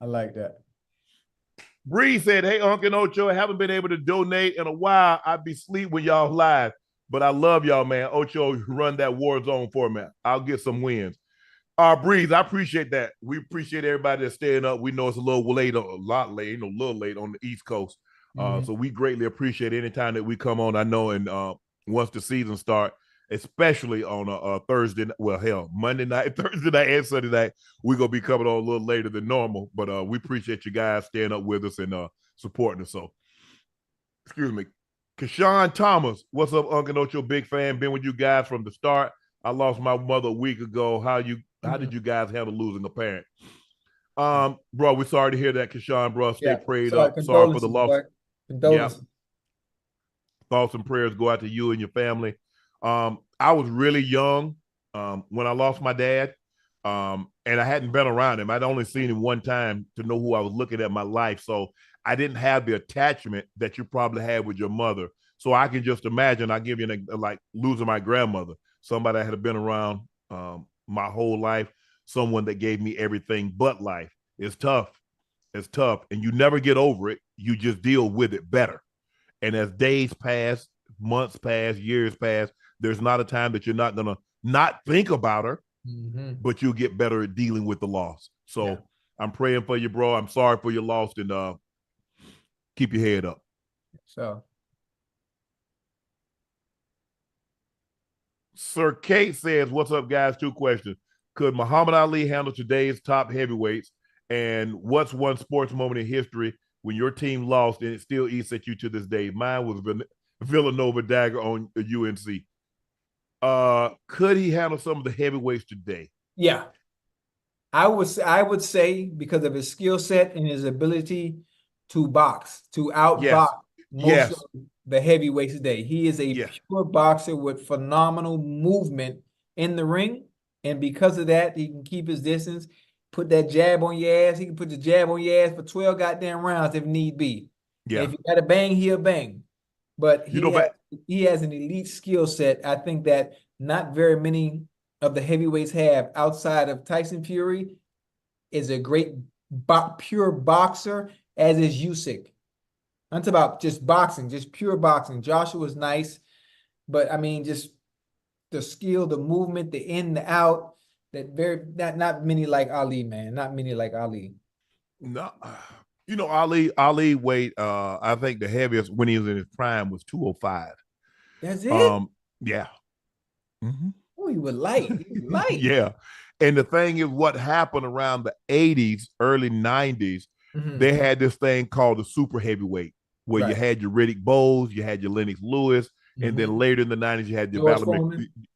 S2: I like that.
S1: Bree said, "Hey, Unc and Ocho, I haven't been able to donate in a while. I'd be asleep when y'all live, but I love y'all, man. Ocho, run that war zone format. I'll get some wins." Breeze, I appreciate that. We appreciate everybody that's staying up. We know it's a little late, a little late on the East Coast. So we greatly appreciate any time that we come on. I know, and once the season start, especially on a Thursday, well, hell, Monday night, Thursday night, and Sunday night, we're gonna be coming on a little later than normal. But we appreciate you guys staying up with us and supporting us. So, excuse me, Kashawn Thomas, what's up, Uncle Ocho? Big fan, been with you guys from the start. I lost my mother a week ago. How did you guys handle losing a parent? Bro, we're sorry to hear that, Kashawn, bro. Stay prayed up. Sorry for the loss.
S2: Condolences.
S1: Yeah. Thoughts and prayers go out to you and your family. I was really young when I lost my dad. And I hadn't been around him. I'd only seen him one time to know who I was looking at my life. So I didn't have the attachment that you probably had with your mother. So I can just imagine, I give you like losing my grandmother, somebody that had been around my whole life, someone that gave me everything but life. It's tough. It's tough. And you never get over it. You just deal with it better. And as days pass, months pass, years pass, there's not a time that you're not going to not think about her, but you'll get better at dealing with the loss. So I'm praying for you, bro. I'm sorry for your loss, and keep your head up.
S2: So,
S1: Sir Kate says, "What's up, guys? 2 questions. Could Muhammad Ali handle today's top heavyweights? And what's one sports moment in history when your team lost and it still eats at you to this day?" Mine was Villanova Dagger on UNC. Could he handle some of the heavyweights today?
S2: Yeah. I would say because of his skill set and his ability to box, to outbox most of the heavyweights today. He is a pure boxer with phenomenal movement in the ring. And because of that, he can keep his distance, put that jab on your ass. He can put the jab on your ass for 12 goddamn rounds if need be. Yeah. And if you got to bang, he'll bang. But he has an elite skill set. I think that not very many of the heavyweights have outside of Tyson Fury. Is a great pure boxer, as is Usyk. I'm talking about just boxing, just pure boxing. Joshua's nice, but I mean, just the skill, the movement, the in, the out, not many like Ali, man. Not many like Ali.
S1: No, you know, Ali weighed, I think the heaviest when he was in his prime was 205.
S2: That's it?
S1: Yeah.
S2: Oh, he was light. He was light.
S1: Yeah. And the thing is, what happened around the 80s, early 90s, they had this thing called the super heavyweight, where you had your Riddick Bowes, you had your Lennox Lewis, and then later in the 90s, you had your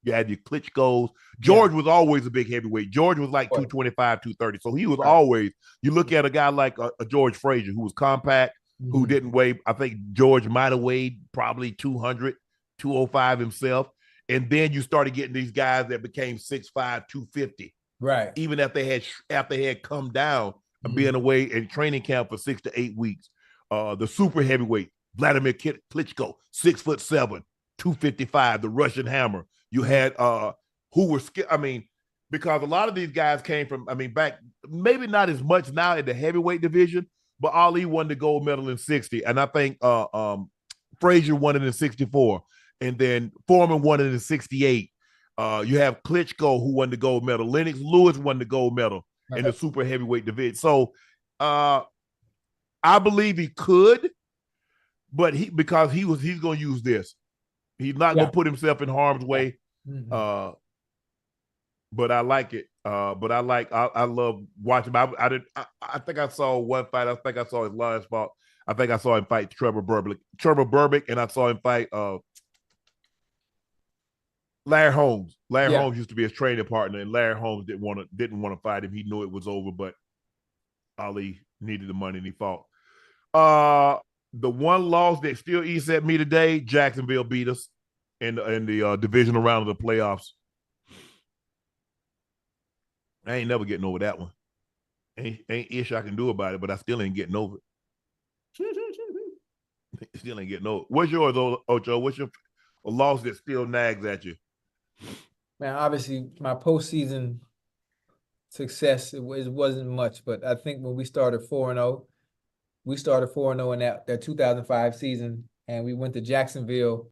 S1: you had your Klitschko's. George was always a big heavyweight. George was like 225, 230. So he was always, you look at a guy like a George Frazier, who was compact, who didn't weigh, I think George might have weighed probably 200, 205 himself. And then you started getting these guys that became 6'5", 250.
S2: Right.
S1: Even after they had come down and being away in training camp for 6 to 8 weeks. The super heavyweight, Vladimir Klitschko, 6'7", 255, the Russian Hammer. You had who were because a lot of these guys came from, back, maybe not as much now in the heavyweight division, but Ali won the gold medal in 60. And I think Frazier won it in 64. And then Foreman won it in 68. You have Klitschko, who won the gold medal. Lennox Lewis won the gold medal in the super heavyweight division. So I believe he could, but he's going to use this. He's not going to put himself in harm's way. But I like it. I love watching him. I think I saw one fight. I think I saw his last fight. I think I saw him fight Trevor Burbick, and I saw him fight Larry Holmes. Larry Holmes used to be his training partner, and Larry Holmes didn't want to fight him. He knew it was over, but Ali needed the money and he fought. The one loss that still eats at me today, Jacksonville beat us in the divisional round of the playoffs. I ain't never getting over that one. Ain't ish I can do about it, but I still ain't getting over it. Still ain't getting over it. What's yours, Ocho? What's your loss that still nags at you?
S2: Man, obviously my postseason success it wasn't much, but I think when we started 4-0, We started 4-0 in that 2005 season, and we went to Jacksonville.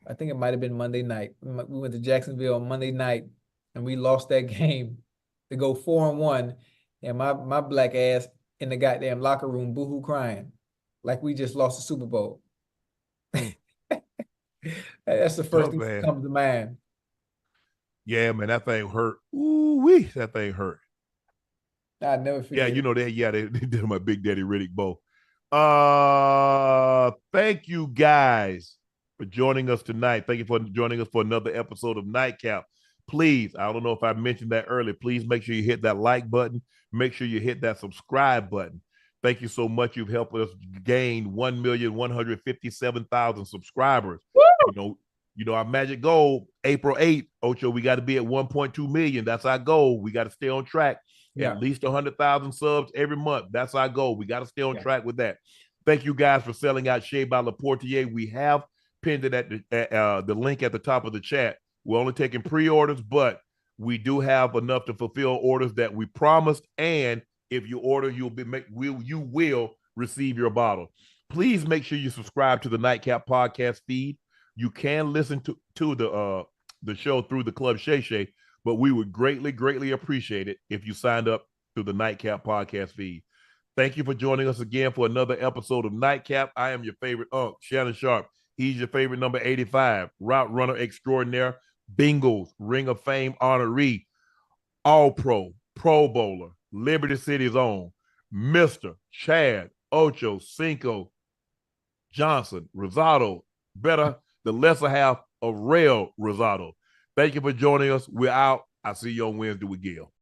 S2: I think it might have been Monday night. We went to Jacksonville on Monday night, and we lost that game to go 4-1. And my black ass in the goddamn locker room, boohoo crying, like we just lost the Super Bowl. That's the first thing that comes to mind.
S1: Yeah, man, that thing hurt. Ooh-wee, that thing hurt.
S2: I never forget.
S1: Yeah, you know that. Yeah, they did my Big Daddy Riddick bow. Thank you guys for joining us tonight. Thank you for joining us for another episode of Nightcap. Please, I don't know if I mentioned that earlier. Please make sure you hit that like button. Make sure you hit that subscribe button. Thank you so much. You've helped us gain 1,157,000 subscribers. You know, our magic goal, April 8th, Ocho, we got to be at 1.2 million. That's our goal. We got to stay on track.
S2: Yeah.
S1: At least 100,000 subs every month. That's our goal. We got to stay on track with that. Thank you guys for selling out Shea by Laportier. We have pinned it at the link at the top of the chat. We're only taking pre-orders, but we do have enough to fulfill orders that we promised. And if you order, you will receive your bottle. Please make sure you subscribe to the Nightcap podcast feed. You can listen to the show through the Club Shay Shay, but we would greatly appreciate it if you signed up to the Nightcap podcast feed. Thank you for joining us again for another episode of Nightcap. I am your favorite Unc, Shannon Sharpe. He's your favorite number 85, route runner extraordinaire, Bengals, Ring of Fame honoree, All-Pro, Pro Bowler, Liberty City's own, Mr. Chad Ochocinco Johnson, Rosado, better the lesser half of Rail Rosado. Thank you for joining us. We're out. I'll see you on Wednesday with Gil.